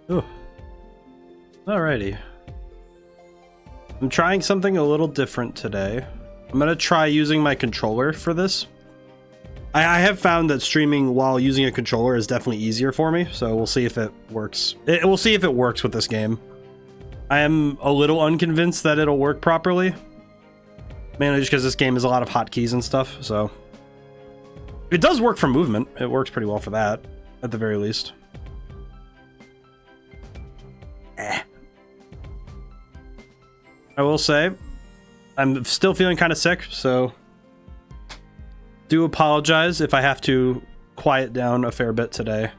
Oh. Alrighty. I'm trying something a little different today. I'm gonna try using my controller for this. I have found that streaming while using a controller is definitely easier for me, so we'll see if it works. We'll see if it works with this game. I am a little unconvinced that it'll work properly. Mainly just because this game is a lot of hotkeys and stuff, so. It does work for movement. It works pretty well for that, at the very least. I will say, I'm still feeling kind of sick, so do apologize if I have to quiet down a fair bit today.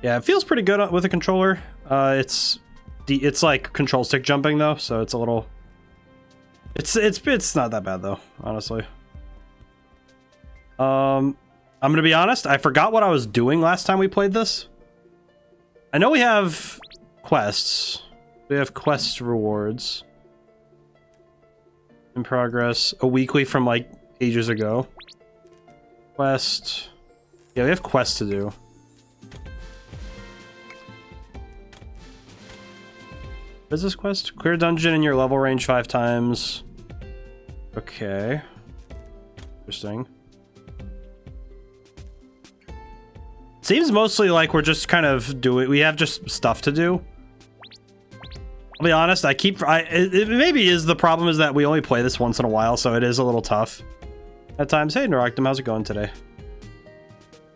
Yeah, it feels pretty good with a controller. It's like control stick jumping though, so it's a little. It's not that bad though, honestly. I'm gonna be honest. I forgot what I was doing last time we played this. I know we have quests. We have quest rewards in progress. A weekly from like ages ago. Quest. Yeah, we have quests to do. What is this quest? Clear dungeon in your level range 5 times. Okay. Interesting. Seems mostly like we're just kind of doing. We have just stuff to do. I'll be honest. It maybe is the problem is that we only play this once in a while, so it is a little tough at times. Hey, Neuroctum, how's it going today?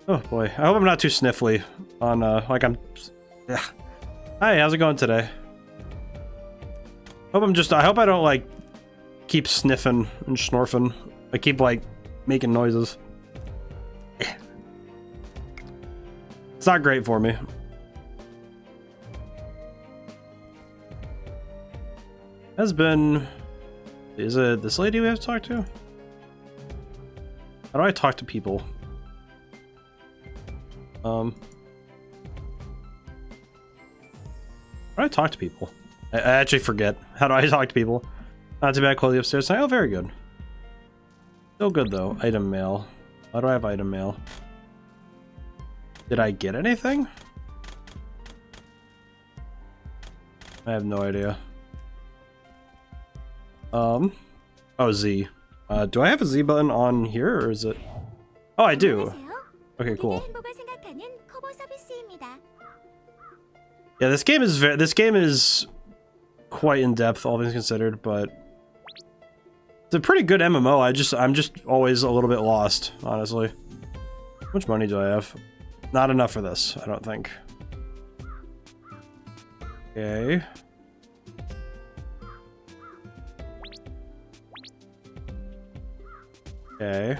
Oh boy, I hope I'm not too sniffly on like I'm. Yeah. Hi, how's it going today? I hope I don't like keep sniffing and snorfing. I keep like making noises. It's not great for me. Is it this lady we have to talk to? How do I talk to people? How do I talk to people? I actually forget. How do I talk to people? Not too bad, Chloe upstairs. Oh, very good. Still good though. Item mail. Why do I have item mail? Did I get anything? I have no idea. Oh, Z. Do I have a Z button on here, or is it? Oh, I do. Okay, cool. Yeah, this game is quite in depth, all things considered, but it's a pretty good MMO. I'm just always a little bit lost, honestly. How much money do I have? Not enough for this, I don't think. Okay. Okay.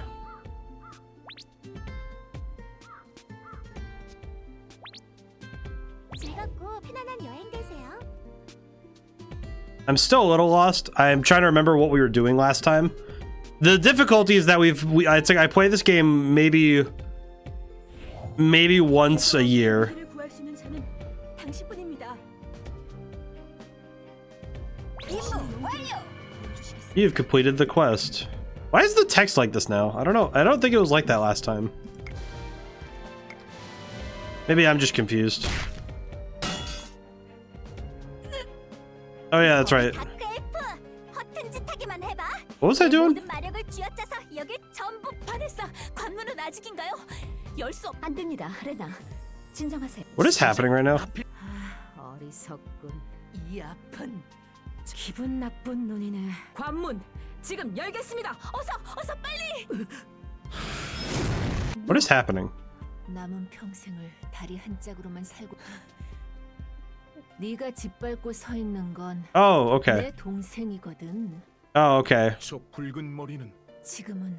I'm still a little lost. I'm trying to remember what we were doing last time. The difficulty is that I'd say I play this game maybe once a year. You've completed the quest. Why is the text like this now? I don't know. I don't think it was like that last time. Maybe I'm just confused. Oh yeah, that's right. What was I doing? What is happening right now? 기분 나쁜 눈이네. 관문 지금 열겠습니다. 어서 빨리. What is happening? 남은 평생을 다리 한 짝으로만 살고. 네가 짓밟고 서 있는 건 Oh, okay. 내 동생이거든. Oh, okay. 저 붉은 머리는 지금은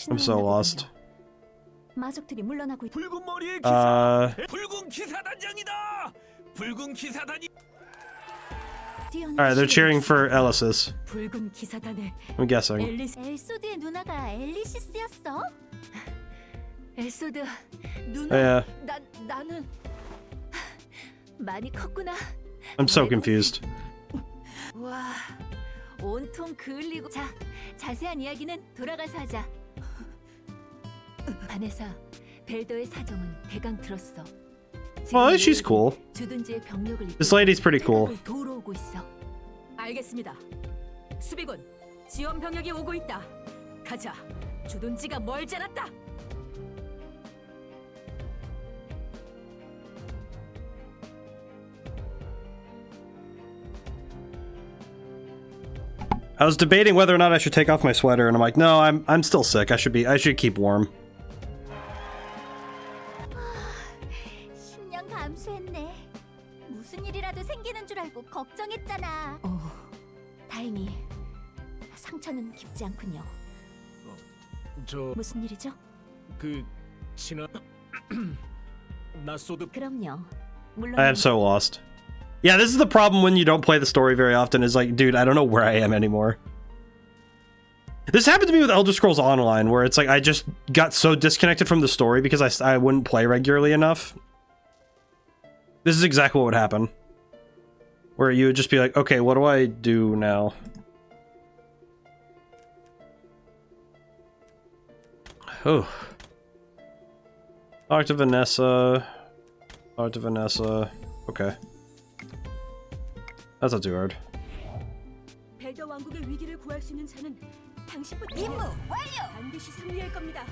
I'm so lost. 마족들이 물러나고 붉은 머리의 기사. 붉은 기사단장이다. 붉은 기사단이. Alright, they're cheering for Elysis. 붉은 기사단의 I'm guessing. 엘소드의 누나가 엘리시스였어? 엘소드 누나. Yeah. 나는 많이 컸구나. I'm so confused. 와, 온통 그을리고. 자, 자세한 이야기는 돌아가서 하자. 반에서 벨더의 사정은 대강 들었어. Well, she's cool. 주둔지의 병력을 This lady's pretty cool. 도우러 오고 있어. 알겠습니다. 수비군, 지원 병력이 오고 있다. 가자. 주둔지가 멀지 않았다. I was debating whether or not I should take off my sweater, and I'm like, no, I'm still sick. I should keep warm. 10년 감수했네. 무슨 일이라도 생기는 줄 알고 걱정했잖아. 다행히 상처는 깊지 않군요. 저 무슨 일이죠? 그 지난 낯소드 그럼요. 물론 I am so lost. Yeah, this is the problem when you don't play the story very often, is like, dude, I don't know where I am anymore. This happened to me with Elder Scrolls Online, where it's like I just got so disconnected from the story because I wouldn't play regularly enough. This is exactly what would happen. Where you would just be like, okay, what do I do now? Oh. Talk to Vanessa. Talk to Vanessa. Okay. That's not too hard. 벨더 왕국의 위기를 구할 수 있는 자는 당신뿐. 임무 완료. 반드시 승리할 겁니다.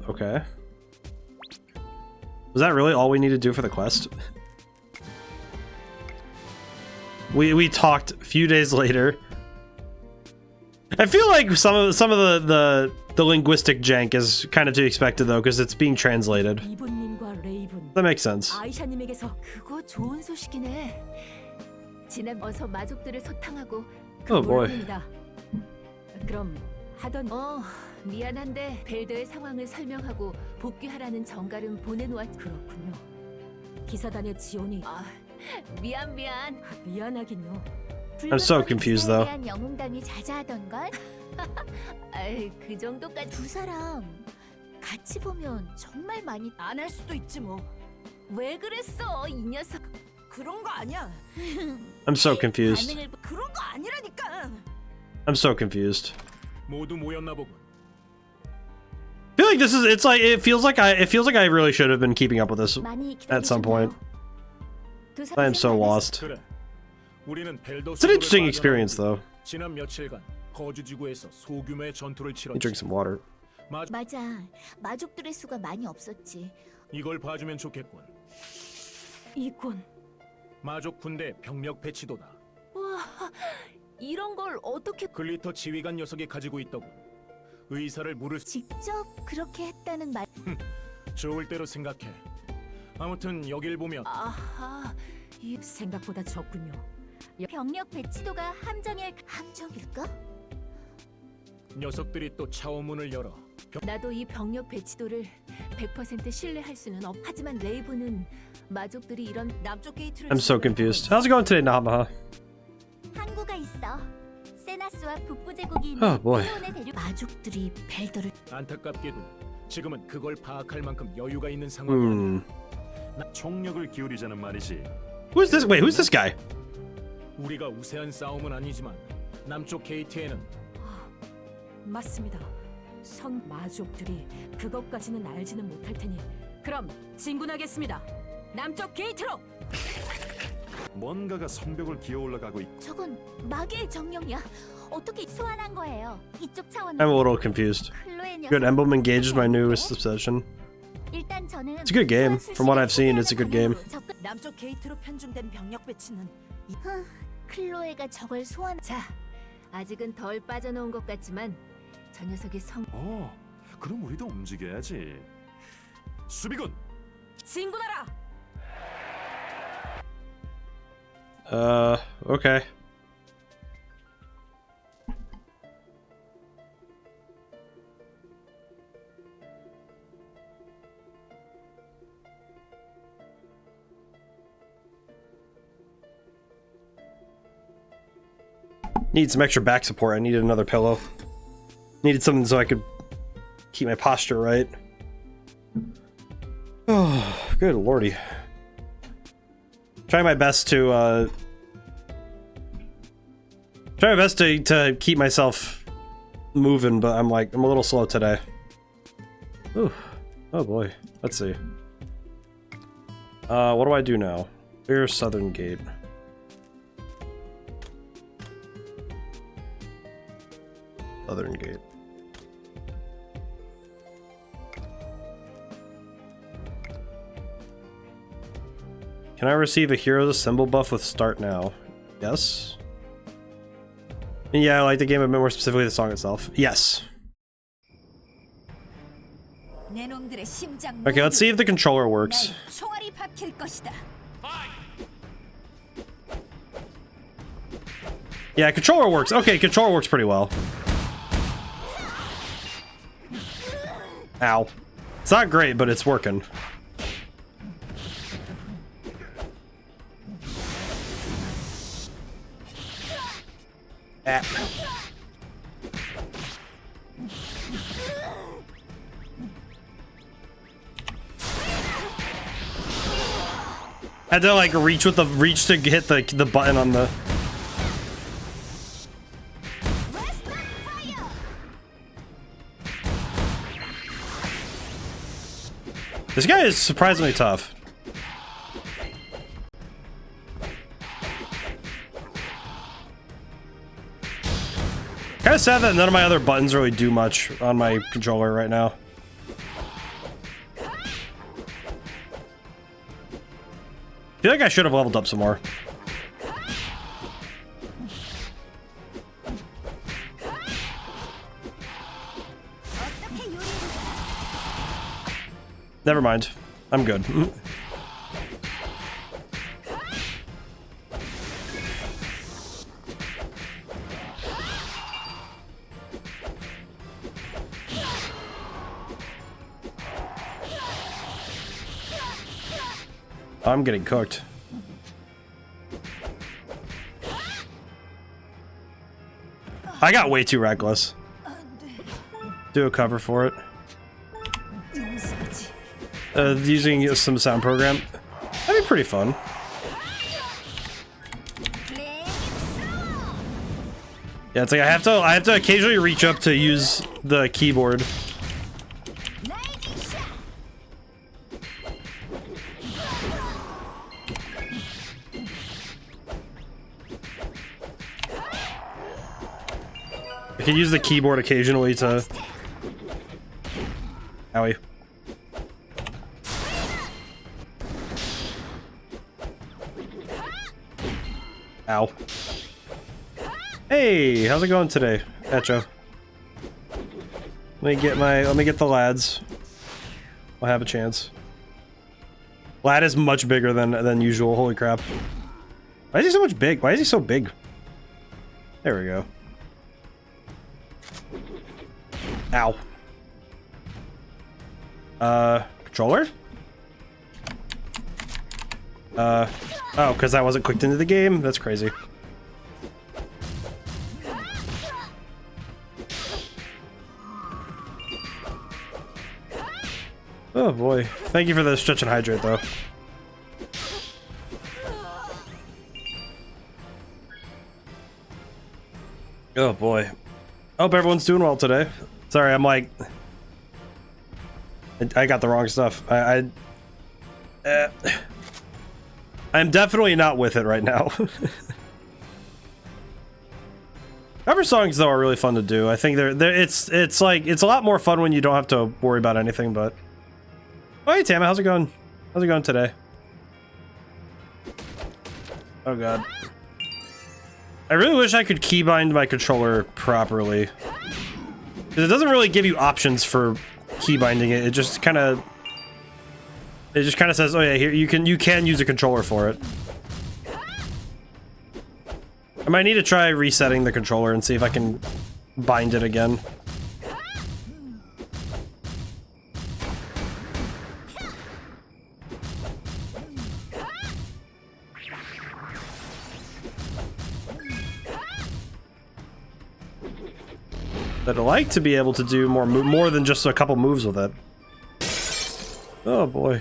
Okay. Was that really all we need to do for the quest? We talked a few days later. I feel like some of the linguistic jank is kind of to be expected though, because it's being translated. 이분님과 레이븐. That makes sense. 아이샤님에게서 그거 좋은 소식이네. 지난 어서 마족들을 소탕하고 Oh boy. 보냅니다. 그럼 하던 미안한데 벨더의 상황을 설명하고 복귀하라는 정갈은 보내놓았. 그렇군요. 기사단의 지원이 미안. 미안하긴요. I'm so confused though. 대한 영웅당이 자자하던 걸. 아이, 그 정도까지 두 사람 같이 보면 정말 많이 안 할 수도 있지 뭐. 왜 그랬어 이 녀석. 그런 거 아니야. I'm so confused. 반응을 그런 거 아니라니까. I'm so confused. 모두 모였나 보군. I feel like this is it feels like I really should have been keeping up with this 많이 at some point. 두 I am so lost. 그래. 우리는 벨더 It's an interesting experience though. 지난 며칠간 거주 지구에서 소규모의 전투를 Let me drink 치렀지. some water. 맞아. 마족들의 수가 많이 없었지. 이걸 봐주면 좋겠군. 이건 마족 군대 병력 배치도다. 와, 이런 걸 어떻게 글리터 지휘관 녀석이 가지고 있더군. 의사를 물을 직접 그렇게 했다는 말. 좋을 대로 생각해. 아무튼 여길 보면 아하, 이 생각보다 적군요. 병력 배치도가 함정일까? 녀석들이 또 차원문을 열어. 나도 이 병력 배치도를 100% 신뢰할 수는 없. 하지만 레이브는 마족들이 이런 남쪽 게이트를 I'm so confused. How's it going today, Namaha? 항구가 있어. 세나스와 북부 제국이 Oh, boy. 클로온에 대륙 마족들이 벨더를 안타깝게도 지금은 그걸 파악할 만큼 여유가 있는 상황이야. 총력을 기울이자는 말이지. Who's this? Wait, who's this guy? 우리가 우세한 싸움은 아니지만 남쪽 게이트에는 맞습니다. 성 마족들이 그것까지는 알지는 못할 테니 그럼 진군하겠습니다. 남쪽 게이트로. 뭔가가 성벽을 기어 올라가고 있고. 저건 마계의 정령이야. 어떻게 소환한 거예요? 이쪽 차원. I'm a little confused. 클로의 Good 녀석. emblem engages my newest obsession. 일단 저는 It's a good game. From what I've seen, it's a good game. 남쪽 게이트로 편중된 병력 배치는 클로에가 저걸 소환. 자, 아직은 덜 빠져나온 것 같지만 저 녀석의 성 그럼 우리도 움직여야지. 수비군. 진군하라. Okay. Need some extra back support. I needed another pillow. Needed something so I could keep my posture right. Oh, good lordy. Trying my best to keep myself moving, but I'm a little slow today. Ooh. Oh boy. Let's see. What do I do now? Here's Southern Gate. Southern Gate. Can I receive a Heroes Assemble buff with Start Now? Yes. Yeah, I like the game a bit more specifically the song itself. Yes. Okay, let's see if the controller works. Yeah, controller works. Okay, controller works pretty well. Ow. It's not great, but it's working. Ah. Had to like reach to hit the button on the. This guy is surprisingly tough. Kind of sad that none of my other buttons really do much on my controller right now. I feel like I should have leveled up some more. Never mind. I'm good. I'm getting cooked. I got way too reckless. Do a cover for it. Using some sound program. That'd be pretty fun. Yeah, it's like I have to occasionally reach up to use the keyboard. I can use the keyboard occasionally to... Owie. Ow. Hey, how's it going today, Echo? Let me get the lads. I'll have a chance. Lad is much bigger than usual, holy crap. Why is he so much big? Why is he so big? There we go. Ow. Controller? Oh, because I wasn't clicked into the game? That's crazy. Oh boy. Thank you for the stretch and hydrate, though. Oh boy. Hope everyone's doing well today. Sorry, I'm like... I got the wrong stuff. I'm definitely not with it right now. Cover songs, though, are really fun to do. I think it's like, it's a lot more fun when you don't have to worry about anything, but... Oh, hey, Tama, how's it going? How's it going today? Oh, God. I really wish I could keybind my controller properly. Because it doesn't really give you options for keybinding it. It just kind of says, oh yeah, here you can use a controller for it. I might need to try resetting the controller and see if I can bind it again. I'd like to be able to do more than just a couple moves with it. Oh boy.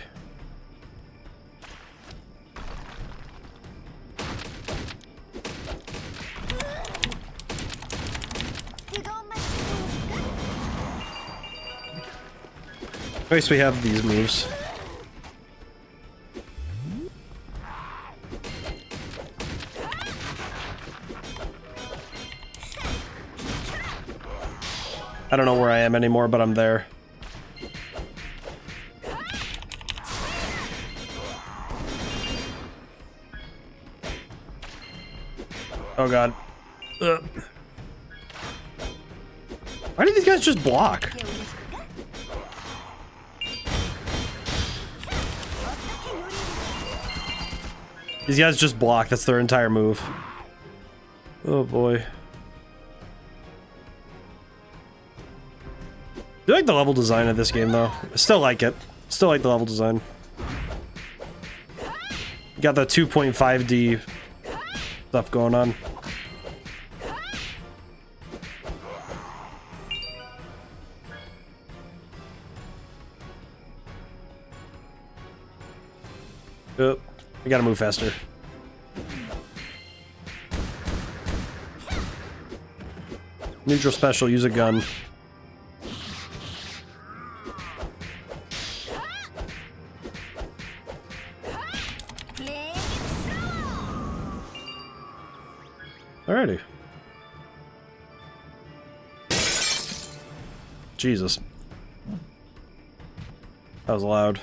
At least we have these moves. I don't know where I am anymore, but I'm there. Oh god. Ugh. Why do these guys just block? These guys just block, that's their entire move. Oh boy. I like the level design of this game though. I still like it. Still like the level design. Got the 2.5D stuff going on. Oh, we gotta move faster. Neutral special, use a gun. Alrighty. Jesus. That was loud.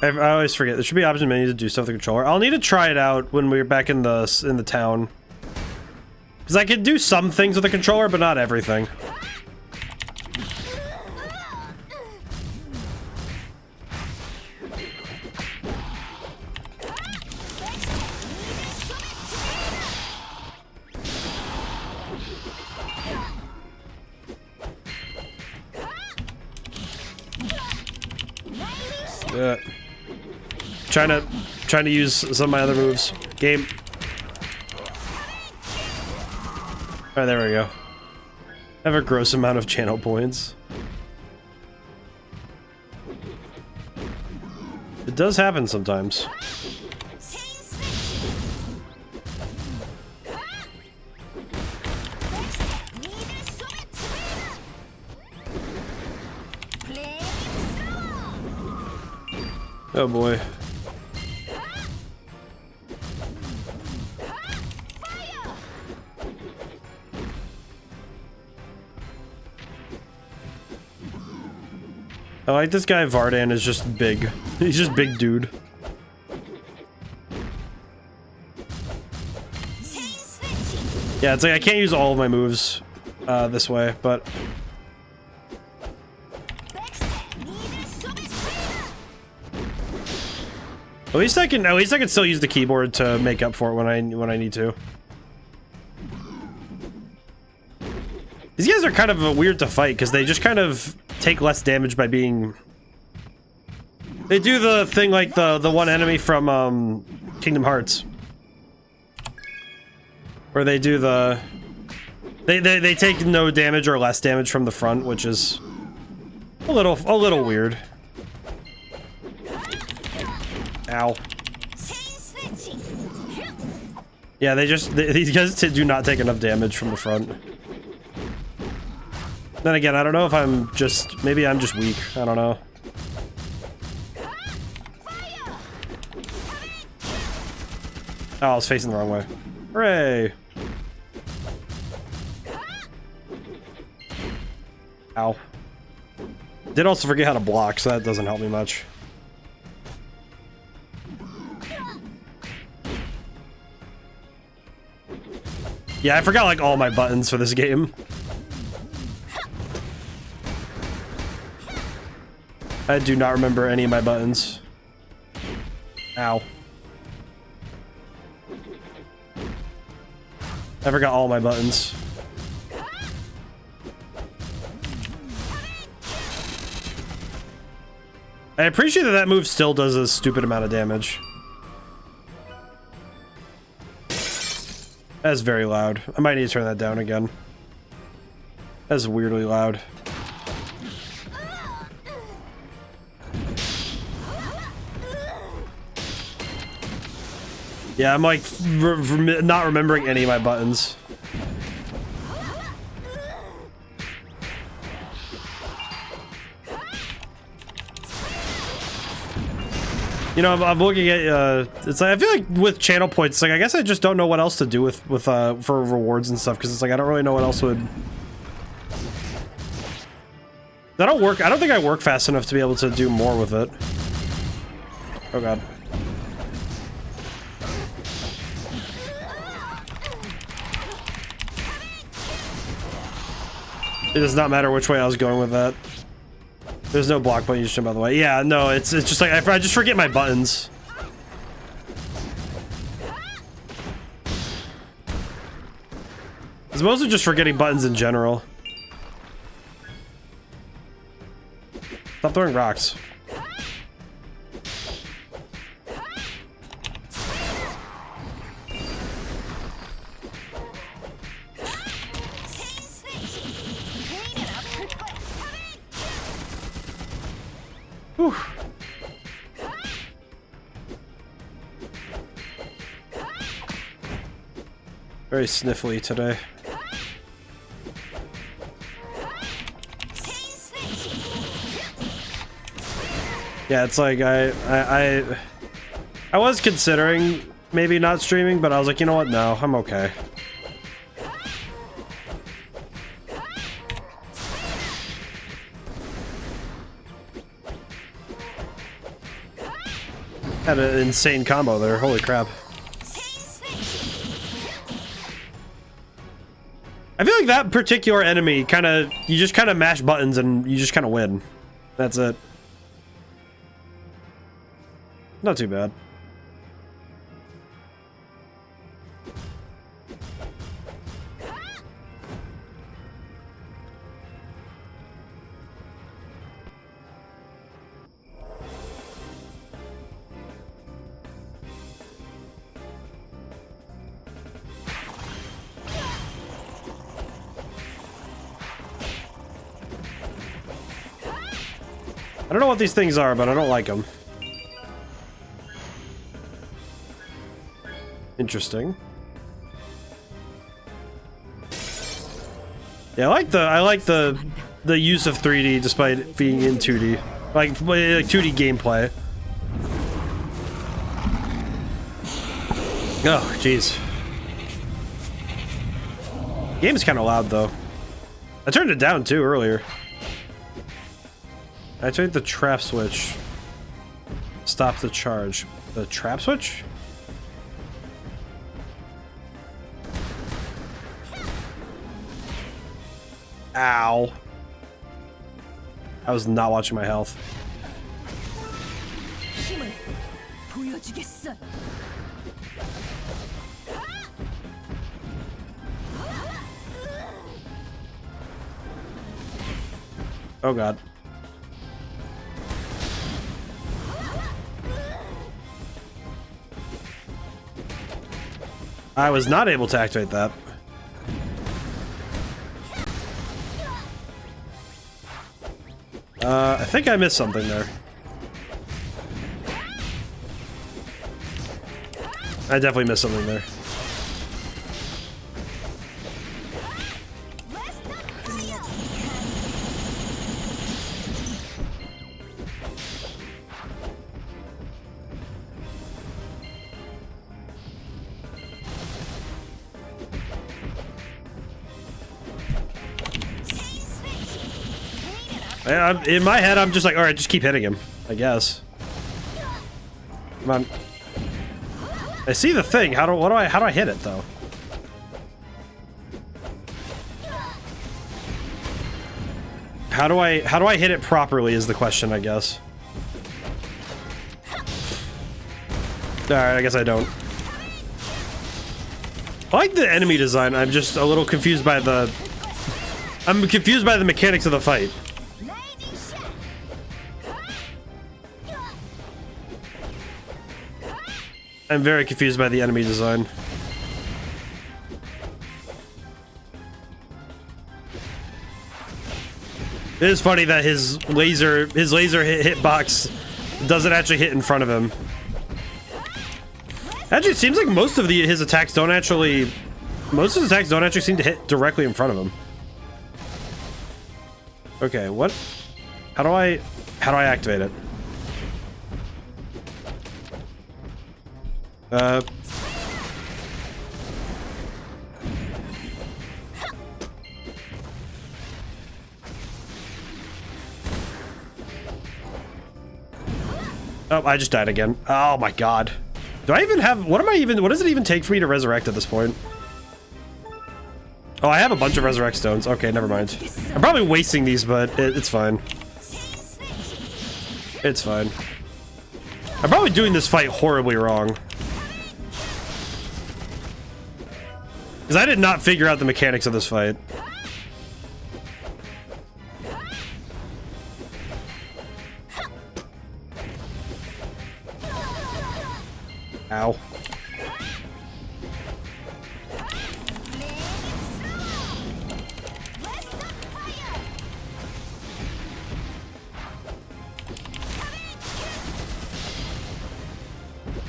I always forget. There should be an option menu to do stuff with the controller. I'll need to try it out when we're back in the town. Because I can do some things with the controller, but not everything. Yeah. Trying to use some of my other moves. Game. Alright, there we go. I have a gross amount of channel points. It does happen sometimes. Oh boy. I like this guy Vardan is just big. He's just big dude. Yeah, it's like I can't use all of my moves this way, but at least I can still use the keyboard to make up for it when I need to. These guys are kind of weird to fight because they just kind of take less damage by being. They do the thing like the one enemy from Kingdom Hearts, where they do the they take no damage or less damage from the front, which is a little weird. Ow. Yeah, these guys do not take enough damage from the front. Then again, I don't know if maybe I'm just weak. I don't know. Oh, I was facing the wrong way. Hooray! Ow. Did also forget how to block, so that doesn't help me much. Yeah, I forgot like all my buttons for this game. I do not remember any of my buttons. Ow. I forgot all my buttons. I appreciate that move still does a stupid amount of damage. That's very loud. I might need to turn that down again. That's weirdly loud. Yeah, I'm like not remembering any of my buttons. You know, I'm looking at it's like I feel like with channel points, it's like I guess I just don't know what else to do with for rewards and stuff, because it's like I don't really know what else would. I don't think I work fast enough to be able to do more with it. Oh god. It does not matter which way I was going with that. There's no block button, by the way. Yeah, no, it's just like I just forget my buttons. It's mostly just forgetting buttons in general. Stop throwing rocks. Whew. Very sniffly today. Yeah, it's like I was considering maybe not streaming, but I was like, you know what? No, I'm okay. Had an insane combo there. Holy crap. I feel like that particular enemy you just kind of mash buttons and you just kind of win. That's it. Not too bad. I don't know what these things are, but I don't like them. Interesting. Yeah, I like the use of 3D despite being in 2D. Like 2D gameplay. Oh, jeez. Game's kind of loud though. I turned it down too earlier. I tried the trap switch. Stop the charge. The trap switch? Ow. I was not watching my health. Oh god. I was not able to activate that. I think I missed something there. I definitely missed something there. In my head, I'm just like, all right, just keep hitting him, I guess. Come on. I see the thing. How do I hit it though? How do I hit it properly is the question, I guess. All right, I guess I don't. I like the enemy design. I'm just a little confused by the. I'm confused by the mechanics of the fight. I'm very confused by the enemy design. It is funny that his laser hitbox doesn't actually hit in front of him. Actually, it seems like most of his attacks don't actually seem to hit directly in front of him. Okay, what? How do I activate it? Oh, I just died again. Oh my god. Do I even have, what does it even take for me to resurrect at this point? Oh, I have a bunch of resurrect stones. Okay, never mind. I'm probably wasting these, but it's fine. It's fine. I'm probably doing this fight horribly wrong. Because I did not figure out the mechanics of this fight. Ow.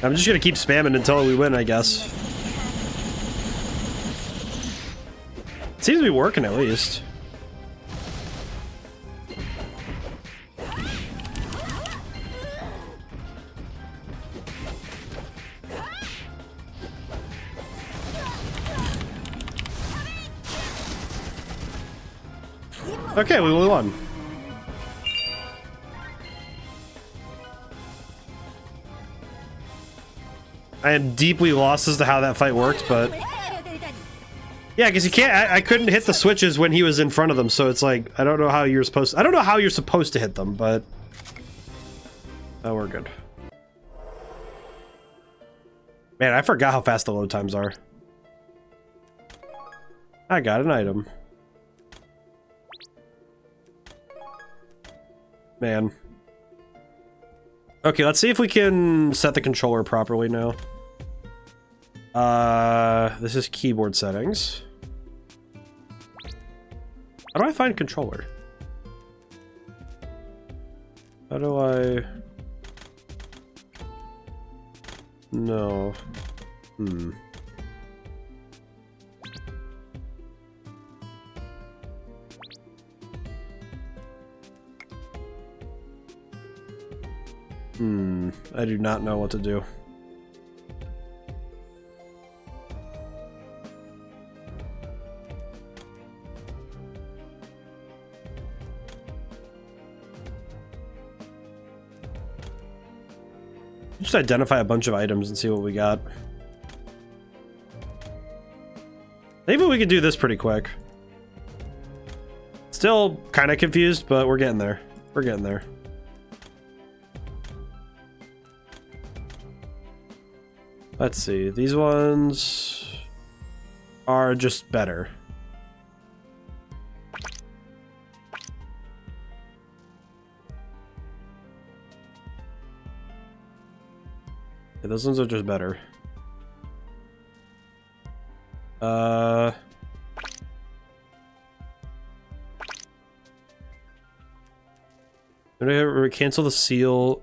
I'm just gonna keep spamming until we win, I guess. Seems to be working at least. Okay, we won. I am deeply lost as to how that fight worked, but yeah, because you can't. I couldn't hit the switches when he was in front of them, so it's like I don't know how you're supposed. I don't know how you're supposed to hit them, but oh, we're good. Man, I forgot how fast the load times are. I got an item. Man. Okay, let's see if we can set the controller properly now. This is keyboard settings. How do I find controller? How do I... No. I do not know what to do. Just identify a bunch of items and see what we got. Maybe we could do this pretty quick. Still kind of confused, but we're getting there. We're getting there. Let's see. These ones are just better. Yeah, those ones are just better. I'm gonna cancel the seal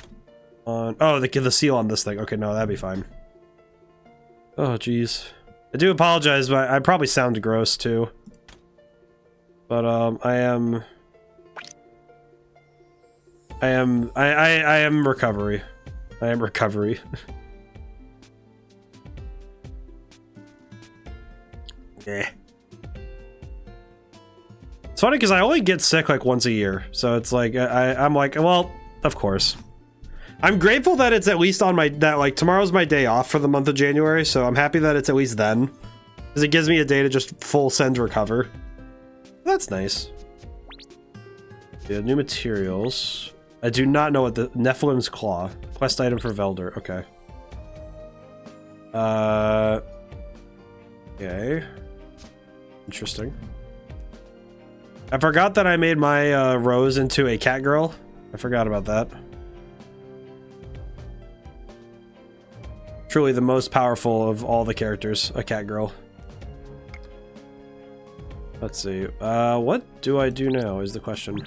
on. Oh, the seal on this thing. Okay, no, that'd be fine. Oh, jeez. I do apologize, but I probably sound gross too. But I am recovery. I am recovery. Yeah. It's funny because I only get sick like once a year, so it's like I'm like, well, of course. I'm grateful that it's at least on like tomorrow's my day off for the month of January, so I'm happy that it's at least then, because it gives me a day to just full send recover. That's nice. Yeah, new materials. I do not know what the Nephilim's Claw quest item for Velder. Okay. Okay. Interesting. I forgot that I made my Rose into a cat girl. I forgot about that. Truly the most powerful of all the characters, a cat girl. Let's see. What do I do now is the question.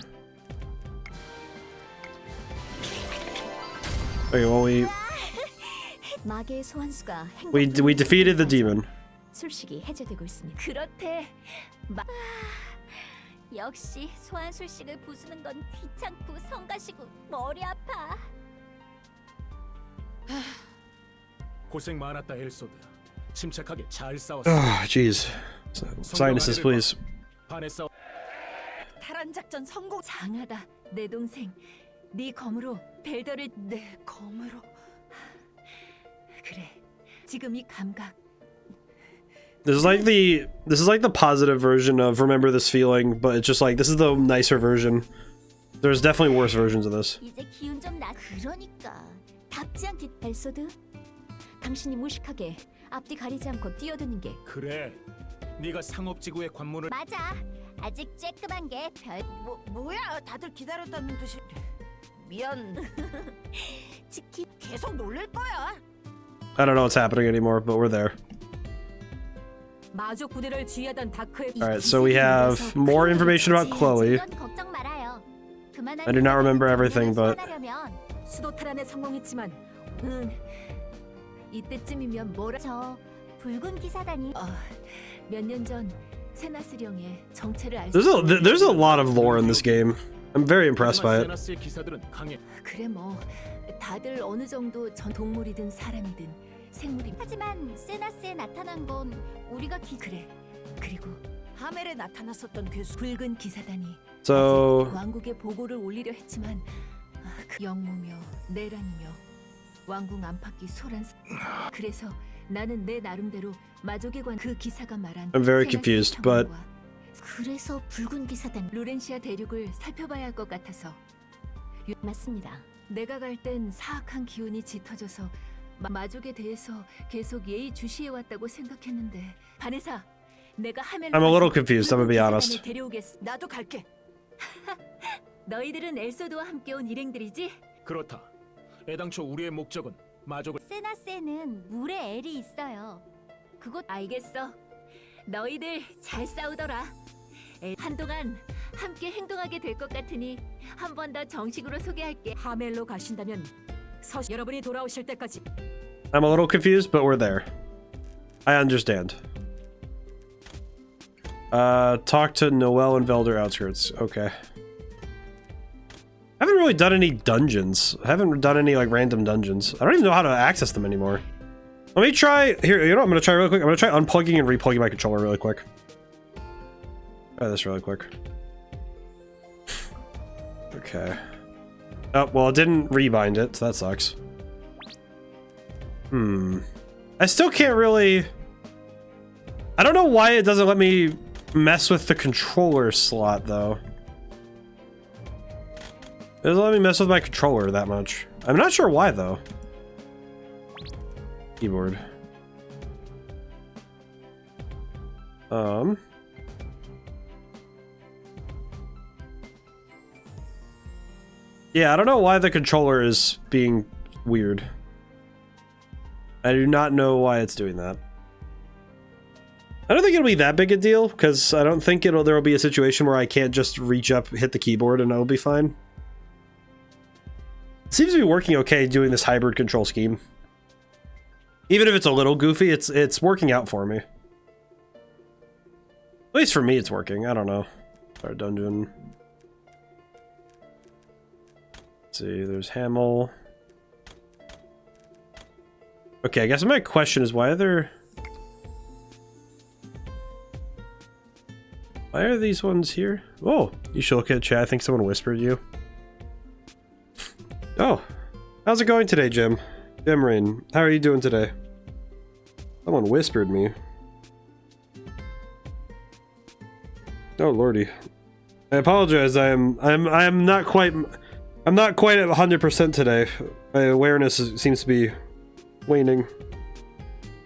Okay, well 마계의 소환수가 We defeated the demon. 술식이 해제되고 있습니다. 그렇대. 역시 소환 술식을 부수는 건 귀찮고 성가시고 머리 아파. 고생 많았다 엘소드. 침착하게 잘 싸웠어. Jeez. Sinuses, please. 반에 싸워. 탈환 작전 성공. 장하다. 내 동생. 네 검으로 벨더를 내 검으로. 그래. 지금 이 감각. This is like the positive version of remember this feeling, but it's just like this is the nicer version. There's definitely worse versions of this. 이제 기운 좀 나. 그러니까 답지 않게 엘소드. 당신이 무식하게 앞뒤 가리지 않고 뛰어드는 게 그래. 네가 상업지구의 관문을 맞아. 아직 쬐끔한 게 별. 뭐야? 다들 기다렸다는 듯이. 미안. 지키. 계속 놀릴 거야. I don't know what's happening anymore, but we're there. 마족 부대를 지휘하던 다크의 All right, so we have more information about Chloe. 걱정 말아요. I do not remember everything, but 수도 탈환에 성공했지만 이때쯤이면 뭐라 저 붉은 기사단이 몇 년 전 세나스령의 정체를 알 수. there's a lot of lore in this game. I'm very impressed by it. 세나스의 기사들은 강해. 그래 뭐 다들 어느 정도 전 동물이든 사람이든 생물이. 하지만 세나스에 나타난 건 우리가 그래. 그리고 하멜에 나타났었던 괴수. 붉은 기사단이 So 왕국에 보고를 올리려 했지만 그 영무며 내란이며 왕궁 안팎이 소란. 그래서 나는 내 나름대로 마족에 관한 그 기사가 말한 I'm very 세나스의 confused, but 상황과 그래서 붉은 기사단 루렌시아 대륙을 살펴봐야 할 것 같아서. 맞습니다. 내가 갈 땐 사악한 기운이 짙어져서 마족에 대해서 계속 예의주시해 왔다고 생각했는데 바네사, 내가 하멜로 I'm a little confused, I'm gonna be honest. 데려오겠어. 나도 갈게. 너희들은 엘소드와 함께 온 일행들이지? 그렇다. 애당초 우리의 목적은 마족을. 세나스에는 물에 엘이 있어요. 그것 알겠어. 너희들 잘 싸우더라. 한동안 함께 행동하게 될 것 같으니 한 번 더 정식으로 소개할게. 하멜로 가신다면 여러분이 돌아오실 때까지 I'm a little confused, but we're there. I understand. Talk to Noel and Velder outskirts. Okay. I haven't really done any dungeons. I haven't done any like random dungeons. I don't even know how to access them anymore. Let me try here. You know what I'm gonna try really quick? I'm gonna try unplugging and replugging my controller really quick. Try this really quick. Okay. Oh, well, it didn't rebind it, so that sucks. I still can't really... I don't know why it doesn't let me mess with the controller slot, though. It doesn't let me mess with my controller that much. I'm not sure why, though. Keyboard. Yeah, I don't know why the controller is being weird. I do not know why it's doing that. I don't think it'll be that big a deal, because I don't think there will be a situation where I can't just reach up, hit the keyboard, and it'll be fine. It seems to be working okay doing this hybrid control scheme. Even if it's a little goofy, it's working out for me. At least for me, it's working. I don't know. Our dungeon. Let's see, there's Hamel. Okay, I guess my question is why are these ones here? Oh, you should look at chat. I think someone whispered you. Oh, how's it going today, Jim? Jim Rain, how are you doing today? Someone whispered me. Oh lordy, I apologize. I'm not quite at 100% today. My awareness seems to be waning.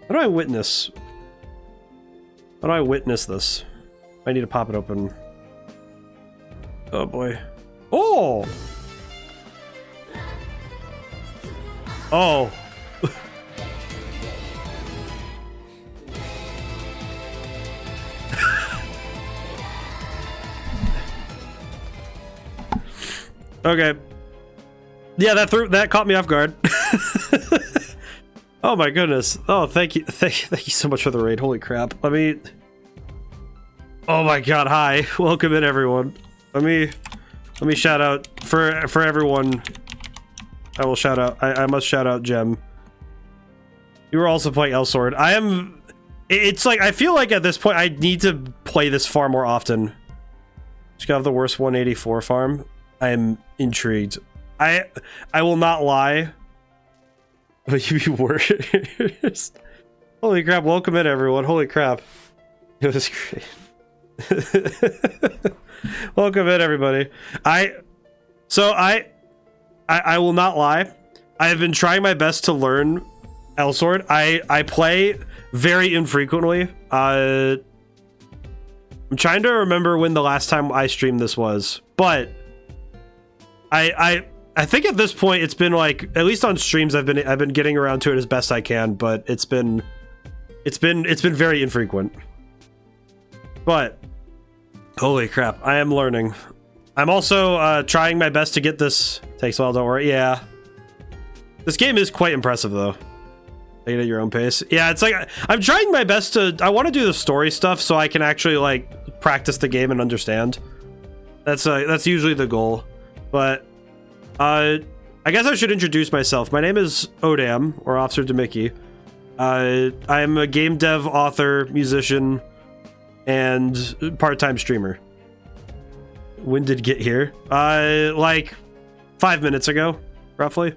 How do I witness? How do I witness this? I need to pop it open. Oh boy. Oh! Oh. Okay. Yeah, that caught me off guard. Oh my goodness. Oh, thank you. Thank you so much for the raid. Holy crap. Let me... Oh my god, hi. Welcome in, everyone. Let me shout out for everyone. I will shout out. I must shout out Gem. You were also playing Elsword. I am... It's like, I feel like at this point I need to play this far more often. Just got the worst 184 farm. I am intrigued. I will not lie. But you worse. Holy crap, welcome in, everyone. Holy crap. It was great. Welcome in, everybody. I will not lie. I have been trying my best to learn Elsword. I play very infrequently. I'm trying to remember when the last time I streamed this was, but I think at this point it's been like, at least on streams I've been getting around to it as best I can, but it's been very infrequent. But holy crap, I am learning. I'm also trying my best to get this. Takes a while, don't worry. Yeah. This game is quite impressive though. Take it at your own pace. Yeah, it's like I'm trying my best to, I want to do the story stuff so I can actually like practice the game and understand. That's usually the goal. But I guess I should introduce myself. My name is ODaM, or Officer Demicky. I am a game dev, author, musician, and part-time streamer. When did get here? Like 5 minutes ago, roughly.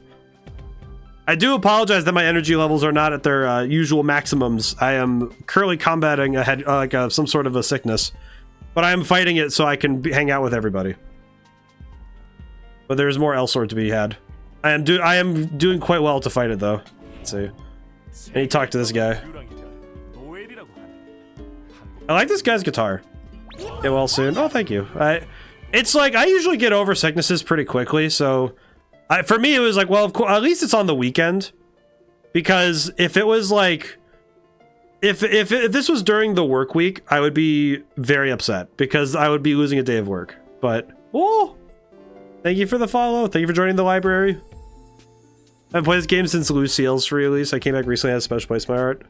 I do apologize that my energy levels are not at their usual maximums. I am currently combating some sort of a sickness, but I am fighting it so I can hang out with everybody. But there's more Elsword to be had. I am doing quite well to fight it though. Let's see. I need to talk to this guy. I like this guy's guitar. Get well soon. Oh, thank you. It's like I usually get over sicknesses pretty quickly, so for me it was like, well, of course, at least it's on the weekend. Because if it was like, if this was during the work week, I would be very upset because I would be losing a day of work. But oh. Thank you for the follow. Thank you for joining the library. I've played this game since Lucille's release. I came back recently, had a special place in my heart.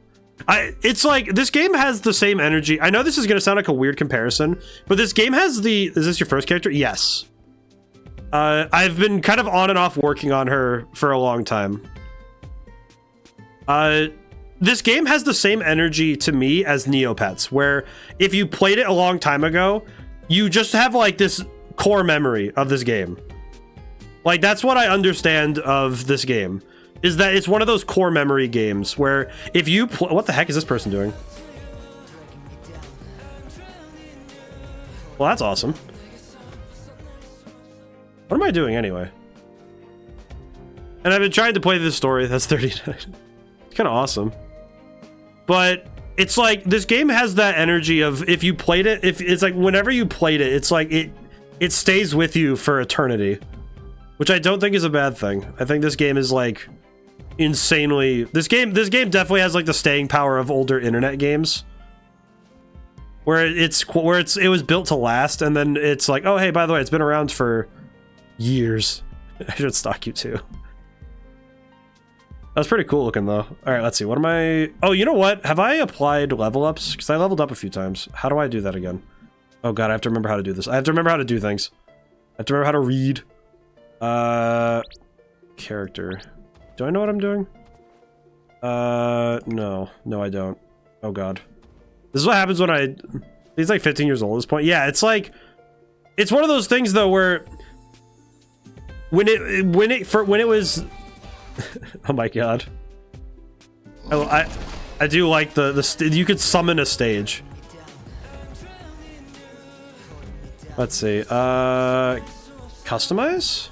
It's like, this game has the same energy. I know this is going to sound like a weird comparison, but this game has the... Is this your first character? Yes. I've been kind of on and off working on her for a long time. This game has the same energy to me as Neopets, where if you played it a long time ago, you just have like this core memory of this game. Like, that's what I understand of this game, is that it's one of those core memory games where if you what the heck is this person doing? Well, that's awesome. What am I doing anyway? And I've been trying to play this story. That's 39. It's kind of awesome. But it's like, this game has that energy of if you played it, if it's like whenever you played it, it's like it stays with you for eternity, which I don't think is a bad thing. I think this game is like insanely, this game definitely has like the staying power of older internet games, where it was built to last, and then it's like, oh hey, by the way, it's been around for years. I should stalk you too. That was pretty cool looking though. All right, let's see. What am I? Oh, you know what? Have I applied level ups? Because I leveled up a few times. How do I do that again? Oh god, I have to remember how to do this. I have to remember how to do things. I have to remember how to read. Character. Do I know what I'm doing? No. No, I don't. Oh god. This is what happens when he's like 15 years old at this point. Yeah, it's like, it's one of those things though where when it was oh my god. I do like you could summon a stage. Let's see. Customize?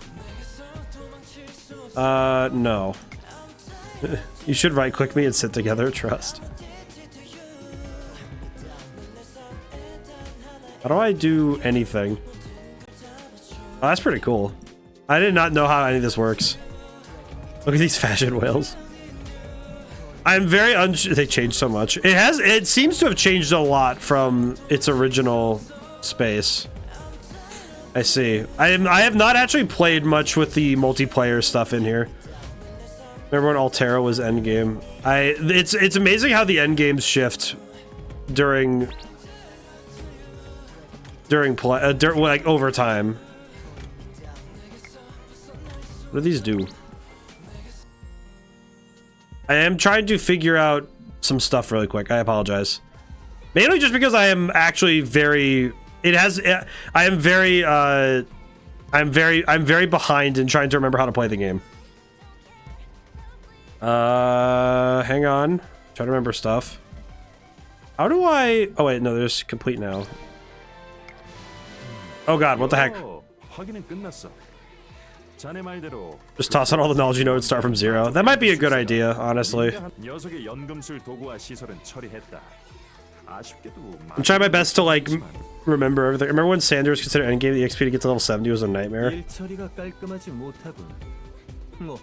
No. You should right click me and sit together, trust. How do I do anything? Oh, that's pretty cool. I did not know how any of this works. Look at these fashion whales. I'm very they changed so much. It seems to have changed a lot from its original space. I see. I have not actually played much with the multiplayer stuff in here. Remember when Altera was endgame? It's amazing how the endgames shift during play, like over time. What do these do? I am trying to figure out some stuff really quick. I apologize. Mainly just because I am actually very. I'm very behind in trying to remember how to play the game. Hang on. Try to remember stuff. How do I? Oh wait, no. There's complete now. Oh god, what the heck? 확인은 끝났어. 자네 말대로 Just toss out all the knowledge you know and start from zero. That might be a good idea, honestly. 녀석의 연금술 도구와 시설은 처리했다. 아쉽게도 I'm trying my best to like remember everything. Remember when Sanders considered endgame the XP to get to level 70 was a nightmare? 일 처리가 깔끔하지 못하군. 뭐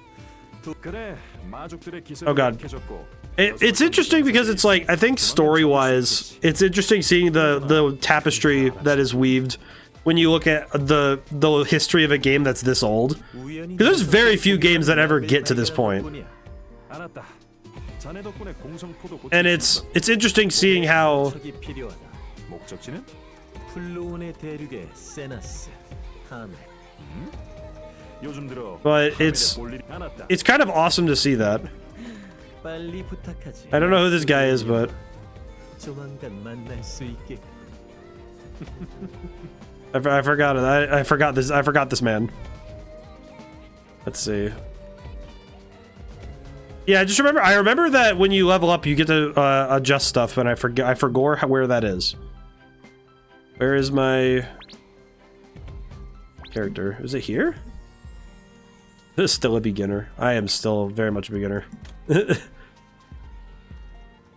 그래, 마족들의 기술을 Oh god. 약해졌고 It's interesting because it's like, I think story-wise, it's interesting seeing the tapestry that is weaved when you look at the history of a game that's this old. Because there's very few games that ever get to this point. 알았다. 자네 덕분에 공성포도 And it's interesting seeing how 적이 필요하다. 목적지는 플로온의 대륙의 세나스 하멜. 요즘 들어 But it's 볼 일이 많았다. kind of awesome to see that. 빨리 부탁하지. I don't know who this guy is, but 조만간 만날 수 있게. I forgot it. I forgot this man. Let's see. Yeah, I remember that when you level up, you get to adjust stuff, and I forgot where that is. Where is my character? Is it here? This is still a beginner. I am still very much a beginner.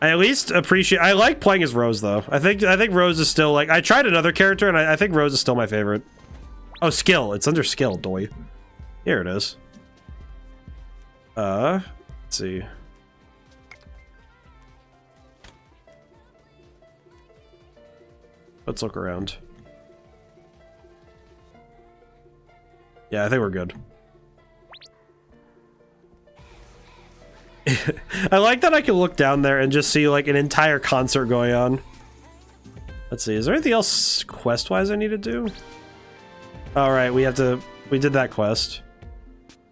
I at least appreciate. I like playing as Rose though. I think Rose is still like. I tried another character, and I think Rose is still my favorite. Oh, skill. It's under skill, doy. Here it is. Let's see. Let's look around. Yeah, I think we're good. I like that I can look down there and just see like an entire concert going on. Let's see, is there anything else quest-wise I need to do? Alright, we did that quest.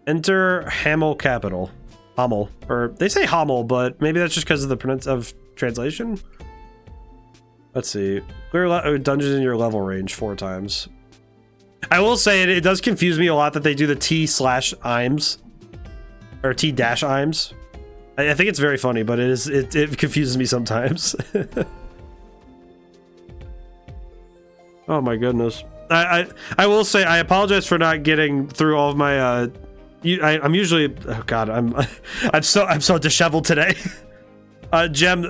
Enter Hamel Capital. Hamel. Or, they say Hamel, but maybe that's just because of the translation? Let's see. Clear dungeons in your level range 4 times. I will say it does confuse me a lot that they do the T/IMS. Or T-IMS. I think it's very funny, but it confuses me sometimes. Oh my goodness. I will say I apologize for not getting through all of my I'm usually, oh god, I'm so disheveled today. Gem,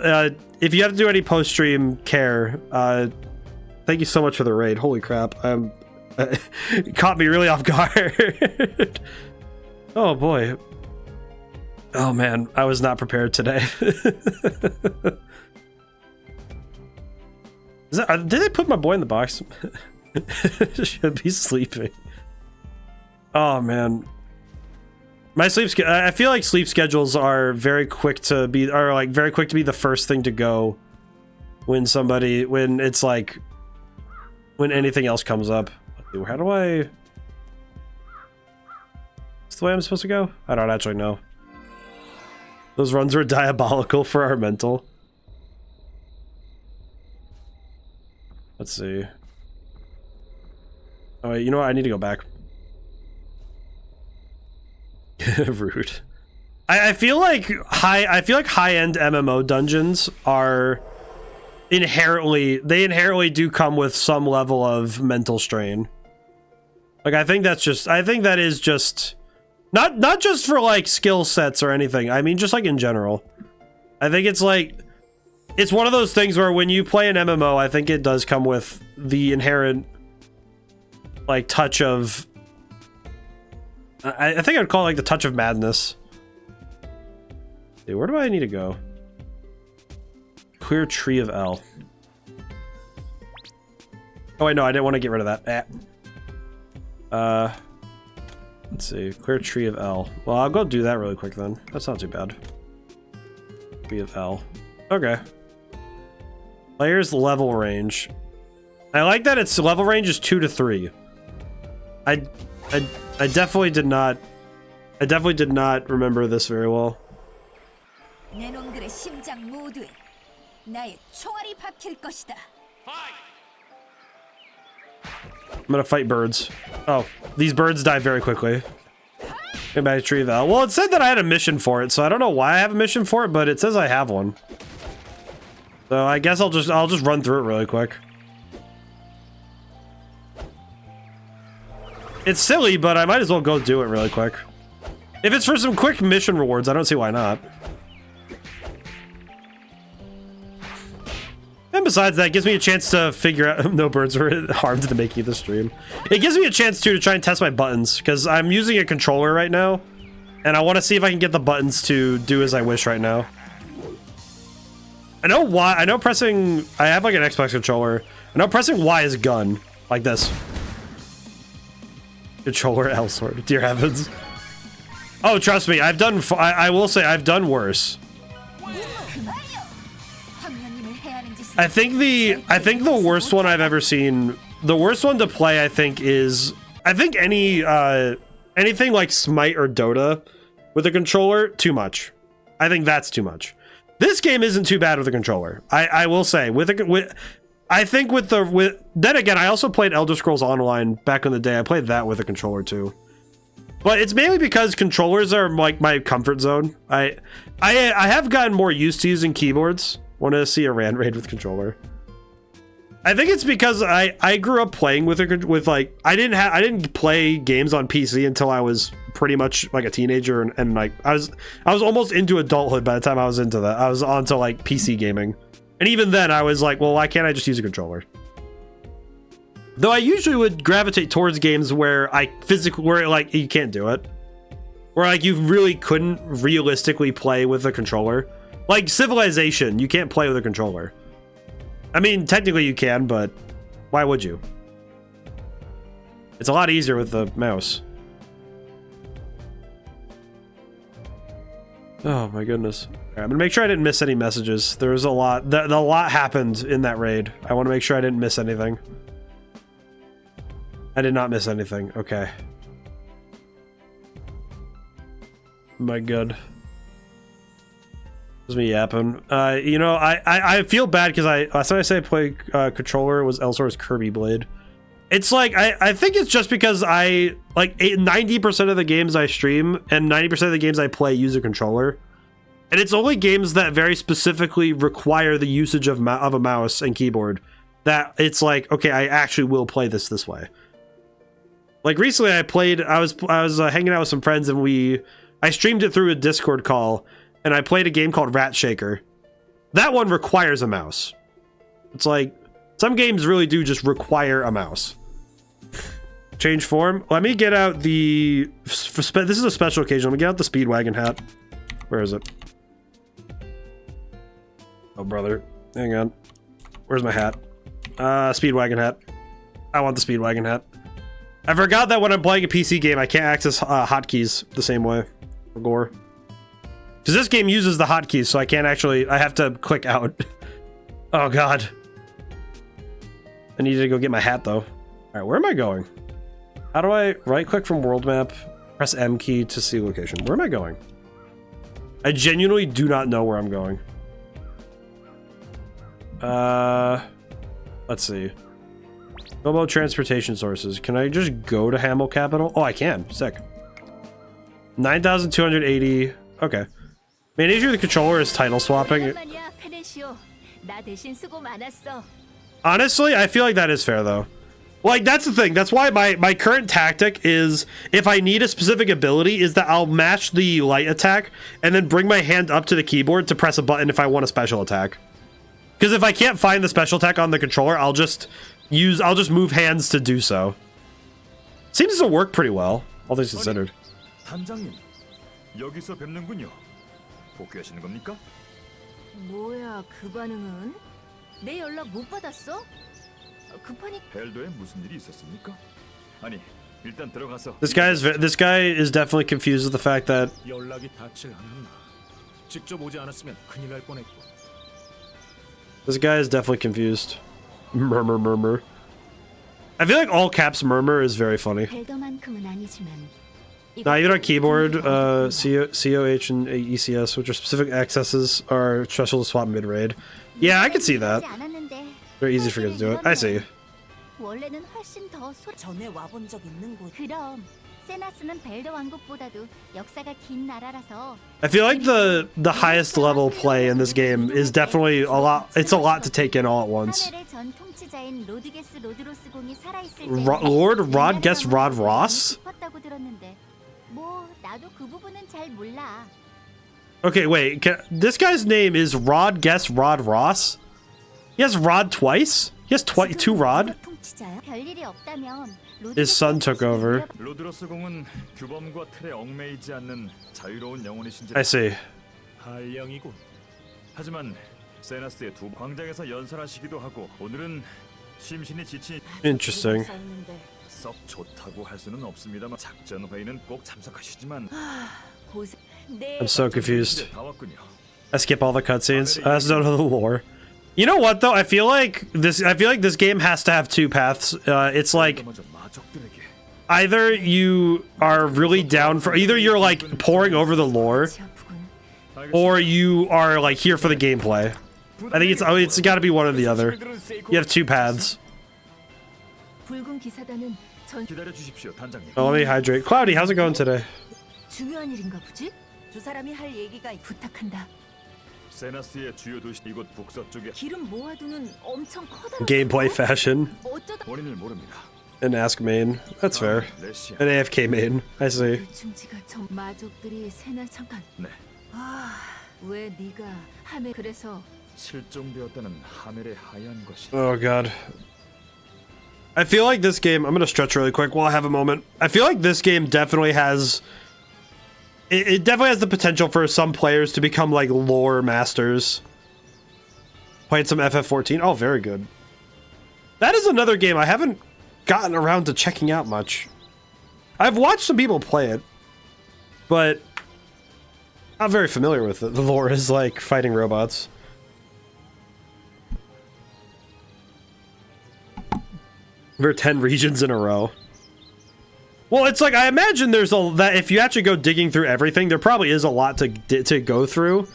if you have to do any post-stream care, thank you so much for the raid. Holy crap. It caught me really off guard. Oh boy. Oh man, I was not prepared today. Did they put my boy in the box? Should be sleeping. Oh man. My I feel like sleep schedules are very quick to be the first thing to go when it's like when anything else comes up. How do I? Is the way I'm supposed to go? I don't actually know. Those runs were diabolical for our mental. Let's see. Oh wait, you know what? I need to go back. Rude. I feel like high-end MMO dungeons are inherently do come with some level of mental strain. Like I think that is just not just for like skill sets or anything. I mean just like in general. I think it's like it's one of those things where when you play an MMO, I think it does come with the inherent like touch of I think I'd call it like the touch of madness. Dude, where do I need to go? Clear Tree of L. Oh wait, no, I didn't want to get rid of that. Let's see. Clear tree of L. Well, I'll go do that really quick then. That's not too bad. Tree of L. Okay. Player's level range. I like that its level range is 2 to 3. I definitely did not. I definitely did not remember this very well. 내 놈들의 심장 모두에 나의 총알이 박힐 것이다. I'm gonna fight birds. Oh, these birds die very quickly. Get back to tree of L. Well, it said that I had a mission for it, so I don't know why I have a mission for it, but it says I have one. So I guess I'll just run through it really quick. It's silly, but I might as well go do it really quick. If it's for some quick mission rewards, I don't see why not. And besides that, it gives me a chance to figure out no birds were harmed in the making of the stream. It gives me a chance too to try and test my buttons, because I'm using a controller right now, and I want to see if I can get the buttons to do as I wish right now. I know why. I know pressing. I have like an Xbox controller. I know pressing Y is gun like this. Controller Elsword. Dear heavens. Oh, trust me, I've done. I will say I've done worse. I think the worst one I've ever seen. The worst one to play, I think, is anything like Smite or Dota with a controller. Too much. I think that's too much. This game isn't too bad with a controller. I will say then again, I also played Elder Scrolls Online back in the day. I played that with a controller too. But it's mainly because controllers are like my comfort zone. I have gotten more used to using keyboards. Want to see a rand raid with controller. I think it's because I grew up playing with like I didn't play games on PC until I was pretty much like a teenager and like I was almost into adulthood by the time I was into that. I was onto like PC gaming. And even then I was like, well, why can't I just use a controller? Though I usually would gravitate towards games where where like you can't do it. Where like you really couldn't realistically play with a controller. Like Civilization, you can't play with a controller. I mean, technically you can, but why would you? It's a lot easier with the mouse. Oh my goodness. Right, I'm gonna make sure I didn't miss any messages. There was a lot. A lot happened in that raid. I want to make sure I didn't miss anything. I did not miss anything. Okay. My god. This is me yapping. You know, I feel bad because last time I say I play controller was Elsword's Kirby Blade. It's like I think it's just because I like 90% of the games I stream and 90% of the games I play use a controller, and it's only games that very specifically require the usage of a mouse and keyboard that it's like, okay, I actually will play this way. Like recently, I was hanging out with some friends and I streamed it through a Discord call. And I played a game called Rat Shaker. That one requires a mouse. It's like, some games really do just require a mouse. Change form. Let me get out the... this is a special occasion. Let me get out the Speedwagon hat. Where is it? Oh, brother. Hang on. Where's my hat? Speedwagon hat. I want the Speedwagon hat. I forgot that when I'm playing a PC game, I can't access hotkeys the same way. For gore. Because this game uses the hotkeys, so I can't actually... I have to click out. Oh, God. I needed to go get my hat, though. Alright, where am I going? How do I right-click from world map, press M key to see location? Where am I going? I genuinely do not know where I'm going. Let's see. Global transportation sources. Can I just go to Hamel Capital? Oh, I can. Sick. 9,280. Okay. Main issue with the controller is title swapping. Honestly, I feel like that is fair though. Like that's the thing. That's why my current tactic is if I need a specific ability is that I'll match the light attack and then bring my hand up to the keyboard to press a button if I want a special attack. Because if I can't find the special attack on the controller, I'll just move hands to do so. Seems to work pretty well, all things considered. 단장님, 여기서 뵙는군요. 복귀하시는 겁니까? 뭐야 그 반응은? 내 연락 못 받았어? 급하니 헬도에 무슨 일이 있었습니까? 아니, 일단 들어가서 This guy is definitely confused with the fact that 연락이 닿질 않았나. 직접 오지 않았으면 큰일 날 뻔했고. this guy is definitely confused. Murmur. I feel like all caps murmur is very funny. 벨더만큼은 아니지만. Now, even on keyboard, COH and ECS, which are specific accesses, are special to swap mid-raid. Yeah, I can see that. Very easy for you to do it. I see. 원래는 훨씬 더 전에 와본 적 있는 곳. 그럼 세나스는 벨더 왕국보다도 역사가 긴 나라라서. I feel like the highest level play in this game is definitely a lot. It's a lot to take in all at once. 하멜의 전 통치자인 로드게스 로드로스 공이 살아있을 때 Lord Rodgest Rod Ross? 싶었다고 들었는데 뭐 나도 그 부분은 잘 몰라. Okay, wait. This guy's name is Rodgest Rod Ross? He has Rod twice? He has two Rod? 통치자야? 별일이 없다면 His son took over. 로드로스 공은 규범과 틀에 얽매이지 않는 자유로운 영혼이신지. I see. 한량이군. 하지만 세나스의 두 광장에서 연설하시기도 하고 오늘은 심신이 지친 Interesting. 썩 좋다고 할 수는 없습니다만 작전 회의는 꼭 참석하시지만 I'm so confused. 다 왔군요. I skip all the cutscenes. I just don't know the lore. You know what though? I feel like this game has to have two paths. It's like either you are really down for either you're like pouring over the lore, or you are like here for the gameplay. I think it's got to be one or the other. You have two paths. 붉은 기사단은 전 기다려 주십시오, 단장님. Oh, let me hydrate. Cloudy, how's it going today? 중요한 일인가 보지? 두 사람이 할 얘기가 부탁한다. 세나스의 주요 도시 이곳 북서쪽에 기름 모아두는 엄청 커다란 Gameplay fashion. 어쩌다 원인을 모릅니다. An ask main. That's fair. 레시아. An AFK main. I see. 중지가 전 마족들이 세나 잠깐. 네. 왜 네가 하멜 그래서 실종되었다는 하멜의 하얀 것이. Oh god. I feel like this game, I'm gonna stretch really quick while I have a moment. I feel like this game definitely has it definitely has the potential for some players to become like lore masters. Played some FF14. Oh, very good. That is another game I haven't gotten around to checking out much. I've watched some people play it, but I'm very familiar with it. The lore is like fighting robots. For 10 regions in a row. Well, it's like I imagine there's that if you actually go digging through everything, there probably is a lot to go through.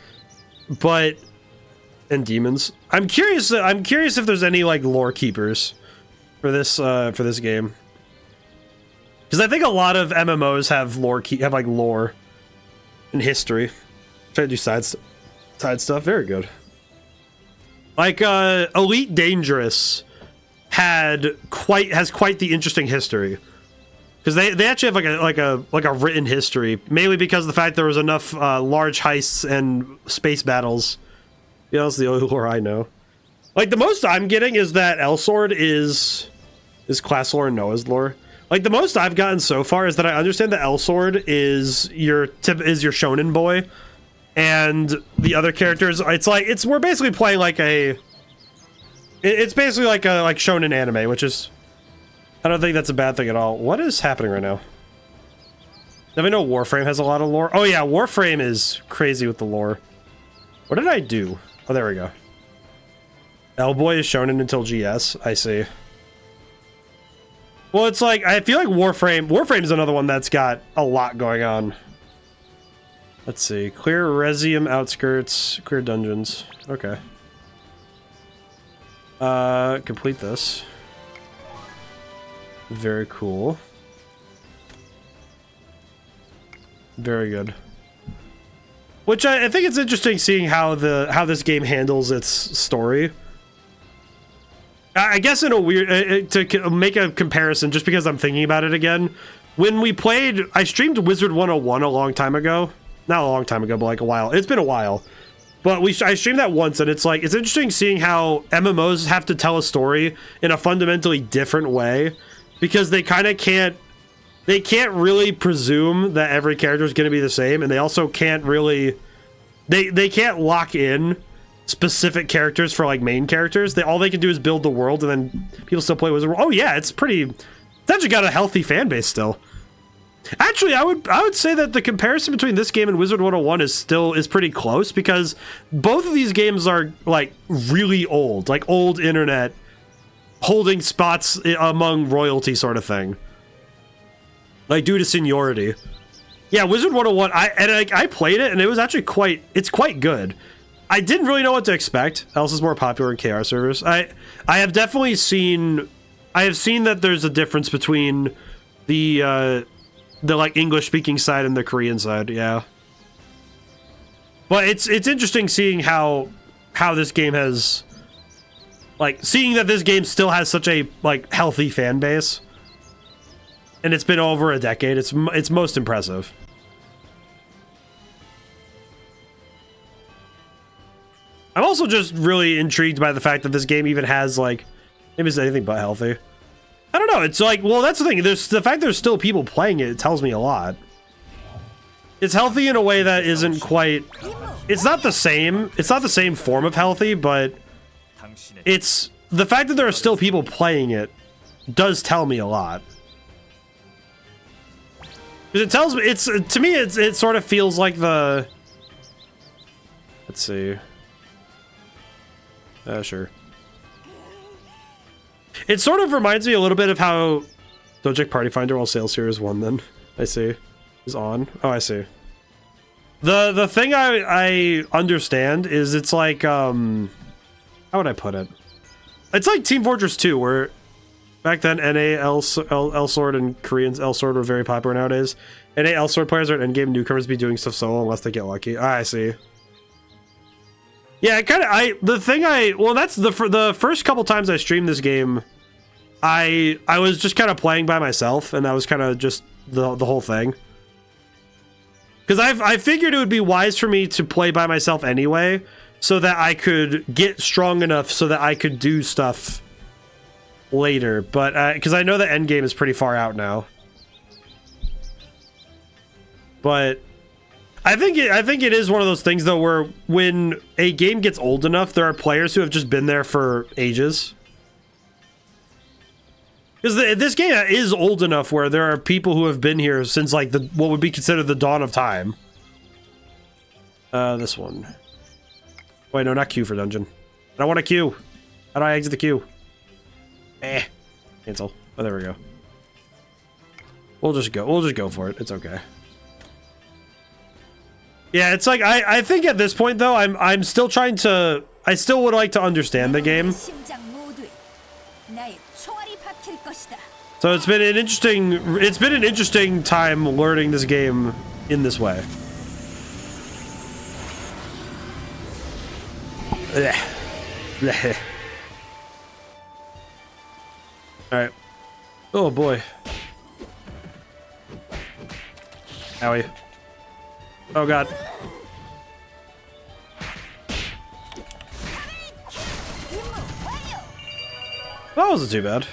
But and demons. I'm curious if there's any like lore keepers for this game. Because I think a lot of MMOs have like lore and history. Try to do side stuff. Very good. Like Elite Dangerous has quite the interesting history. Because they actually have like a written history, mainly because of the fact there was enough large heists and space battles. You know, that's the only lore I know. Like the most I'm getting is that Elsword is class lore and Noah's lore. Like the most I've gotten so far is that I understand that Elsword is your shonen boy, and the other characters we're basically playing like it's basically like a shonen anime, which is. I don't think that's a bad thing at all. What is happening right now? Now we know Warframe has a lot of lore. Oh yeah, Warframe is crazy with the lore. What did I do? Oh, there we go. L-Boy is shonen until GS. I see. Well, it's like, I feel like Warframe is another one that's got a lot going on. Let's see. Clear Resium outskirts. Clear dungeons. Okay. Complete this. Very cool. Very good. Which I think it's interesting seeing how this game handles its story. I guess in a weird to make a comparison, just because I'm thinking about it again. When we played, I streamed Wizard 101 a long time ago. Not a long time ago, but like a while. It's been a while. But I streamed that once, and it's like it's interesting seeing how MMOs have to tell a story in a fundamentally different way. Because they kind of can't really presume that every character is going to be the same, and they also can't really, they can't lock in specific characters for like main characters. All they can do is build the world, and then people still play Wizard. Oh yeah, it's pretty It's actually got a healthy fan base still. Actually, I would say that the comparison between this game and Wizard 101 is pretty close, because both of these games are like really old, like old internet, holding spots among royalty sort of thing, like due to seniority. Yeah, Wizard 101. I played it and it was actually quite good. I didn't really know what to expect. Else is more popular in KR servers. I have definitely seen. I have seen that there's a difference between the like English speaking side and the Korean side, yeah. But it's interesting seeing how this game has, like, seeing that this game still has such a like healthy fan base, and it's been over a decade. It's most impressive. I'm also just really intrigued by the fact that this game even has like, maybe it's anything but healthy. I don't know. It's like, well, that's the thing. There's the fact there's still people playing it. It tells me a lot. It's healthy in a way that isn't quite. It's not the same. It's not the same form of healthy, but it's the fact that there are still people playing it does tell me a lot. Because it tells me, it's to me, it sort of feels like the. Let's see. Sure. It sort of reminds me a little bit of how don't check Party Finder while Sales here is 1 then. I see. Is on. Oh, I see. The thing I understand is it's like, how would I put it? It's like Team Fortress 2, where back then NA, Elsword, and Koreans Elsword were very popular nowadays. NA Elsword players are endgame newcomers be doing stuff solo unless they get lucky. Ah, I see. Yeah, that's the first couple times I streamed this game, I was just kind of playing by myself, and that was kind of just the whole thing. Because I figured it would be wise for me to play by myself anyway, so that I could get strong enough so that I could do stuff later. But because I know the end game is pretty far out now. But I think it is one of those things though, where when a game gets old enough, there are players who have just been there for ages. Because this game is old enough where there are people who have been here since like what would be considered the dawn of time. This one. Wait, no, not queue for dungeon. I don't want a queue. How do I exit the queue? Cancel. Oh, there we go. We'll just go for it. It's okay. Yeah, it's like I think at this point though, I'm still trying to. I still would like to understand the game. So it's been an interesting time learning this game in this way. All right. Oh boy. Owie. Oh god. That wasn't too bad.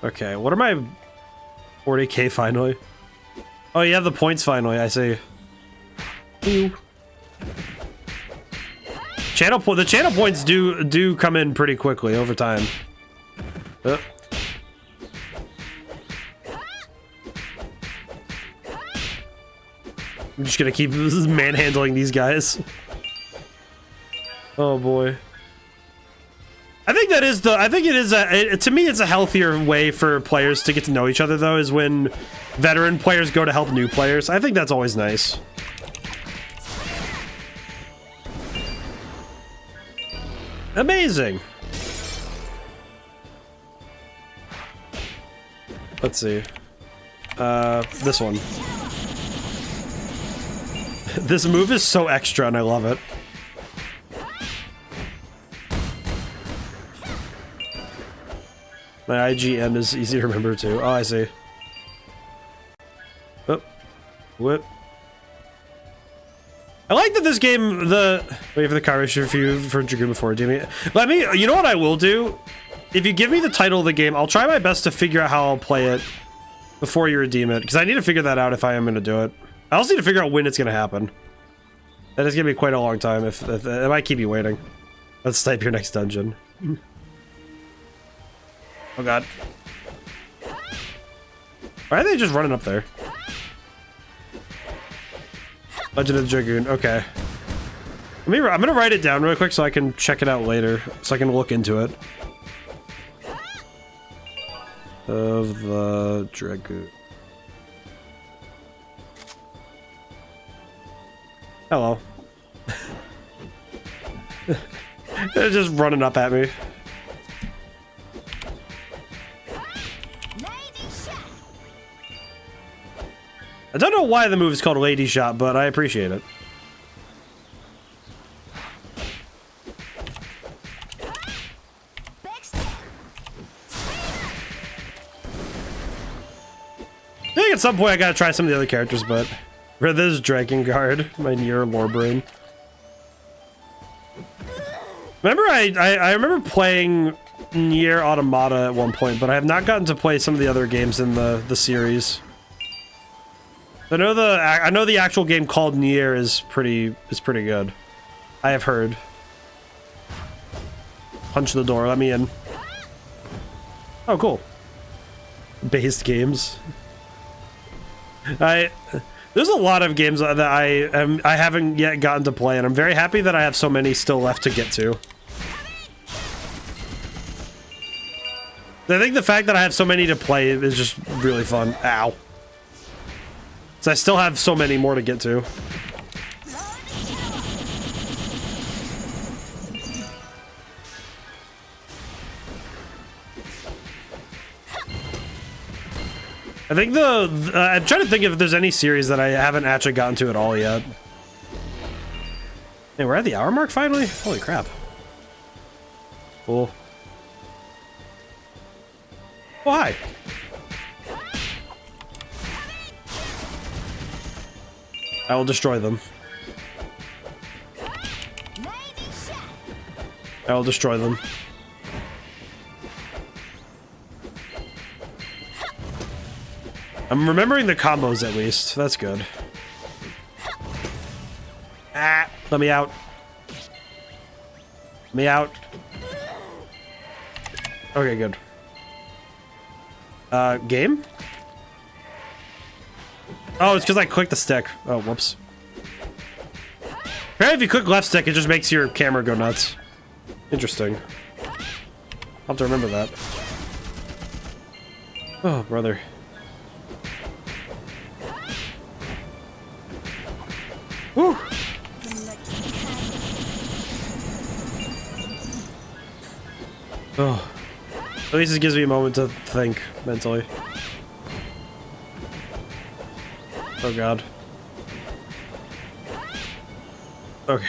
Okay, what are my 40k finally? Oh, you have the points finally, I see. Ew. The channel points do come in pretty quickly over time. I'm just gonna keep manhandling these guys. Oh boy. I think it is to me it's a healthier way for players to get to know each other though, is when veteran players go to help new players. I think that's always nice. Amazing. Let's see. This one. This move is so extra and I love it. My IGN is easy to remember too. Oh, I see. Oh. Whip. I like that this game, wait for the car issue for Dragoon before redeeming it. You know what I will do? If you give me the title of the game, I'll try my best to figure out how I'll play it before you redeem it. Because I need to figure that out if I am going to do it. I also need to figure out when it's going to happen. That is going to be quite a long time if it might keep you waiting. Let's type your next dungeon. Oh god. Why are they just running up there? Legend of the Dragoon. Okay. I'm gonna write it down real quick so I can check it out later, so I can look into it. Of the Dragoon. Hello. They're just running up at me. I don't know why the move is called Lady Shot, but I appreciate it. I think at some point I gotta try some of the other characters, but for this Drakengard, my Nier lore brain. Remember, I remember playing Nier Automata at one point, but I have not gotten to play some of the other games in the series. I know the actual game called Nier is pretty good. I have heard. Punch the door, let me in. Oh, cool. Based games. There's a lot of games that I haven't yet gotten to play, and I'm very happy that I have so many still left to get to. I think the fact that I have so many to play is just really fun. Ow. So I still have so many more to get to. I think I'm trying to think if there's any series that I haven't actually gotten to at all yet. Hey, we're at the hour mark finally? Holy crap. Cool. Oh, hi. I will destroy them. I will destroy them. I'm remembering the combos at least. That's good. Ah, let me out. Let me out. Okay, good. Game? Oh, it's because I clicked the stick. Oh, whoops. Apparently if you click left stick, it just makes your camera go nuts. Interesting. I'll have to remember that. Oh, brother. Woo! Oh. At least it gives me a moment to think mentally. Oh god. Okay.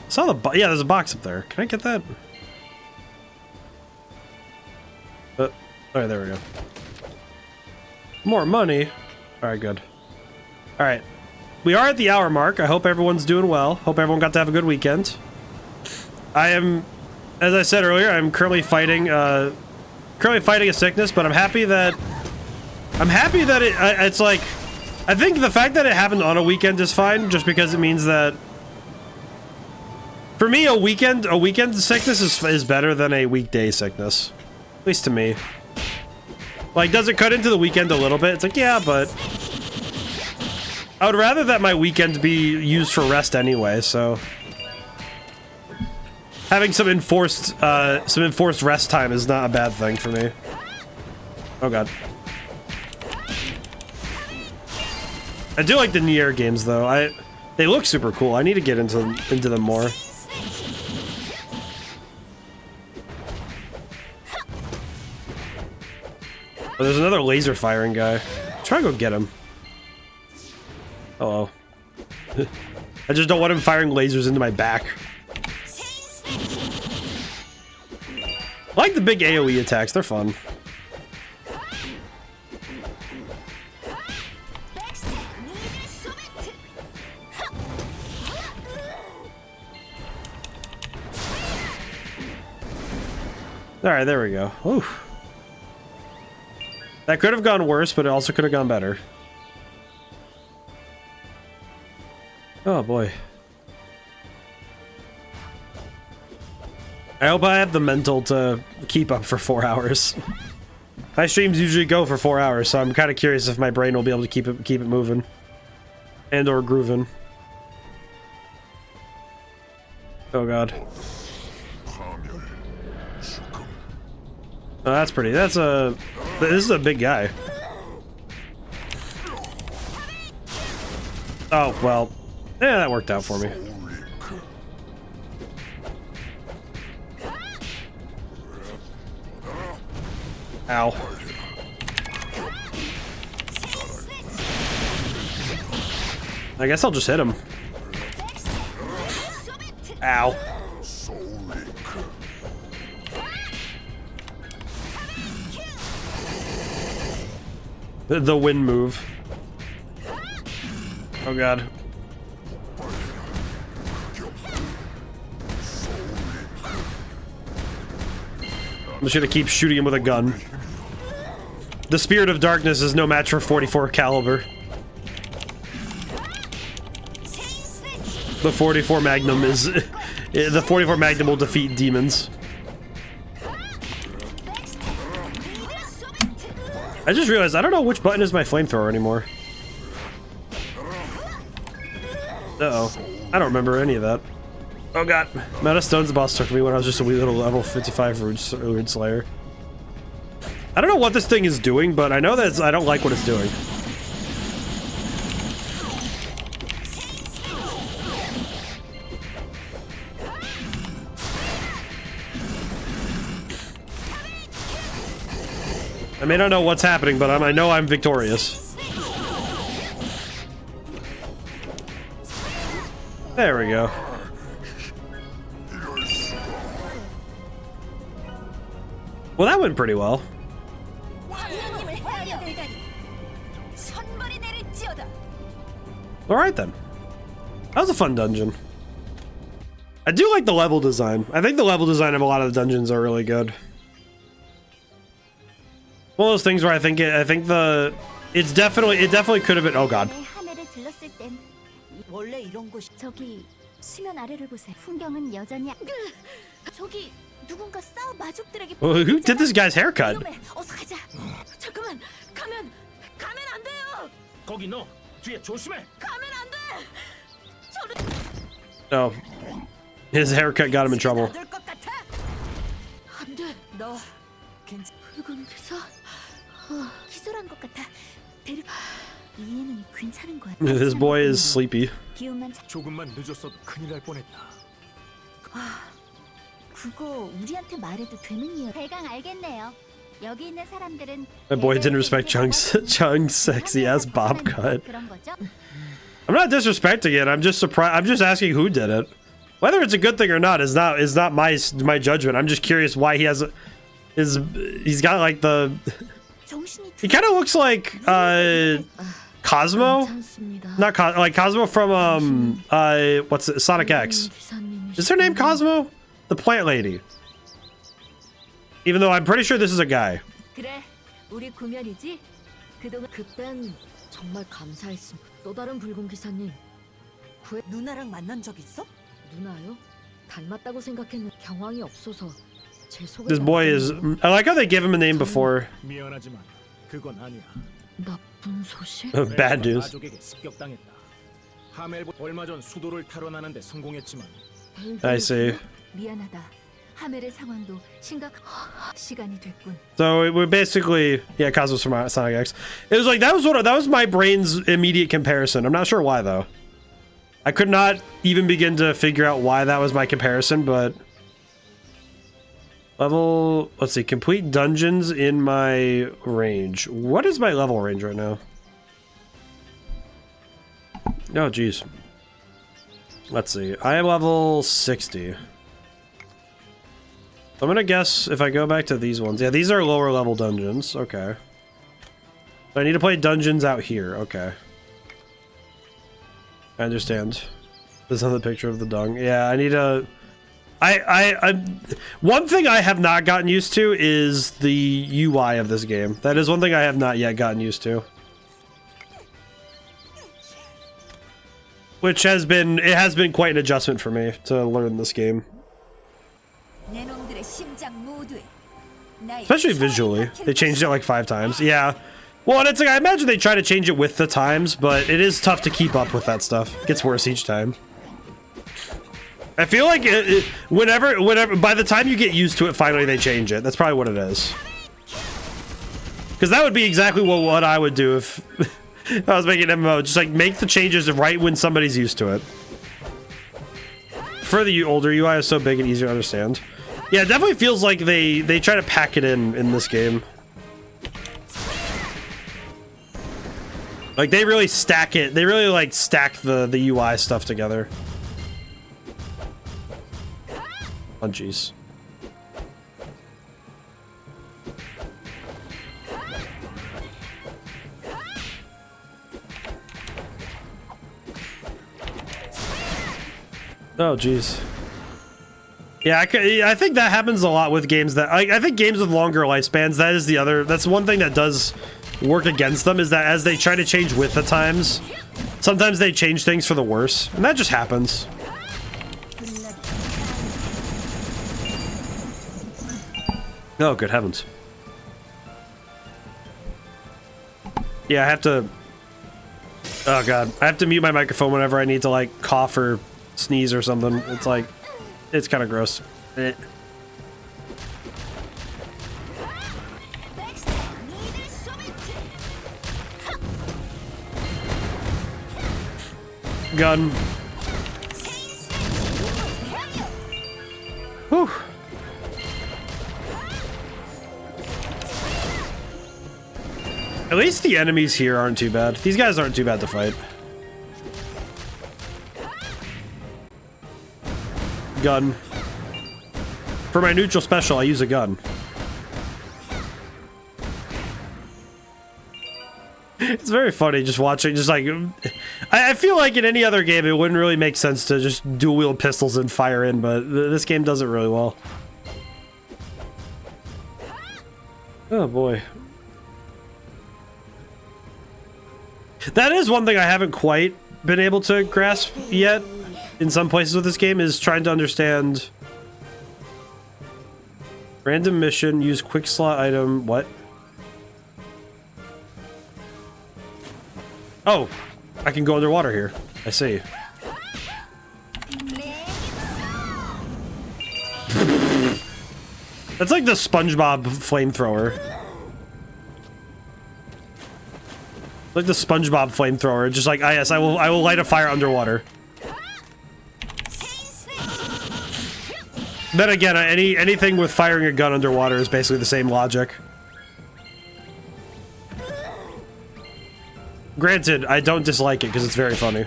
Saw the yeah, there's a box up there. Can I get that? Alright, there we go. More money. Alright, good. Alright. We are at the hour mark. I hope everyone's doing well. Hope everyone got to have a good weekend. I am, as I said earlier, I'm currently fighting a sickness, but I'm happy that it's like, I think the fact that it happened on a weekend is fine, just because it means that for me a weekend sickness is better than a weekday sickness, at least to me. Like, does it cut into the weekend a little bit? It's like, yeah, but I would rather that my weekend be used for rest anyway, so having some enforced rest time is not a bad thing for me. Oh god. I do like the Nier games though. They look super cool. I need to get into them more. Oh, there's another laser firing guy. Try to go get him. Hello. I just don't want him firing lasers into my back. I like the big AoE attacks, they're fun. Alright, there we go. Oof. That could have gone worse, but it also could have gone better. Oh boy. I hope I have the mental to keep up for 4 hours. My streams usually go for 4 hours, so I'm kind of curious if my brain will be able to keep it moving and or grooving. Oh god. Oh, that's pretty. This is a big guy. Oh well, yeah, that worked out for me. Ow. I guess I'll just hit him. Ow. The wind move. Oh god. I'm just gonna keep shooting him with a gun. The Spirit of Darkness is no match for 44 caliber. The 44 Magnum is... the 44 Magnum will defeat demons. I just realized I don't know which button is my flamethrower anymore. Uh-oh. I don't remember any of that. Oh god. Meta Stone's boss took me when I was just a wee little level 55 Rune Slayer. I don't know what this thing is doing, but I know that I don't like what it's doing. I may not know what's happening, but I know I'm victorious. There we go. Well, that went pretty well. Alright then. That was a fun dungeon. I do like the level design. I think the level design of a lot of the dungeons are really good. One of those things where it definitely could have been. Oh god. 저기 수면 아래를 보세요. 풍경은 여전히 저기 누군가 싸워 마족들에게. Well, who did this guy's haircut? 어서 가자. 잠깐만 가면 안 돼요. 거기 너 뒤에 조심해. 가면 안 돼. Oh, his haircut got him in trouble. 안 돼. 너 붉은 기사 기절한 것 같아. 이해는 괜찮은 거야. This boy is sleepy. 조금만 늦었어도 큰일 날 뻔했다. 그거 우리한테 말해도 되는 이유. 대강 알겠네요. 여기 있는 사람들은 My boy didn't respect Chung's sexy ass bob cut. I'm not disrespecting it. I'm just surprised. I'm just asking who did it. Whether it's a good thing or not is not my judgment. I'm just curious why he has he's got like the. He kind of looks like Cosmo, not like Cosmo from what's it, Sonic X. Is her name Cosmo? The plant lady. Even though I'm pretty sure this is a guy. 그래, 우리 구면이지. 그땐 정말 감사했음. 또 다른 붉은 기사님. 누나랑 만난 적 있어? 누나요? 닮았다고 생각했는데 경황이 없어서 제 속에. This boy is. I like how they give him a name before. 미안하지만 그건 아니야. 나쁜 소식? Bad news. 마족에게 습격당했다. 하멜보 얼마 전 수도를 탈환하는데 성공했지만. I see. 미안하다. 하멜의 상황도 시간이 됐군. So we're basically, yeah, Cosmos from Sonic X. It was like that was my brain's immediate comparison. I'm not sure why though. I could not even begin to figure out why that was my comparison, but level, let's see, complete dungeons in my range. What is my level range right now? Oh geez. Let's see. I am level 60. I'm gonna guess if I go back to these ones. Yeah, these are lower level dungeons. Okay. I need to play dungeons out here. Okay. I understand. This is another picture of the dung. Yeah, I need to... One thing I have not gotten used to is the UI of this game. That is one thing I have not yet gotten used to. Which has been... It has been quite an adjustment for me to learn this game. Especially visually. They changed it like 5 times. Yeah. Well, and it's like, I imagine they try to change it with the times, but it is tough to keep up with that stuff. It gets worse each time. I feel like whenever, by the time you get used to it, finally they change it. That's probably what it is. Because that would be exactly what I would do if I was making an MMO. Just like make the changes right when somebody's used to it. For the older UI is so big and easier to understand. Yeah, it definitely feels like they try to pack it in this game. Like they really stack it. They really like stack the UI stuff together. Oh jeez. Oh jeez. Yeah, I think that happens a lot with games that I think games with longer lifespans. That's one thing that does work against them, is that as they try to change with the times, sometimes they change things for the worse, and that just happens. Oh, good heavens. Yeah, I have to... Oh, God. I have to mute my microphone whenever I need to, like, cough or sneeze or something. It's like... It's kind of gross. Eh. Gun. Whew. At least the enemies here aren't too bad. These guys aren't too bad to fight. Gun. For my neutral special, I use a gun. It's very funny just watching, just like... I feel like in any other game, it wouldn't really make sense to just dual-wield pistols and fire in, but this game does it really well. Oh, boy. That is one thing I haven't quite been able to grasp yet in some places with this game, is trying to understand... Random mission, use quick slot item, what? Oh, I can go underwater here. I see. That's like the SpongeBob flamethrower. Like the SpongeBob flamethrower, just like, ah, yes, I will light a fire underwater. Then again, anything with firing a gun underwater is basically the same logic. Granted, I don't dislike it because it's very funny.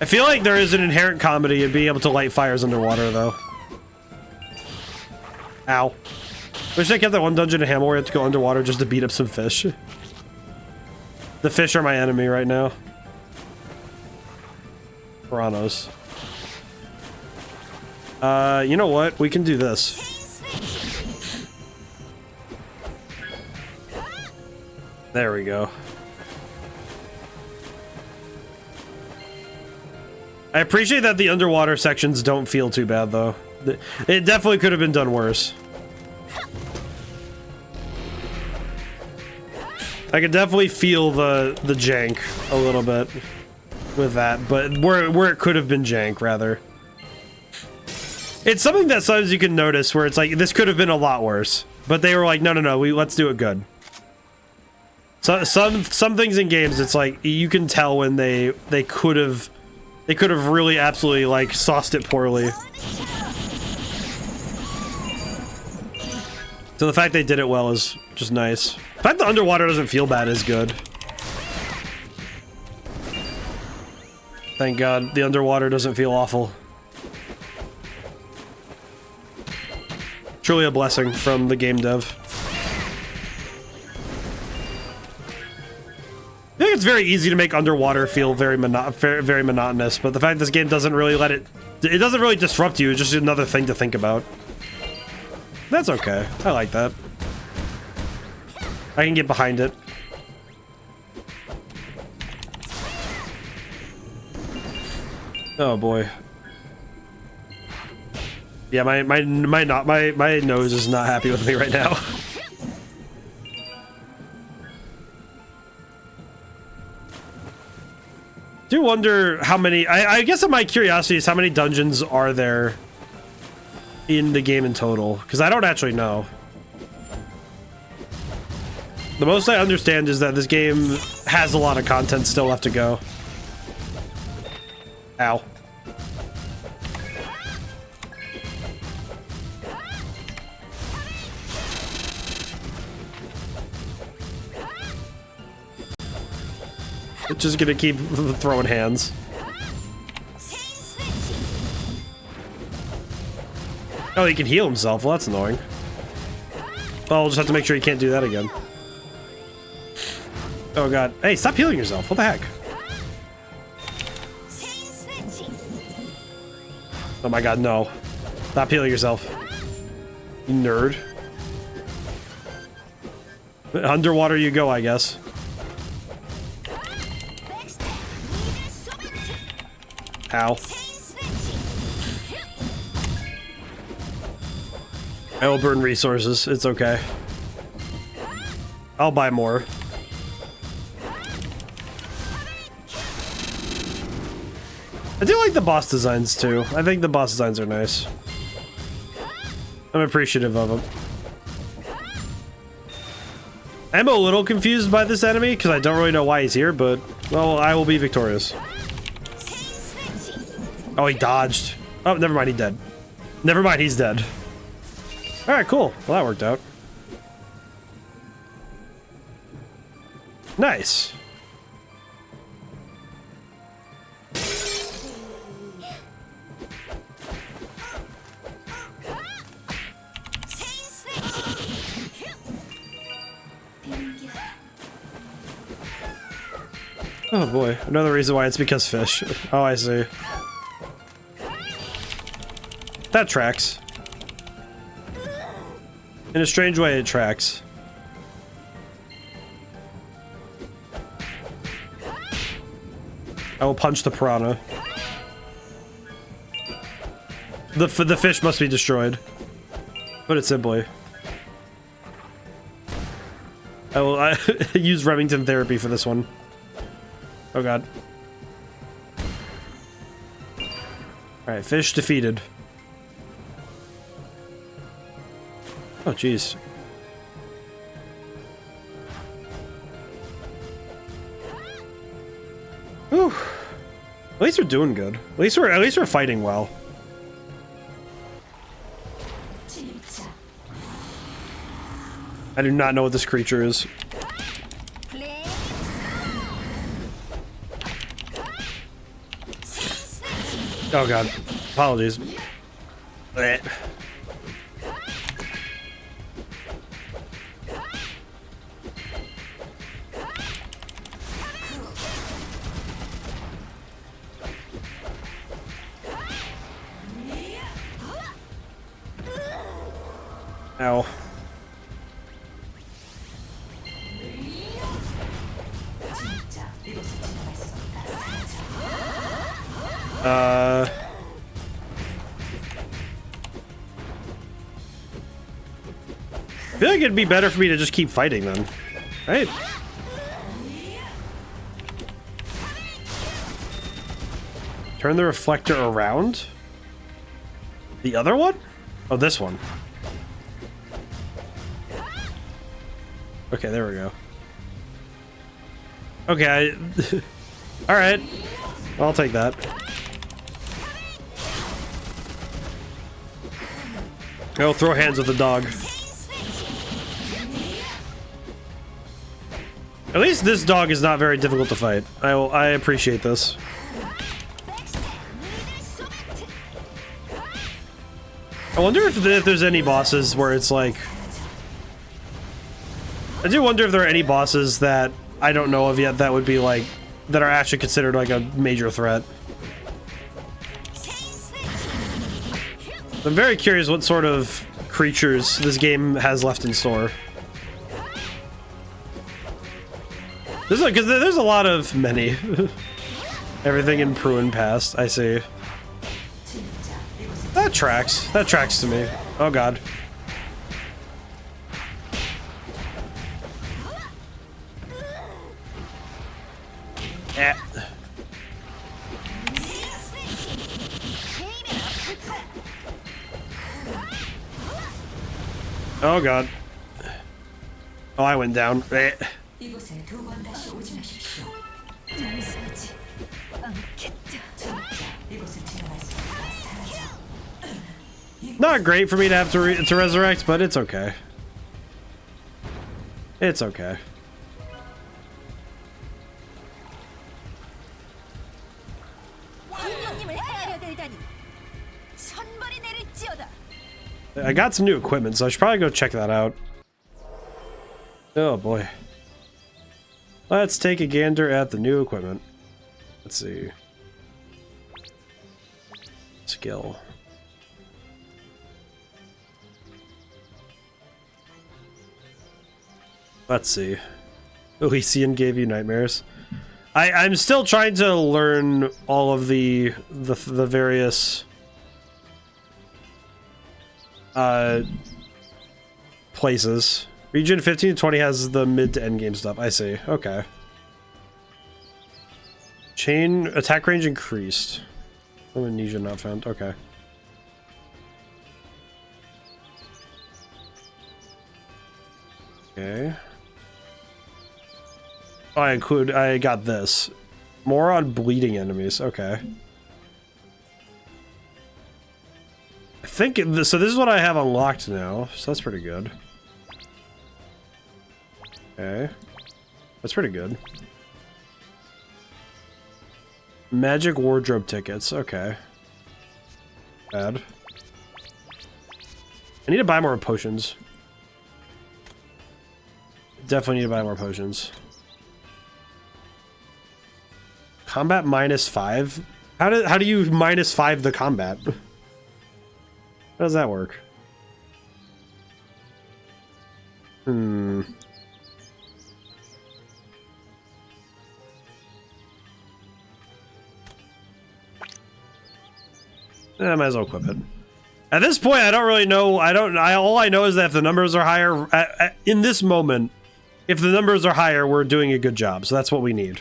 I feel like there is an inherent comedy in being able to light fires underwater, though. Ow. Wish I kept that one dungeon in Hamel where I had to go underwater just to beat up some fish. The fish are my enemy right now. Piranhas. You know what? We can do this. There we go. I appreciate that the underwater sections don't feel too bad, though. It definitely could have been done worse. I could definitely feel the jank a little bit with that, but where it could have been jank, rather. It's something that sometimes you can notice where it's like, this could have been a lot worse, but they were like, no, let's do it good. So some things in games, it's like you can tell when they could have really absolutely like sauced it poorly. So the fact they did it well is just nice. The fact the underwater doesn't feel bad is good. Thank God the underwater doesn't feel awful. Truly a blessing from the game dev. I think it's very easy to make underwater feel very monotonous, but the fact this game doesn't really it doesn't really disrupt you, it's just another thing to think about. That's okay. I like that. I can get behind it. Oh boy. Yeah, my nose is not happy with me right now. Do wonder how many. I guess my curiosity is how many dungeons are there in the game in total, because I don't actually know. The most I understand is that this game has a lot of content still left to go. Ow. It's just gonna keep throwing hands. Oh, he can heal himself. Well, that's annoying. Well, we'll just have to make sure he can't do that again. Oh god. Hey, stop healing yourself. What the heck? Oh my god, no. Stop healing yourself. You nerd. Underwater you go, I guess. Ow. I will burn resources. It's okay. I'll buy more. I do like the boss designs too. I think the boss designs are nice. I'm appreciative of them. I'm a little confused by this enemy because I don't really know why he's here, but well, I will be victorious. Oh, he dodged. Oh, never mind, he's dead. Never mind, he's dead. Alright, cool. Well, that worked out. Nice. Oh boy, another reason why it's because fish. Oh, I see. That tracks. In a strange way, it tracks. I will punch the piranha. The fish must be destroyed. Put it simply. I will use Remington therapy for this one. Oh god. Alright, fish defeated. Oh jeez. Whew. At least we're doing good. At least we're fighting well. I do not know what this creature is. Oh god. Apologies. Blech. Ow. I feel like it'd be better for me to just keep fighting then, right? Turn the reflector around? The other one? Oh, this one. Okay, there we go. Okay, alright. I'll take that. Go throw hands with the dog. At least this dog is not very difficult to fight. I appreciate this. I wonder if there's any bosses where it's like... I do wonder if there are any bosses that I don't know of yet that would be like... that are actually considered like a major threat. I'm very curious what sort of creatures this game has left in store. Because there's a lot of many. Everything in Pruin past, I see. That tracks. That tracks to me. Oh god. Eh. Oh god. Oh, I went down. Eh. Not great for me to have to resurrect, but it's okay. It's okay. I got some new equipment, so I should probably go check that out. Oh boy. Let's take a gander at the new equipment. Let's see. Skill. Let's see. Elysian gave you nightmares. I'm still trying to learn all of the various places. Region 15 to 20 has the mid to end game stuff. I see. Okay. Chain attack range increased. Amnesia not found. Okay. Okay. Oh, I got this. More on bleeding enemies. Okay. I think so this is what I have unlocked now, so that's pretty good. Okay. That's pretty good. Magic wardrobe tickets. Okay. Bad. I need to buy more potions. Definitely need to buy more potions. Combat -5? How do you -5 the combat? How does that work? Hmm. I might as well equip it. At this point, I don't really know. All I know is that if the numbers are higher, in this moment, if the numbers are higher, we're doing a good job. So that's what we need.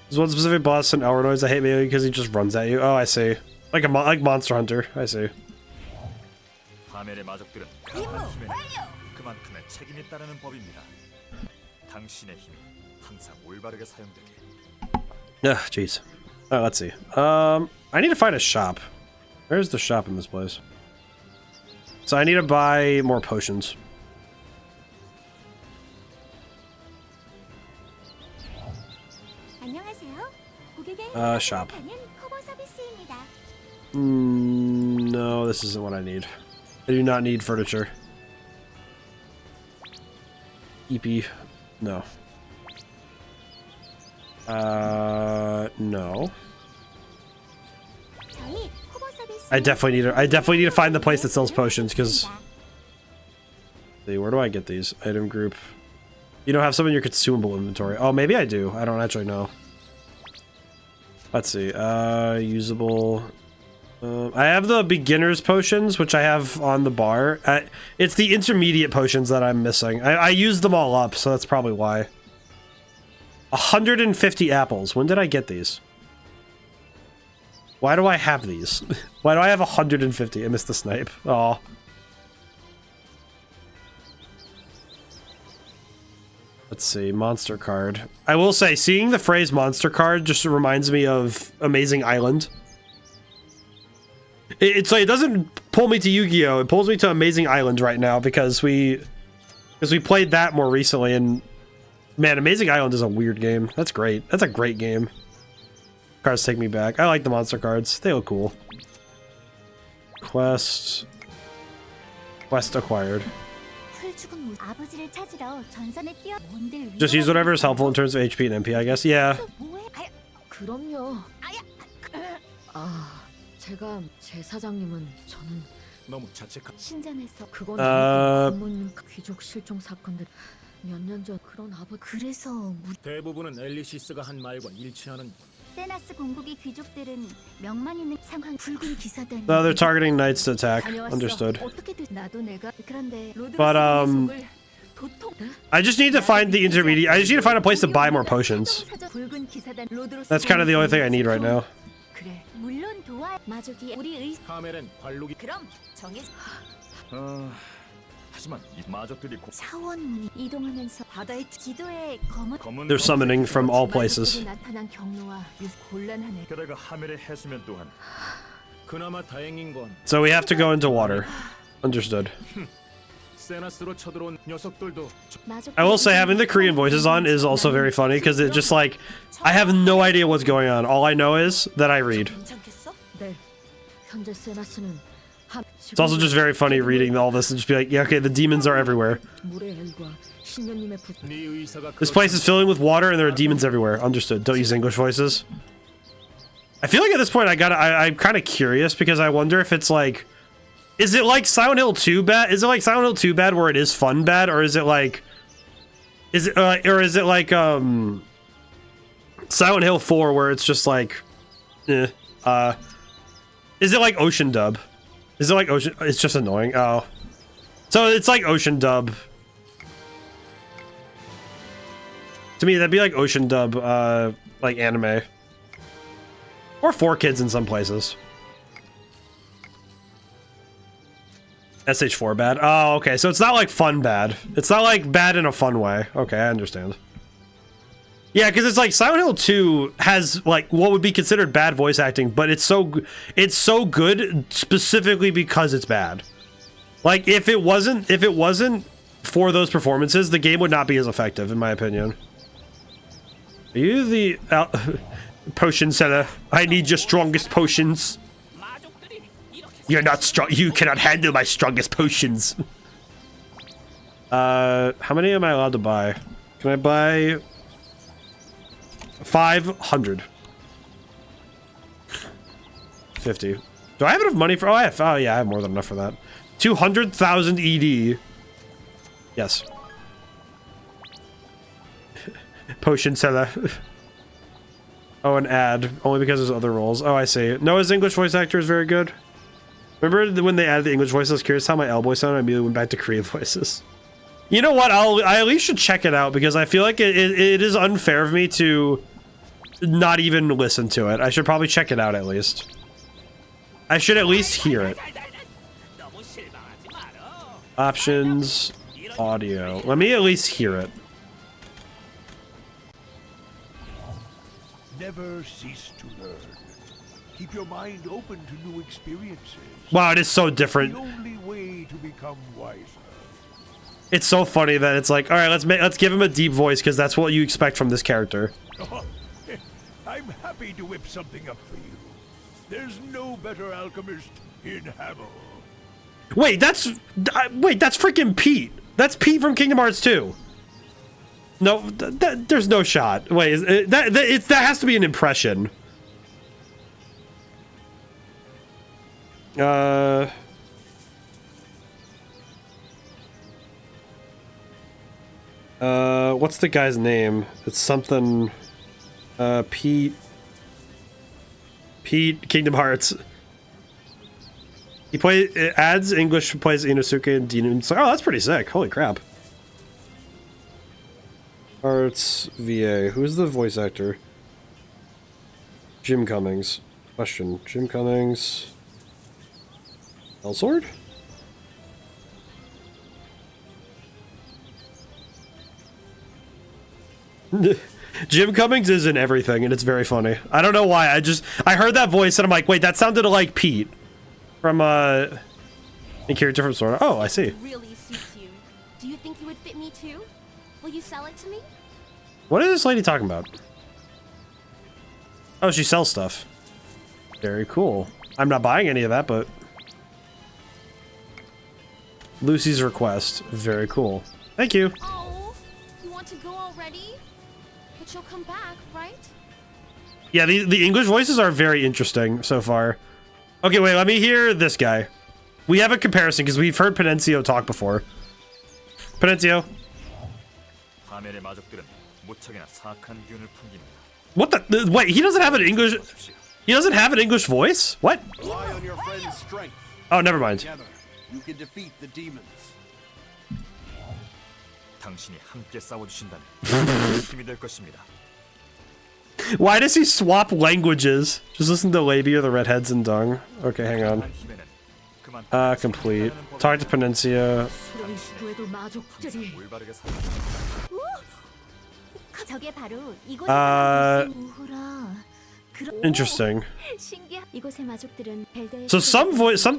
There's one specific boss in Elword I hate melee because he just runs at you. Oh, I see. Like Monster Hunter. I see. Ugh, jeez. Oh, let's see. I need to find a shop. Where's the shop in this place? So I need to buy more potions. Shop. No, this isn't what I need. I do not need furniture. EP. No. No. I definitely need to find the place that sells potions, because where do I get these? Item group. You don't have some in your consumable inventory. Oh, maybe I do. I don't actually know. Let's see. Usable. I have the beginner's potions, which I have on the bar. It's the intermediate potions that I'm missing. I used them all up, so that's probably why. 150 apples. When did I get these? Why do I have these? Why do I have 150? I missed the snipe. Aw. Let's see, monster card. I will say, seeing the phrase monster card just reminds me of Amazing Island. It's like, it doesn't pull me to Yu-Gi-Oh! It pulls me to Amazing Island right now because we played that more recently, and man, Amazing Island is a weird game. That's great. That's a great game. Cards take me back. I like the monster cards. They look cool. Quest acquired. Just use whatever is helpful in terms of HP and MP, I guess. Yeah. 그럼요. 제가 제 사장님은 저는 너무 자책한. 신전에서 그건 부모님 귀족 실종 사건들 몇 년 전 그런 아버 그래서 대부분은 엘리시스가 한 말과 일치하는. 세나스 공국의 귀족들은 명만 있는 상황 붉은 기사단. No, they're targeting knights to attack. Understood. 나도 내가 그런데 But I just need to find the intermediate. I just need to find a place to buy more potions. That's kind of the only thing I need right now. 그래, 물론 도와. 마족이 우리 의. 하멜은 관록이 그럼 정해. 하지만 이 마족들이 차원문이 이동하면서 바다의 지도에 검은 They're summoning from all places. 나타난 경로와 곤란하네. 게다가 하멜의 해수면 또한 그나마 다행인 건 So we have to go into water. Understood. 세나스로 쳐들어온 녀석들도 I will say having the Korean voices on is also very funny because it just like I have no idea what's going on. All I know is that I read. 괜찮겠어? 네. 현재 세나스는 It's also just very funny reading all this and just be like, yeah, okay, the demons are everywhere. 네 의사가 This place is filling with water and there are demons everywhere. Understood. Don't use English voices. I feel like at this point I'm kind of curious because I wonder if it's like, is it like Silent Hill 2 bad? Is it like Silent Hill 2 bad where it is fun bad, or is it like, Silent Hill 4 where it's just like, is it like Ocean Dub? Is it like Ocean? It's just annoying. Oh, so it's like Ocean Dub. To me, that'd be like Ocean Dub, like anime, or 4Kids in some places. SH4 bad. Oh, okay. So it's not like fun bad. It's not like bad in a fun way. Okay, I understand. Yeah, because it's like Silent Hill 2 has like what would be considered bad voice acting, but it's so good specifically because it's bad. Like if it wasn't for those performances, the game would not be as effective, in my opinion. Are you the potion seller? I need your strongest potions. You're not strong. You cannot handle my strongest potions. How many am I allowed to buy? Can I buy 500? 50. Do I have enough money for? Oh, yeah, I have more than enough for that. 200,000 ED. Yes. Potion seller. Oh, an ad. Only because there's other roles. Oh, I see. Noah's English voice actor is very good. Remember when they added the English voices? I was curious how my L voice sounded. I immediately went back to Korean voices. You know what? I at least should check it out because I feel like it is unfair of me to not even listen to it. I should probably check it out at least. I should at least hear it. Options, audio. Let me at least hear it. Never cease to learn. Keep your mind open to new experiences. Wow, it is so different. The only way to become wiser. It's so funny that it's like, all right, let's give him a deep voice because that's what you expect from this character. I'm happy to whip something up for you. There's no better alchemist in Hamel. Wait, that's freaking Pete. That's Pete from Kingdom Hearts 2. No, there's no shot. Wait, that has to be an impression. What's the guy's name? It's something, Pete, Kingdom Hearts. He adds English, plays Inosuke and Demon Slayer. Oh, that's pretty sick. Holy crap. Arts VA. Who's the voice actor? Jim Cummings. Question. Jim Cummings. Elsword? Jim Cummings is in everything, and it's very funny. I don't know why. I heard that voice, and I'm like, wait, that sounded like Pete from in character from Sora. Oh, I see. Really suits you. Do you think you would fit me too? Will you sell it to me? What is this lady talking about? Oh, she sells stuff. Very cool. I'm not buying any of that, but Lucy's request. Very cool. Thank you. Oh, you want to go already? But you'll come back, right? Yeah, the English voices are very interesting so far. Okay, wait, let me hear this guy. We have a comparison because we've heard Penencio talk before. Penencio. 하멜의 마족들은 무척이나 사악한 기운을 풍깁니다. What the? Wait, he doesn't have an English. He doesn't have an English voice. What? Rely on your friend's strength. Oh, never mind. Together, you can defeat the demons. 당신이 함께 싸워주신다면 힘이 될 것입니다. Why does he swap languages? Just listen to Lady or the redheads and Dung. Okay, hang on. 힘에는 그만큼 Complete. Talk to Penencia. 수로이스크에도 마족들이 올바르게 살. 저게 바로 Uh, 우후라. Interesting. 신기하. 이곳의 마족들은 벨더의 So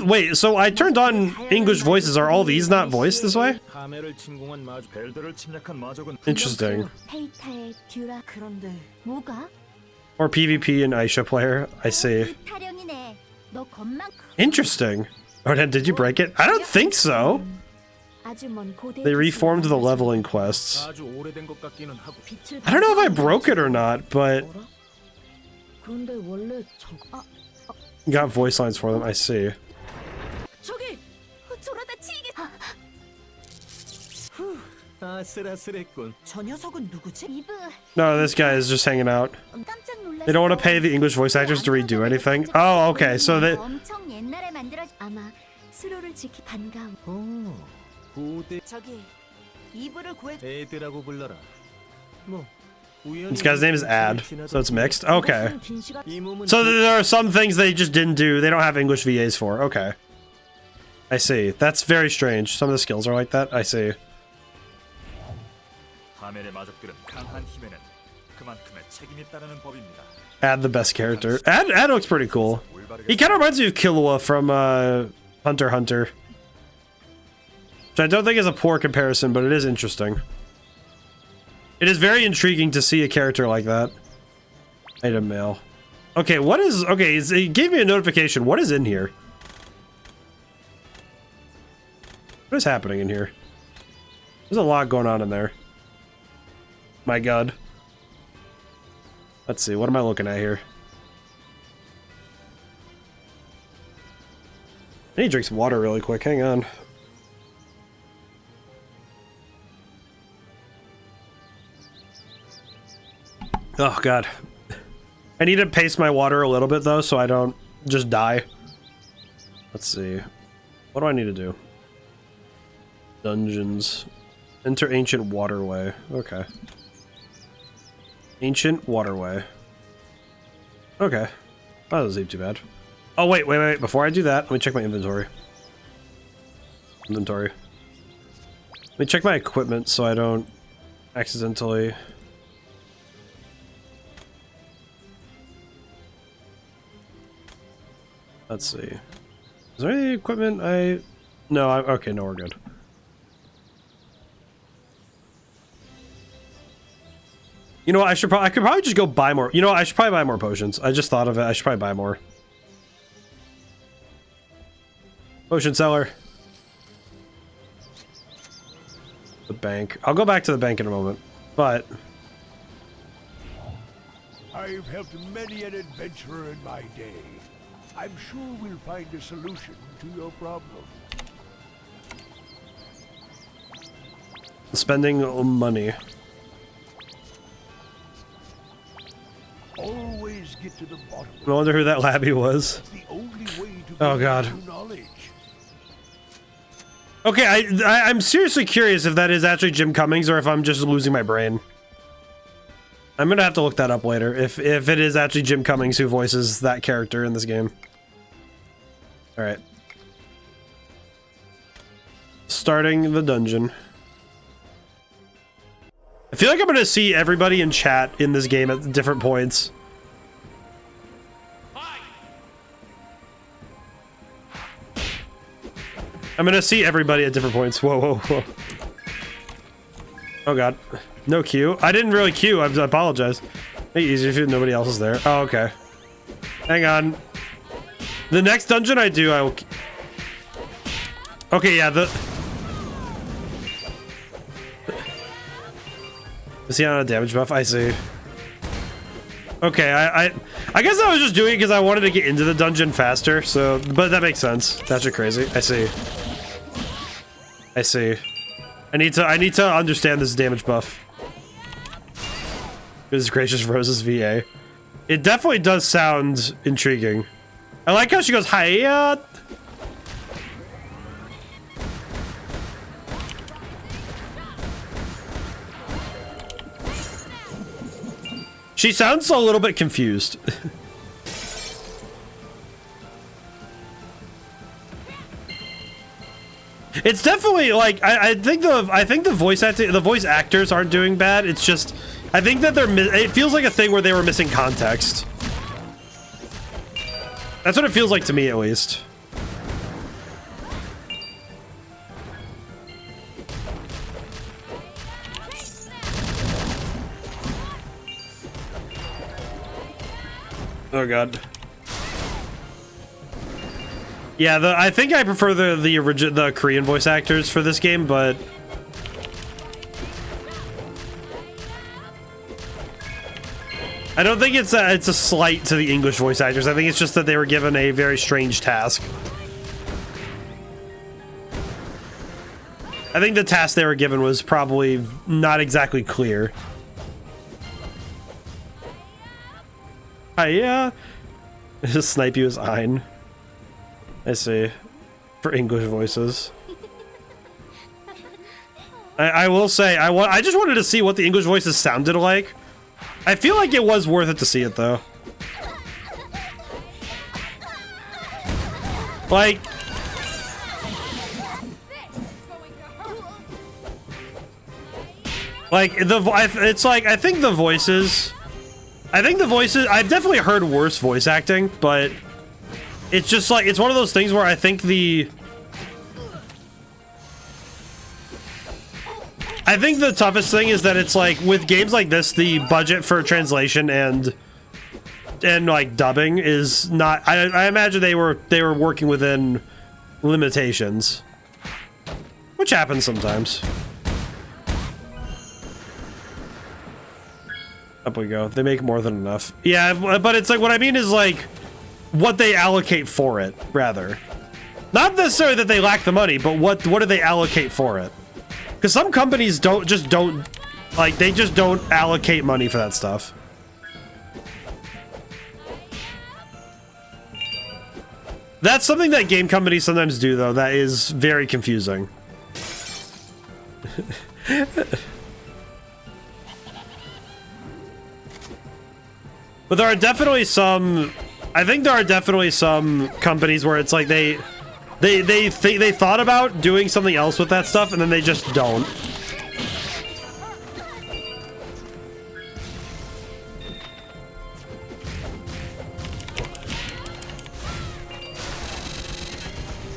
wait, so I turned on English voices. Are all these not voiced this way? 하멜을 침공한 마족 벨더를 침략한 마족은 Interesting. 페이타의 듀라. 그런데 뭐가? Or PvP and Aisha player. I see. 타령이네. 너 겁만. Interesting. ODaM, did you break it? I don't think so. 아주 먼 고대. They reformed the leveling quests. 아주 오래된 것 같기는 하고. I don't know if I broke it or not, but 그런데 원래 got voice lines for them. I see. 저기 저러다 치기. 아슬아슬했군. 저 녀석은 누구지? 이브. No, this guy is just hanging out. 깜짝 놀랐어. They don't want to pay the English voice actors to redo anything. Oh, okay. So they. 엄청 옛날에 만들어 아마 수로를 지키 반가움. 고대 저기 이브를 구해. 애들하고 불러라. 뭐 우연히 This guy's name is Ad, so it's mixed. Okay. 긴 시간 이 몸은 So there are some things they just didn't do. They don't have English VAs for. Okay. I see. That's very strange. Some of the skills are like that. I see. 하멜의 마족들은 강한 힘에는 그만큼의 책임이 따르는 법입니다. Ad the best character. Ad looks pretty cool. He kind of reminds me of Killua from Hunter x Hunter. Which I don't think is a poor comparison, but it is interesting. It is very intriguing to see a character like that. Item mail. Okay, what is... Okay, it gave me a notification. What is in here? What is happening in here? There's a lot going on in there. My god. Let's see, what am I looking at here? I need to drink some water really quick, hang on. Oh god. I need to pace my water a little bit though, so I don't just die. Let's see. What do I need to do? Dungeons. Enter ancient waterway. Okay. Ancient waterway. Okay. That doesn't seem too bad. Oh, wait. Before I do that, let me check my inventory. Let me check my equipment so I don't accidentally... Let's see. Is there any equipment No, okay, no, we're good. You know what, I could probably just go buy more. You know what, I should probably buy more potions. I just thought of it, I should probably buy more. Potion seller. The bank. I'll go back to the bank in a moment, but... I've helped many an adventurer in my day. I'm sure we'll find a solution to your problem. Spending money. Always get to the bottom. I wonder who that Labby was. It's the only way to Oh, gain God. true knowledge. Okay, I'm seriously curious if that is actually Jim Cummings or if I'm just losing my brain. I'm gonna have to look that up later, if it is actually Jim Cummings who voices that character in this game. Alright. Starting the dungeon. I feel like I'm gonna see everybody in chat in this game at different points. I'm gonna see everybody at different points. Whoa. Oh god. No queue. I didn't really queue. I apologize. Make it easier if nobody else is there. Oh, okay. Hang on. The next dungeon I do, I will... Okay, yeah, Is he on a damage buff? I see. Okay, I guess I was just doing it because I wanted to get into the dungeon faster, so... But that makes sense. That's just crazy. I see. I see. I need to understand this damage buff. Goodness gracious, Rose's VA. It definitely does sound intriguing. I like how she goes, hiya. She sounds a little bit confused. It's definitely like I think the voice actors aren't doing bad. It's just I think that it feels like a thing where they were missing context. That's what it feels like to me, at least. Oh god. Yeah, I think I prefer the Korean voice actors for this game, but I don't think it's a slight to the English voice actors. I think it's just that they were given a very strange task. I think the task they were given was probably not exactly clear. Yeah. Just snipe you as Ein. I see. For English voices. I will say, I just wanted to see what the English voices sounded like. I feel like it was worth it to see it, though. Like... it's like, I think the voices... I've definitely heard worse voice acting, but it's just like, it's one of those things where I think the toughest thing is that it's like, with games like this, the budget for translation and like dubbing is not, I imagine they were working within limitations, which happens sometimes. Up we go. They make more than enough. Yeah, but it's like, what I mean is like what they allocate for it, rather. Not necessarily that they lack the money, but what do they allocate for it? Because some companies don't allocate money for that stuff. That's something that game companies sometimes do, though. That is very confusing. But there are definitely some, I think there are definitely some companies where it's like they thought about doing something else with that stuff and then they just don't.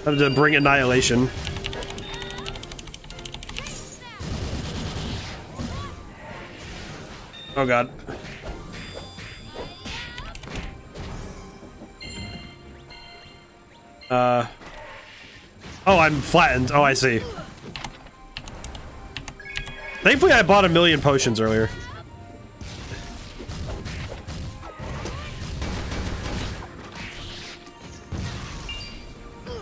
I have to bring annihilation. Oh god. Oh, I'm flattened. Oh, I see. Thankfully, I bought 1,000,000 potions earlier.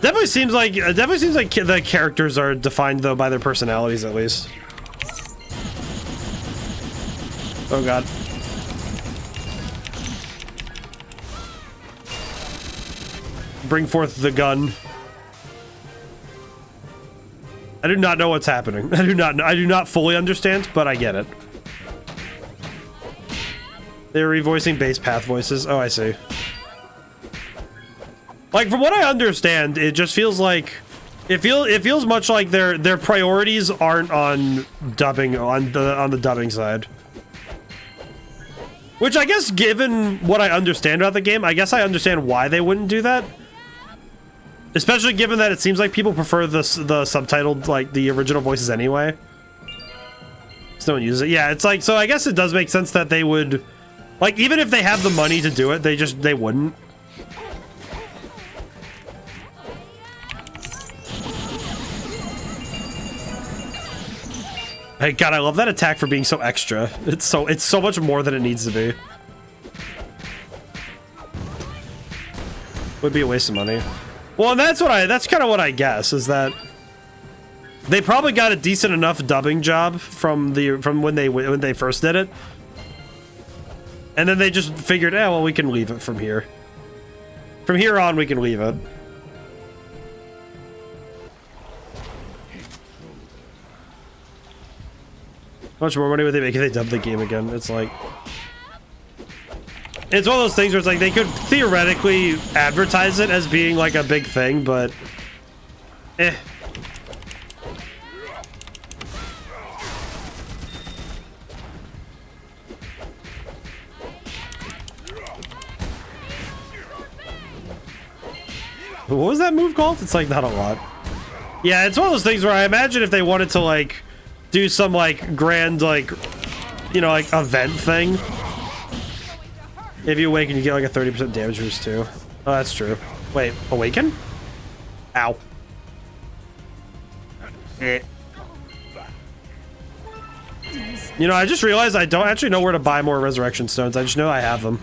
Definitely seems like the characters are defined though by their personalities, at least. Oh god. Bring forth the gun. I do not know what's happening. I do not fully understand, but I get it. They're revoicing base path voices. Oh, I see. Like, from what I understand, it just feels like it feels much like their priorities aren't on dubbing on the dubbing side. Which I guess, given what I understand about the game, I guess I understand why they wouldn't do that. Especially given that it seems like people prefer the subtitled, like, the original voices anyway. Just don't use it. Yeah, it's like, so I guess it does make sense that they would, like, even if they have the money to do it, they wouldn't. Hey, God, I love that attack for being so extra. It's so much more than it needs to be. Would be a waste of money. Well, and that's kind of what I guess, is that they probably got a decent enough dubbing job from when they first did it, And then they just figured, well, we can leave it from here. From here on, we can leave it. How much more money would they make if they dubbed the game again? It's like... It's one of those things where it's like, they could theoretically advertise it as being like a big thing, but... Eh. What was that move called? It's like not a lot. Yeah, it's one of those things where I imagine if they wanted to like do some like grand like, you know, like event thing. If you awaken, you get like a 30% damage boost too. Oh, that's true. Wait, awaken? Ow. Eh. You know, I just realized I don't actually know where to buy more resurrection stones. I just know I have them.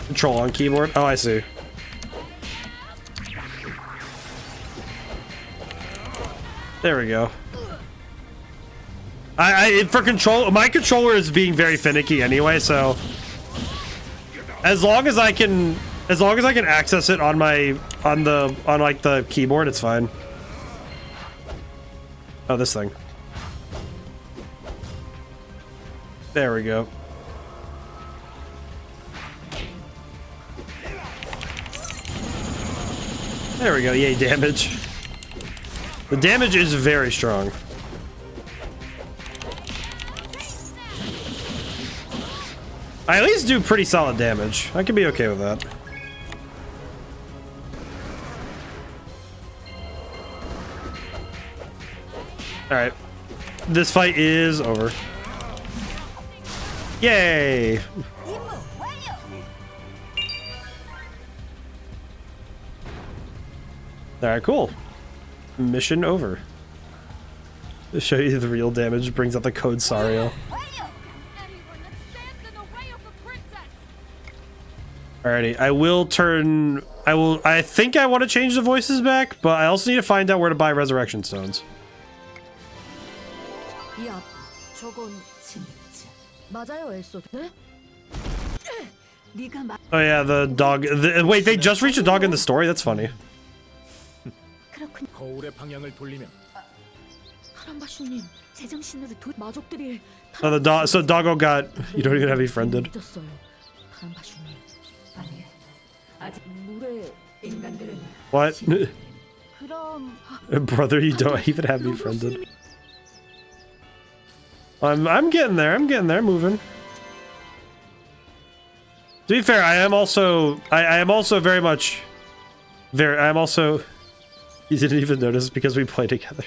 Control on keyboard. Oh, I see. There we go. For control, my controller is being very finicky anyway, so as long as I can access it on like the keyboard, it's fine. Oh, this thing. There we go. There we go. Yay, damage. The damage is very strong. I at least do pretty solid damage. I can be okay with that. Alright. This fight is over. Yay! Alright, cool. Mission over. To show you the real damage, brings up the code Sario. Alrighty, I think I want to change the voices back, but I also need to find out where to buy resurrection stones. Oh yeah, the dog. Wait, they just reached a dog in the story? That's funny. 거울의 방향을 돌리면 Oh, the dog. So doggo got. You don't even have befriended. What? Brother, you don't even have befriended. I'm getting there. I'm getting there. Moving. To be fair, I am also very much. I am also. You didn't even notice because we play together.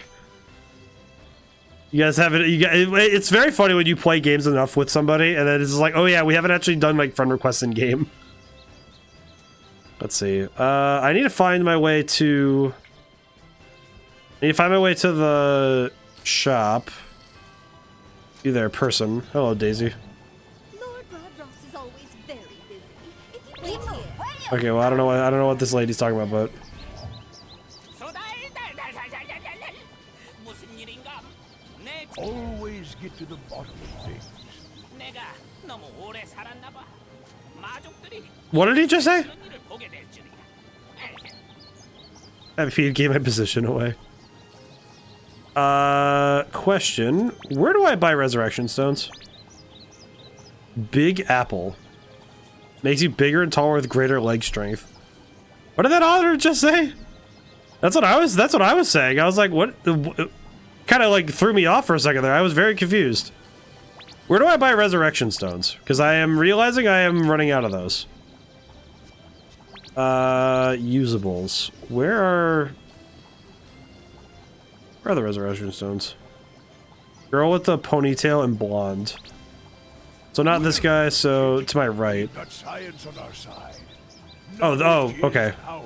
You guys haven't. It's very funny when you play games enough with somebody, and then it's like, oh yeah, we haven't actually done like friend requests in game. Let's see. I need to find my way to. I need to find my way to the shop. Be there, person. Hello, Daisy. Okay, well, I don't know what this lady's talking about, but. Always get to the bottom of things. What did he just say? He gave my position away. Question. Where do I buy resurrection stones? Big Apple. Makes you bigger and taller with greater leg strength. What did that author just say? That's what I was saying. I was like, what? Kind of like threw me off for a second there. I was very confused. Where do I buy resurrection stones? Because I am realizing I am running out of those. Usables. Where are the resurrection stones? Girl with the ponytail and blonde. So not this guy, so to my right. Got science on our side. Oh, okay. Power.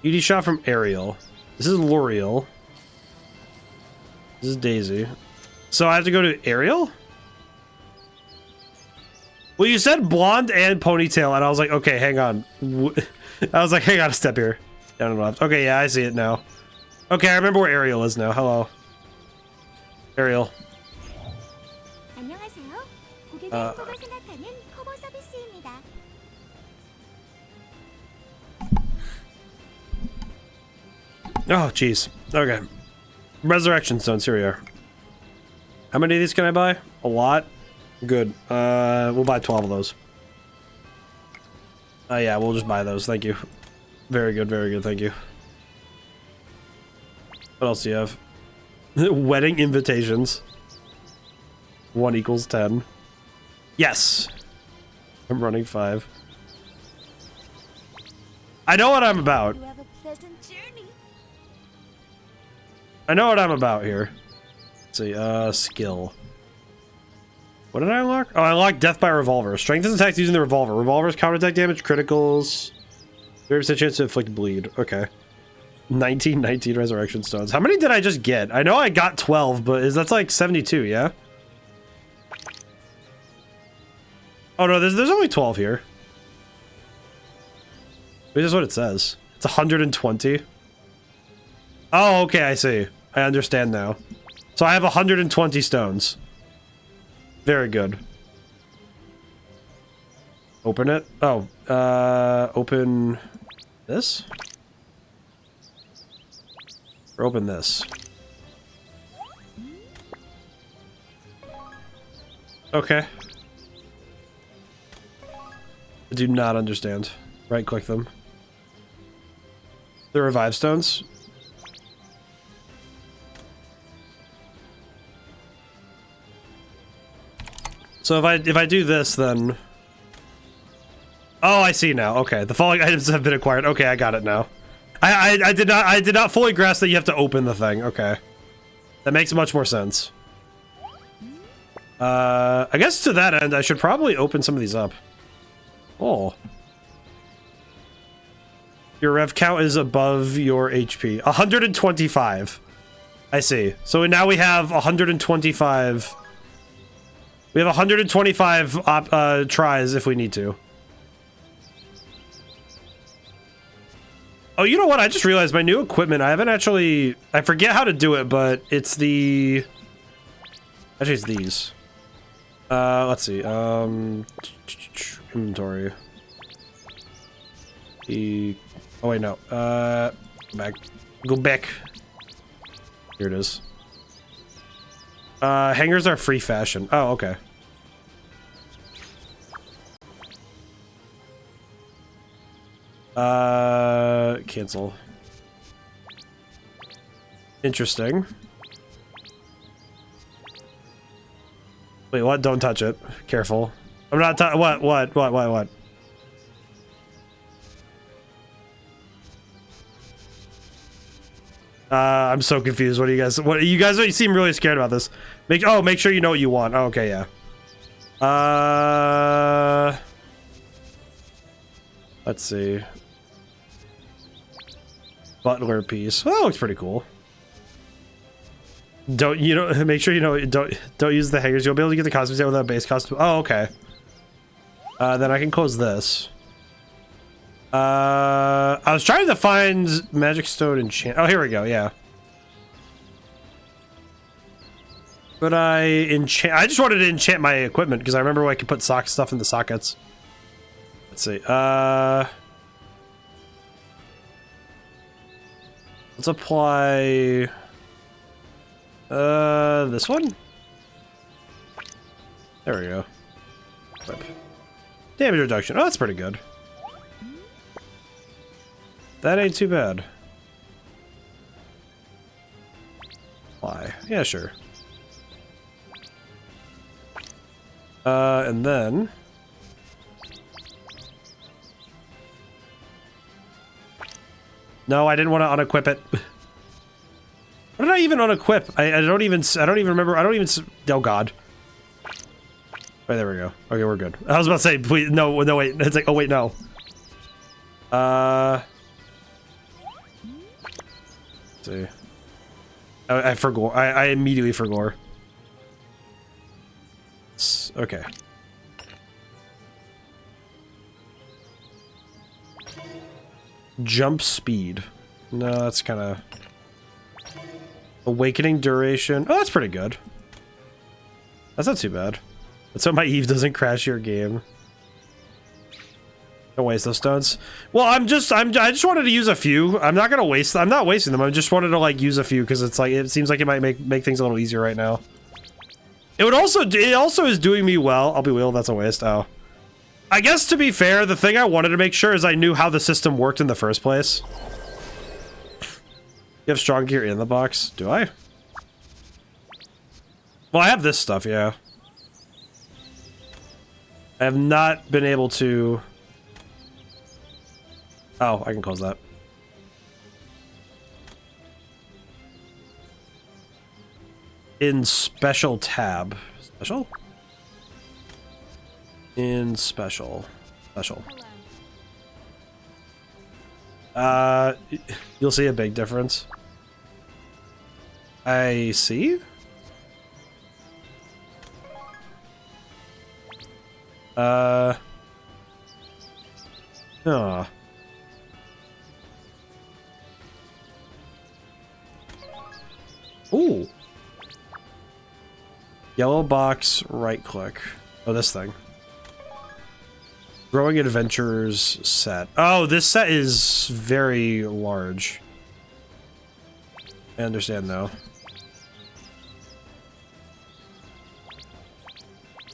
ED shot from Ariel. This is L'Oreal. This is Daisy. So I have to go to Ariel? Well, you said blonde and ponytail, and I was like, okay, hang on. I was like, hang on a step here. Down and left. Okay, yeah, I see it now. Okay, I remember where Ariel is now. Hello. Ariel. 안녕하세요. 고객의 아. 행복을 생각하는 커버 서비스입니다. Oh, jeez. Okay. Resurrection stones, here we are. How many of these can I buy? A lot? Good. We'll buy 12 of those. Yeah, we'll just buy those. Thank you. Very good, thank you. What else do you have? Wedding invitations. 1 equals 10. Yes! I'm running 5. I know what I'm about. You have a pleasant journey. I know what I'm about here. Let's see, skill. What did I unlock? Oh, I unlocked death by revolver. Strengthens attacks using the revolver. Revolvers counterattack damage, criticals. 30% chance to inflict bleed. Okay. 19 resurrection stones. How many did I just get? I know I got 12, but that's like 72, yeah? Oh no, there's only 12 here. This is what it says. It's 120. Oh, okay, I see. I understand now. So I have 120 stones. Very good. Open it. Oh, open this? Or open this? Okay. I do not understand. Right click them. The revive stones? So if I do this, then... Oh, I see now. Okay, the following items have been acquired. Okay, I got it now. I did not fully grasp that you have to open the thing. Okay, that makes much more sense. I guess to that end, I should probably open some of these up. Oh, your rev count is above your HP. 125. I see. So now we have 125. We have 125 tries if we need to. Oh, you know what? I just realized my new equipment. I haven't actually... I forget how to do it, but it's the... Actually, it's these. Let's see. Inventory. Oh, wait, no. Back. Go back. Here it is. Hangers are free fashion. Oh, okay. Cancel. Interesting. Wait, what? Don't touch it. Careful. I'm not what? I'm so confused. What you guys seem really scared about this. Make sure you know what you want. Oh, okay, yeah. Let's see. Butler piece. Well, that looks pretty cool. Make sure you know don't use the hangers. You'll be able to get the costume set without base costume. Oh, okay. Then I can close this. I was trying to find magic stone enchant. Oh, here we go. Yeah. But I just wanted to enchant my equipment because I remember I could put stuff in the sockets. Let's see. Let's apply this one. There we go. Damage reduction. Oh, that's pretty good. That ain't too bad. Why? Yeah, sure. And then... No, I didn't want to unequip it. What did I even unequip? I don't even remember. Oh, God. Right, there we go. Okay, we're good. I was about to say, please, no, wait. It's like, oh, wait, no. Let's see. I forgot. I immediately forgot. Okay. Jump speed. No, that's kind of... Awakening duration. Oh, that's pretty good. That's not too bad. Let's hope my Eve doesn't crash your game. Don't waste those stones. Well, I just wanted to use a few. I'm not gonna waste. I'm not wasting them. I just wanted to like use a few because it's like it seems like it might make things a little easier right now. It also is doing me well. I'll be real. That's a waste. Oh, I guess to be fair, the thing I wanted to make sure is I knew how the system worked in the first place. You have strong gear in the box. Do I? Well, I have this stuff. Yeah. I have not been able to. Oh, I can close that. In special tab. Special? In special. Special. You'll see a big difference. I see. Oh. Ooh. Yellow box, right click. Oh, this thing. Growing Adventures set. Oh, this set is very large. I understand now.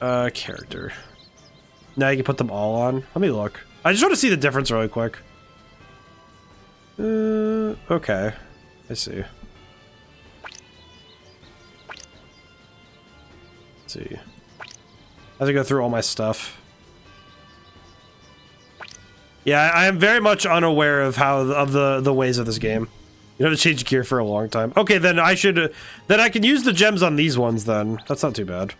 Character. Now you can put them all on. Let me look. I just want to see the difference really quick. Okay. I see. Let's see. I have to go through all my stuff. Yeah, I am very much unaware of how the ways of this game. You know, to change gear for a long time. Okay, then I should then I can use the gems on these ones then. That's not too bad.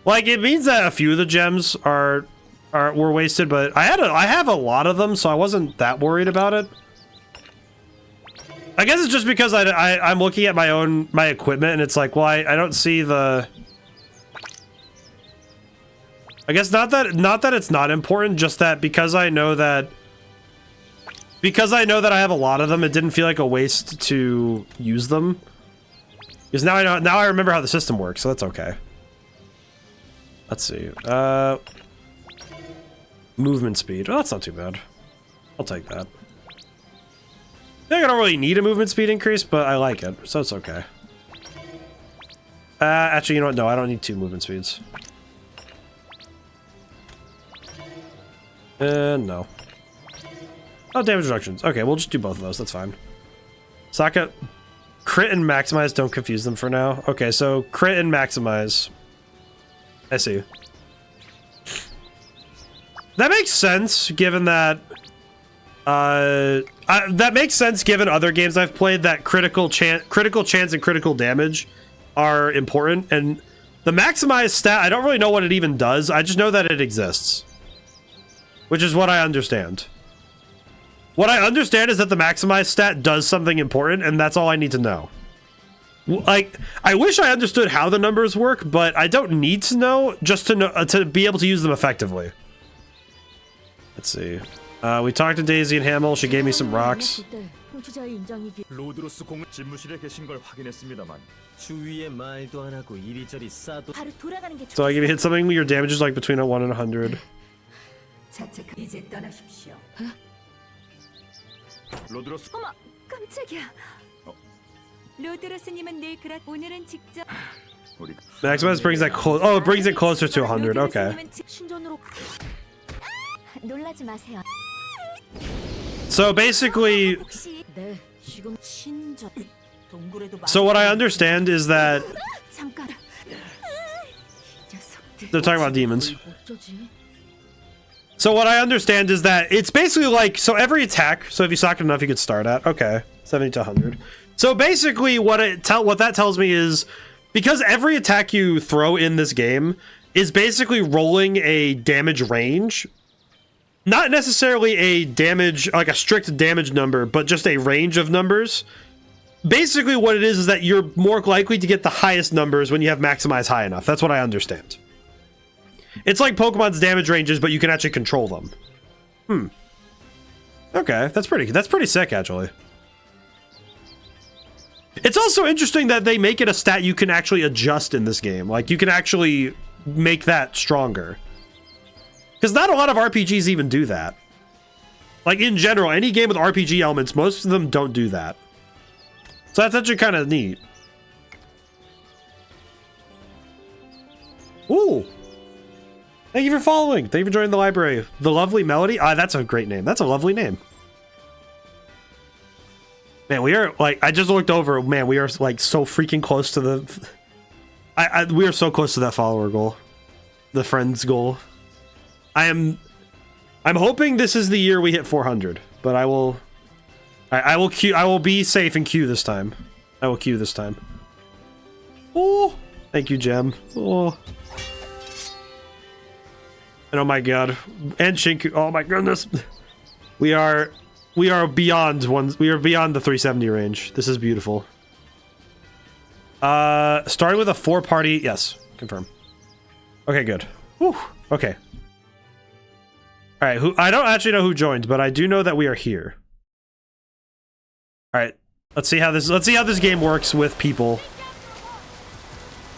Like it means that a few of the gems were wasted, but I have a lot of them, so I wasn't that worried about it. I guess it's just because I'm looking at my equipment and it's like, well, I don't see the. I guess not that it's not important, just that because I know that I have a lot of them, it didn't feel like a waste to use them. Because now I remember how the system works, so that's okay. Let's see. Movement speed. Oh, that's not too bad. I'll take that. I think I don't really need a movement speed increase, but I like it, so it's okay. Actually, you know what? No, I don't need 2 movement speeds. No. Oh, damage reductions. Okay, we'll just do both of those. That's fine. Socket, crit and maximize. Don't confuse them for now. Okay, so crit and maximize. I see. That makes sense, given that. That makes sense, given other games I've played. That critical chance, and critical damage are important, and the maximize stat. I don't really know what it even does. I just know that it exists. Which is what I understand. What I understand is that the maximize stat does something important, and that's all I need to know. Like, I wish I understood how the numbers work, but I don't need to know just to know to be able to use them effectively. Let's see. We talked to Daisy and Hamill. She gave me some rocks. 로드로스 공 집무실에 계신 걸 확인했습니다만 주위에 말도 안 하고 이리저리 싸도 바로 돌아가는 게 So like if you hit something, your damage is like between a 1 and 100. 이제 떠나십시오. 로드로스 어머, 깜짝이야. 로드로스님은 늘 그렇. 오늘은 직접. 우리 Maximize brings that close. Oh, it brings it closer to 100. Okay. 신전으로 놀라지 마세요. So basically, 네, 지금 신전 동굴에도 so what I understand is that 잠깐. they're talking about demons. So what I understand is that it's basically like, so every attack, so if you sock enough, you could start at, okay, 70 to 100. So basically what that tells me is, because every attack you throw in this game is basically rolling a damage range, not necessarily a damage, like a strict damage number, but just a range of numbers. Basically what it is that you're more likely to get the highest numbers when you have maximize high enough. That's what I understand. It's like Pokemon's damage ranges, but you can actually control them. Okay, that's pretty sick, actually. It's also interesting that they make it a stat you can actually adjust in this game. Like, you can actually make that stronger. Because not a lot of RPGs even do that. Like, in general, any game with RPG elements, most of them don't do that. So that's actually kind of neat. Ooh. Thank you for following. Thank you for joining the library. The Lovely Melody. Ah, that's a great name. That's a lovely name. Man, we are, like, I just looked over. Man, we are, like, so freaking close to the... we are so close to that follower goal. The friends goal. I'm hoping this is the year we hit 400, but I will be safe and queue this time. I will queue this time. Oh, thank you, Gem. Oh. And oh my god. And Shinku. Oh my goodness. We are beyond the 370 range. This is beautiful. Starting with a 4-party. Yes, confirm. Okay, good. Whew. Okay. All right. I don't actually know who joined, but I do know that we are here. All right. Let's see how this game works with people.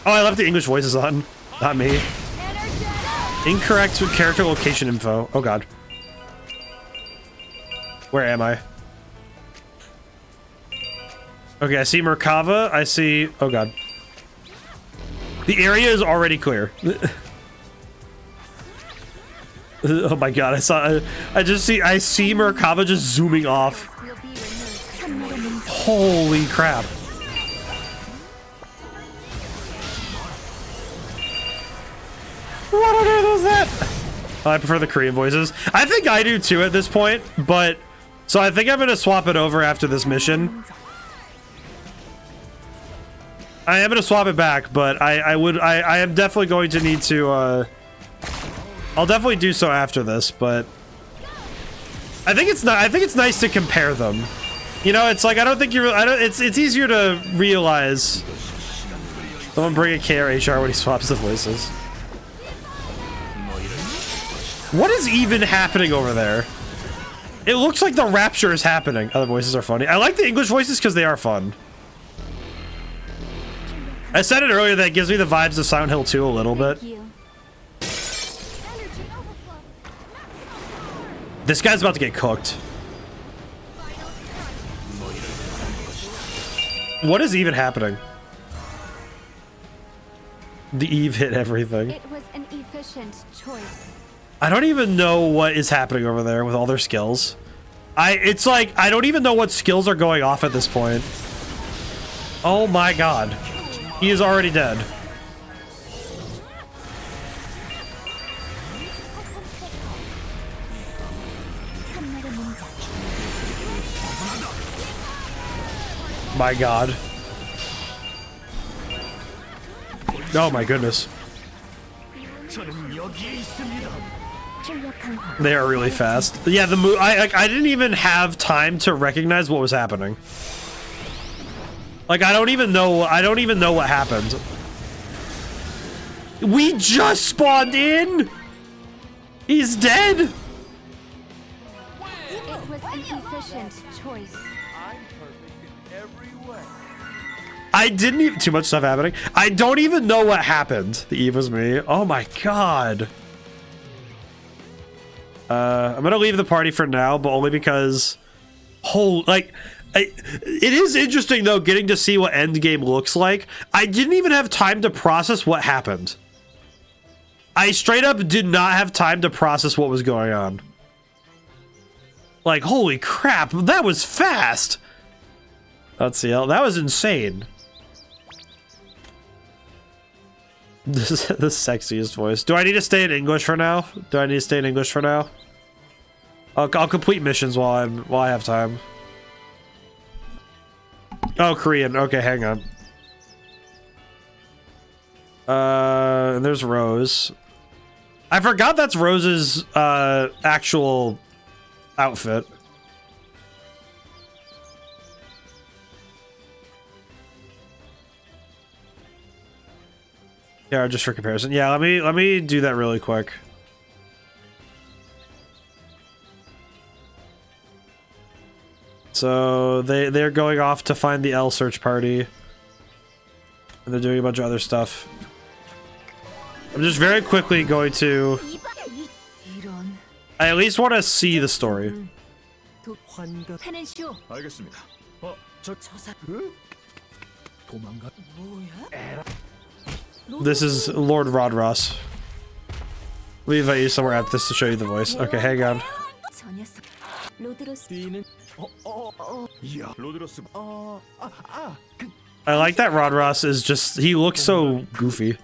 Oh, I left the English voices on. Not me. Incorrect character location info. Oh god. Where am I? Okay, I see Merkava. I see... Oh god. The area is already clear. Oh my god, I see Merkava just zooming off. Holy crap. What on earth was that? Oh, I prefer the Korean voices. I think I do too at this point, but... So I think I'm gonna swap it over after this mission. I am gonna swap it back, but I am definitely going to need to, I'll definitely do so after this, but... I think it's nice to compare them. You know, it's like, it's easier to realize... Someone bring a KRHR when he swaps the voices. What is even happening over there? It looks like the rapture is happening. Other voices are funny. I like the English voices because they are fun. I said it earlier that it gives me the vibes of Silent Hill 2 a little bit. This guy's about to get cooked. What is even happening? The Eve hit everything. It was an efficient choice. I don't even know what is happening over there with all their skills. It's like, I don't even know what skills are going off at this point. Oh my god. He is already dead. My god. Oh my goodness. They are really fast. Yeah, the move. I didn't even have time to recognize what was happening. Like, I don't even know what happened. We just spawned in. He's dead. It was an efficient choice. I'm perfect in every way. I didn't even... Too much stuff happening. I don't even know what happened. The Eve was me. Oh my god. I'm gonna leave the party for now, but only because... it is interesting, though, getting to see what endgame looks like. I didn't even have time to process what happened. I straight up did not have time to process what was going on. Like, holy crap, that was fast! Let's see, that was insane. This is the sexiest voice. Do I need to stay in English for now? I'll complete missions while I have time. Oh, Korean. Okay, hang on. And there's Rose. I forgot that's Rose's actual outfit. Yeah, just for comparison. Yeah, let me do that really quick. So they're going off to find the L search party. And they're doing a bunch of other stuff. I'm just very quickly going to... I at least want to see the story. 알겠습니다. This is Lord Rodross. Let me invite you somewhere at this to show you the voice. Okay, hang on. I like that Rodross is just... He looks so goofy.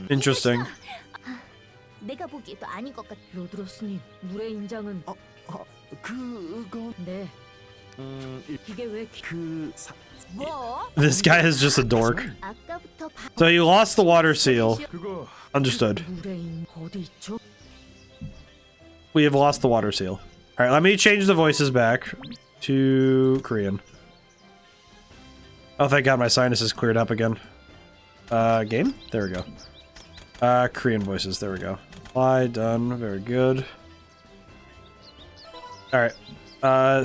Interesting. 내가 보기에도 아닌 것 같. 로드로스님, 물의 인장은 네. 이게 왜 뭐? This guy is just a dork. So you lost the water seal. Understood. We have lost the water seal. All right, let me change the voices back to Korean. Oh, thank God my sinus is cleared up again. Game? There we go. Korean voices. There we go. Apply, done. Very good. Alright.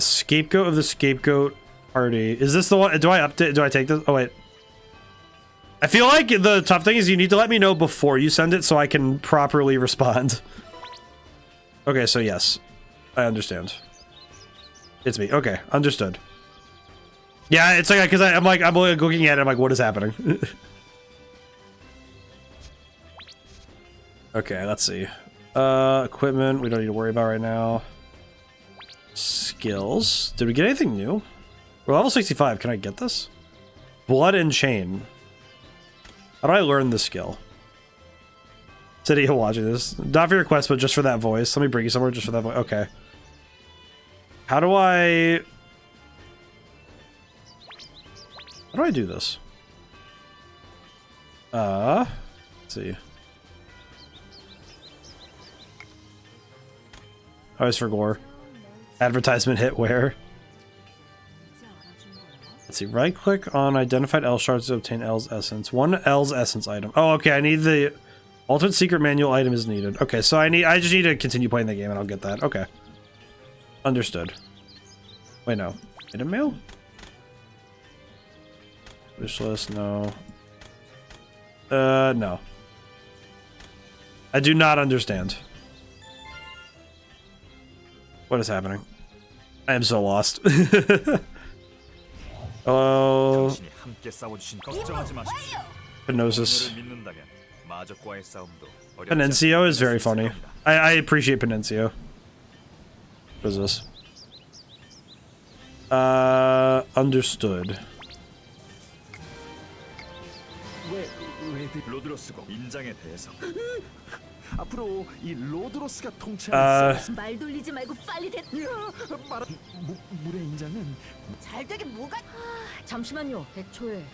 Scapegoat of the scapegoat party. Is this the one? Do I update? Do I take this? Oh, wait. I feel like the tough thing is you need to let me know before you send it so I can properly respond. Okay, so yes. I understand. It's me. Okay, understood. Yeah, it's like, because I'm looking at it, I'm like, what is happening? Okay, let's see. Equipment, we don't need to worry about right now. Skills. Did we get anything new? We're level 65. Can I get this? Blood and chain. How do I learn this skill? City watching this. Not for your quest, but just for that voice. Let me bring you somewhere just for that voice. Okay. How do I do this? Let's see. Always for gore. Advertisement hit where? Let's see. Right click on identified L shards to obtain L's essence. One L's essence item. Oh, okay. I need the ultimate secret manual item is needed. Okay, so I just need to continue playing the game and I'll get that. Okay. Understood. Wait, no. Item mail? Wish list, no. No. I do not understand. What is happening? I am so lost. Hello. Penosis. Penencio is very funny. I appreciate Penencio. What is this? Understood. 앞으로 이 로드로스가 말 돌리지 말고 빨리 물의 인장은 잘 되긴 뭐가? 잠시만요. 애초에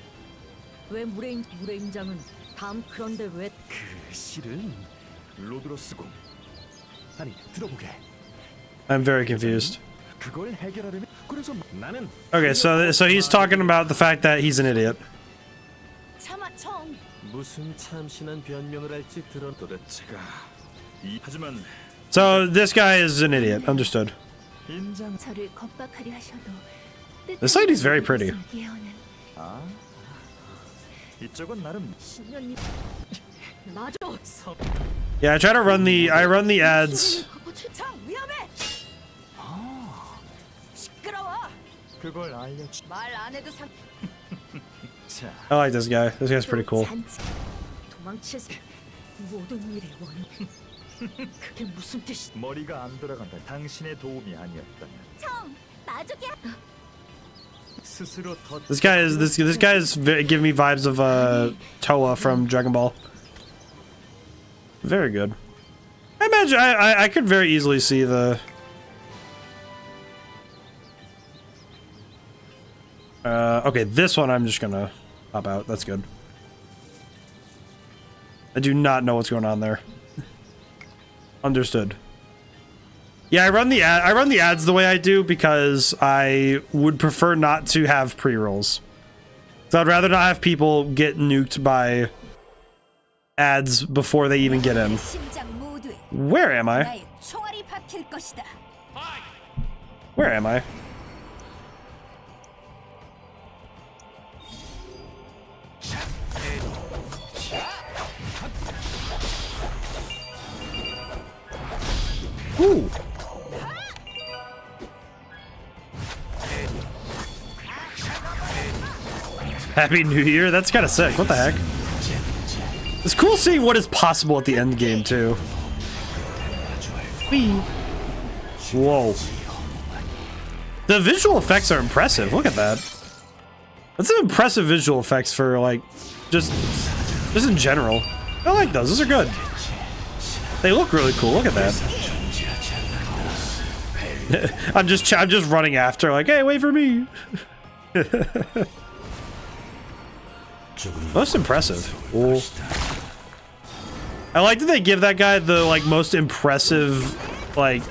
왜 물의 인장은 다음 그런데 왜? 그 실은 로드로스군. 아니 들어보게. I'm very confused. 그걸 해결하려면 그래서 나는. Okay, so he's talking about the fact that he's an idiot. 참아청. 무슨 참신한 변명을 할지 들은 도대체가. 하지만 So this guy is an idiot. Understood. 저를 겁박하려 하셔도 This lady's very pretty. 아 이쪽은 나름 맞아. Yeah, I run the ads. 위험해. 시끄러워. 그걸 알려주. 말 안 해도 상. I like this guy. This guy's pretty cool. 도망칠 모든 일의 원. 그게 무슨 뜻이? 머리가 안 돌아간다. 당신의 도움이 아니었다면. 청 마족이야. 스스로 더. This guy is giving me vibes of Toa from Dragon Ball. Very good. I imagine I could very easily see the. Okay, this one I'm just gonna pop out. That's good. I do not know what's going on there. Understood. Yeah, I run the ads the way I do because I would prefer not to have pre-rolls. So I'd rather not have people get nuked by ads before they even get in. Where am I? 지킬 것이다. Where am I? Ooh. Happy New Year. That's kind of sick. What the heck? It's cool seeing what is possible at the end game too. Whee. Whoa. The visual effects are impressive. Look at that. That's some impressive visual effects for like just in general. I like those. Those are good. They look really cool. Look at that. I'm just running after like, hey, wait for me. Most impressive. Cool. I like that they give that guy the like most impressive like.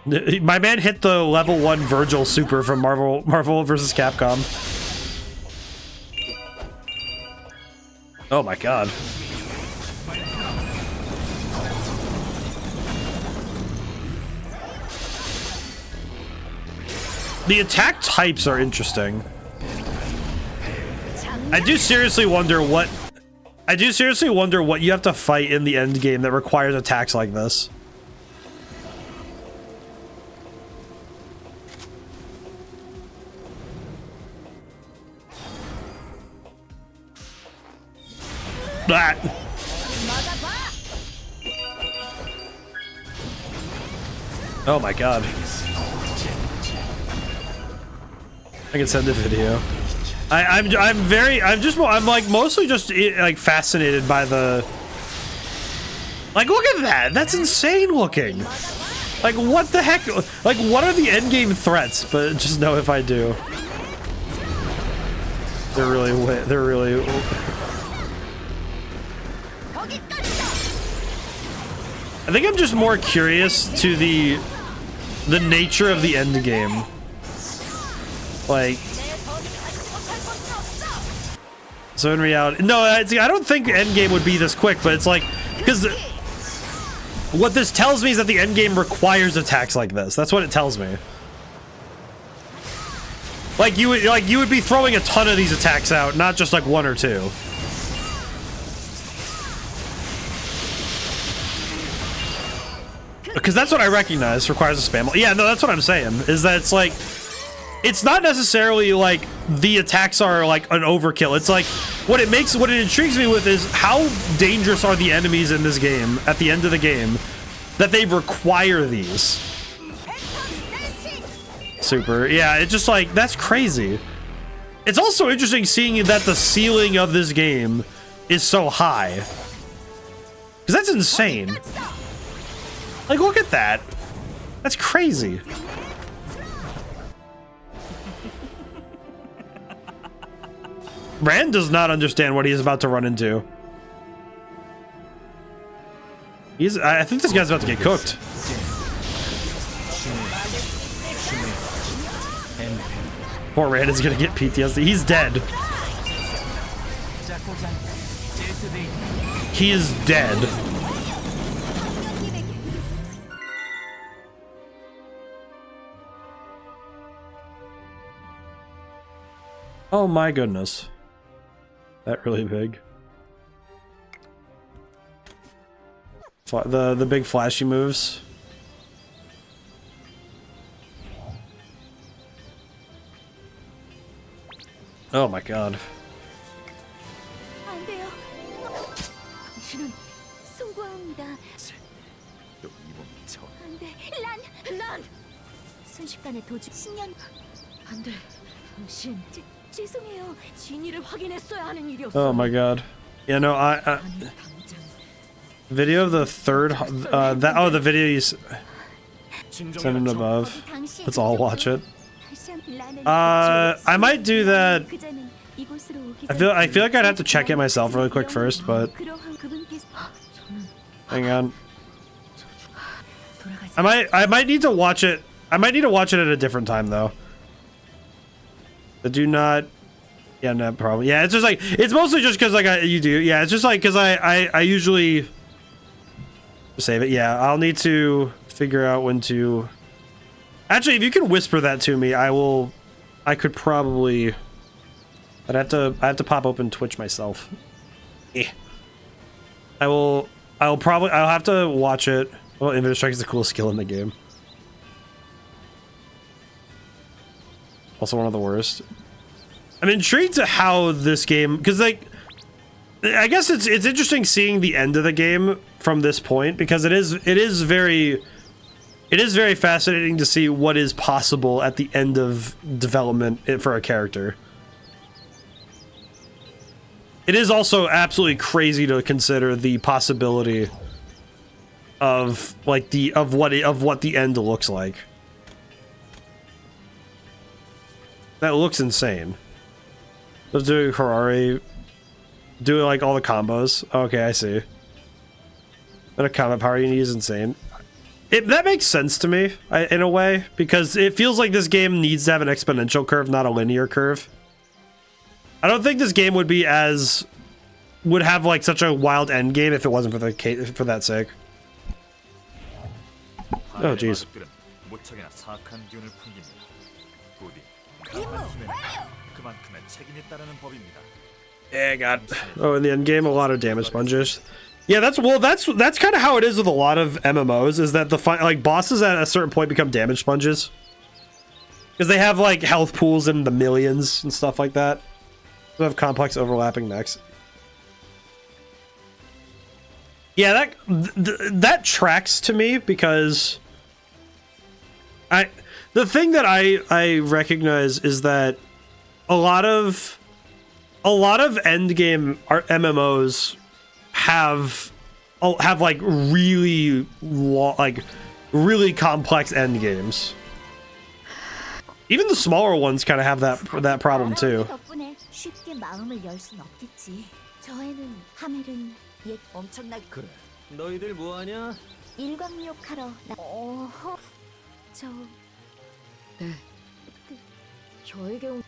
My man hit the level 1 Virgil super from Marvel vs. Capcom. Oh my god. The attack types are interesting. I do seriously wonder what you have to fight in the end game that requires attacks like this. That. Oh my god. I can send a video. I'm like mostly just like fascinated by the like look at that. That's insane looking. Like what the heck? Like what are the end game threats? But just know if I do. They're really I think I'm just more curious to the nature of the end game. Like, so in reality, no, I don't think endgame would be this quick, but it's like, because what this tells me is that the endgame requires attacks like this. That's what it tells me. Like you would be throwing a ton of these attacks out, not just like 1 or 2. Because that's what I recognize requires a spam. Yeah, no, that's what I'm saying. Is that it's like, it's not necessarily like the attacks are like an overkill. It's like what it intrigues me with is how dangerous are the enemies in this game at the end of the game that they require these. Super. Yeah, it's just like, that's crazy. It's also interesting seeing that the ceiling of this game is so high. Because that's insane. Like, look at that. That's crazy. Rand does not understand what he is about to run into. I think this guy's about to get cooked. Poor Rand is gonna get PTSD. He's dead. He is dead. Oh my goodness. That really big. The big flashy moves. Oh my god. Oh my god. Yeah, no, I video of the third the video you send it above. Let's all watch it. I might do that. I feel like I'd have to check it myself really quick first, but hang on. I might need to watch it. I might need to watch it at a different time though. Do not. Yeah, no problem. Yeah, it's just like, it's mostly just because like you do. Yeah, it's just like because I usually Save it. Yeah, I'll need to figure out when to. Actually, if you can whisper that to me, I could probably. I have to pop open Twitch myself. I'll have to watch it. Well, Infinite Strike is the coolest skill in the game. Also one of the worst. I'm intrigued to how this game, because like, I guess it's interesting seeing the end of the game from this point, because it is very fascinating to see what is possible at the end of development for a character. It is also absolutely crazy to consider the possibility of like what the end looks like. That looks insane. Let's do Harari. Do like all the combos. Okay, I see. And a combat power you need is insane. That makes sense to me in a way, because it feels like this game needs to have an exponential curve, not a linear curve. I don't think this game would have like such a wild end game if it wasn't for that sake. Oh jeez. Yeah, God. Oh, in the end game, a lot of damage sponges. Yeah, that's kind of how it is with a lot of MMOs. Is that like bosses at a certain point become damage sponges because they have like health pools in the millions and stuff like that. They have complex overlapping mechs. Yeah, that tracks to me because the thing that I recognize is that a lot of end game MMOs have like really complex end games. Even the smaller ones kind of have that problem too. 그래. 너희들 뭐하냐? 일광욕하러 네. 저에게 온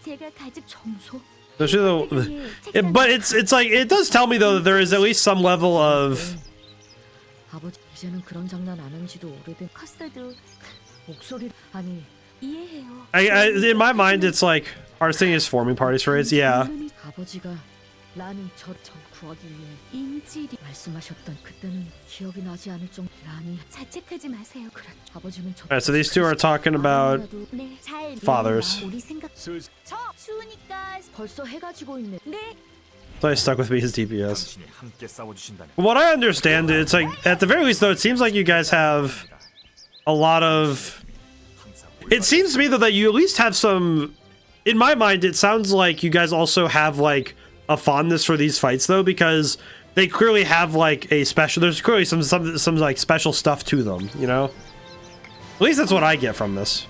제가 가진 청소. But it's like it does tell me though that there is at least some level of. 아버지 이제는 그런 장난 안 한지도 오래된 컸어도 목소리 아니 이해해요. In my mind, it's like our thing is forming parties for it. Yeah. 아버지가 라니 저 구하기 위해 인질이 말씀하셨던 그때는 기억이 나지 않을 정도 라니 자책하지 마세요. 그래 아버지는 저. Alright, so these two are talking about fathers. 저 추우니까 벌써 해가 지고 있네. 네. So I stuck with me his DPS. What I understand, it's like at the very least though, it seems like you guys have a lot of. It seems to me though that you at least have some. In my mind, it sounds like you guys also have like a fondness for these fights though, because they clearly have like a special. There's clearly some like special stuff to them, you know. At least that's what I get from this.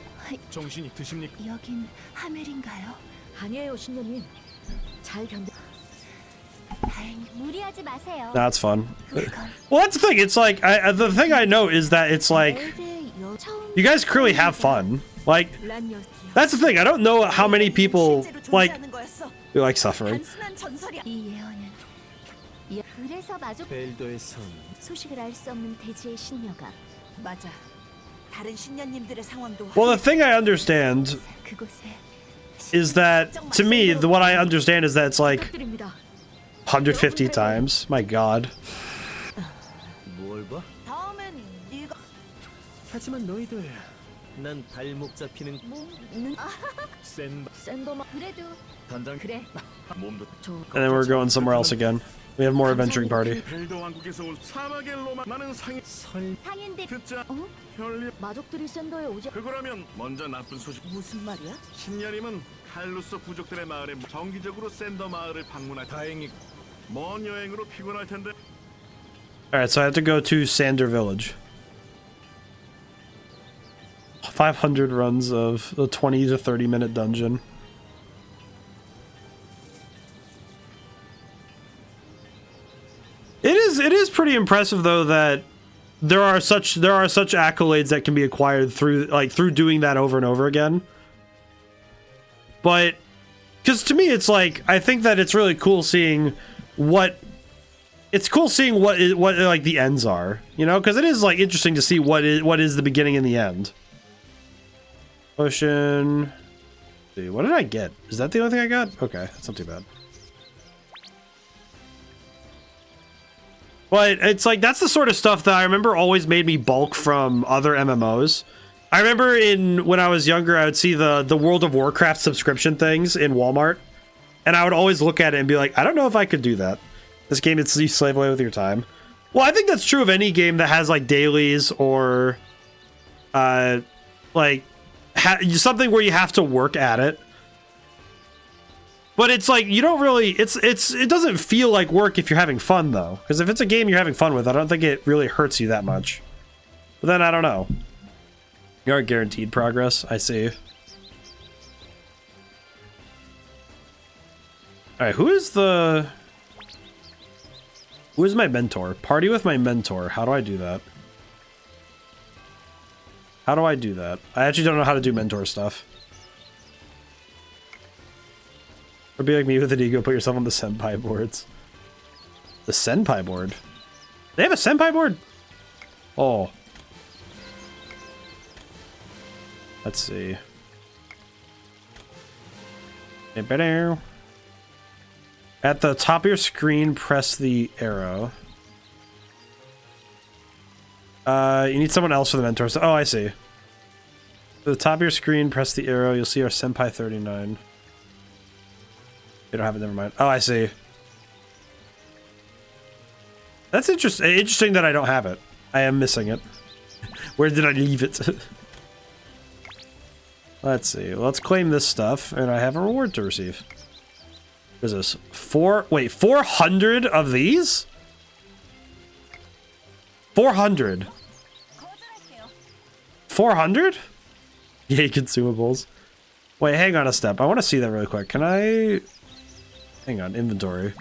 정신이 드십니까? 여긴 하멜인가요? 아니에요, 신녀님. 잘 견뎌. 다행히 무리하지 마세요. That's fun. Well, that's the thing. It's like the thing I know is that it's like you guys clearly have fun. Like that's the thing. I don't know how many people like suffering. 그래서 마족 벨더에선 소식을 알 수 없는 대지의 신녀가 맞아. 다른 신녀님들의 상황도. Well, the thing I understand 그곳에 is that to me, what I understand is that it's like 150 times. My God. 뭘 봐? 다음엔 네가. 하지만 너희들 난 발목 잡히는 샌더마 그래도 단장 그래 몸도 And then we're going somewhere else again. We have more adventuring party. 벨더 왕국에서 온 사막의 로마 나는 상인들 듣자 어? 별일 마족들이 샌더에 오지 그거라면 먼저 나쁜 소식 무슨 말이야? 신녀님은 칼루소 부족들의 마을에 정기적으로 샌더 마을을 방문할 다행히 먼 여행으로 피곤할 텐데. Alright, so I have to go to Sander Village. 500 runs of the 20 to 30 minute dungeon. It is pretty impressive though that there are such accolades that can be acquired through doing that over and over again. But because to me it's like I think that it's really cool seeing what it's cool seeing what like the ends are, you know, because it is like interesting to see what is the beginning and the end. Potion. Let's see, what did I get? Is that the only thing I got? Okay, that's not too bad. But it's like, that's the sort of stuff that I remember always made me bulk from other MMOs. I remember when I was younger, I would see the World of Warcraft subscription things in Walmart. And I would always look at it and be like, I don't know if I could do that. This game, it's you slave away with your time. Well, I think that's true of any game that has like dailies or like something where you have to work at it. But it's like, you don't really, it doesn't feel like work if you're having fun though. Because if it's a game you're having fun with, I don't think it really hurts you that much. But then I don't know. You aren't guaranteed progress, I see. Alright, who is my mentor? Party with my mentor. How do I do that? How do I do that? I actually don't know how to do mentor stuff. Or be like me with an ego, put yourself on the senpai boards. The senpai board? They have a senpai board? Oh. Let's see. At the top of your screen, press the arrow. You need someone else for the mentor. Oh, I see. At the top of your screen, press the arrow. You'll see our senpai 39. They don't have it, never mind. Oh, I see. That's interesting that I don't have it. I am missing it. Where did I leave it? Let's see. Let's claim this stuff, and I have a reward to receive. What is this? 400 of these? 400. 400? Yay, consumables. Wait, hang on a step. I want to see that really quick. Can I... Hang on, inventory.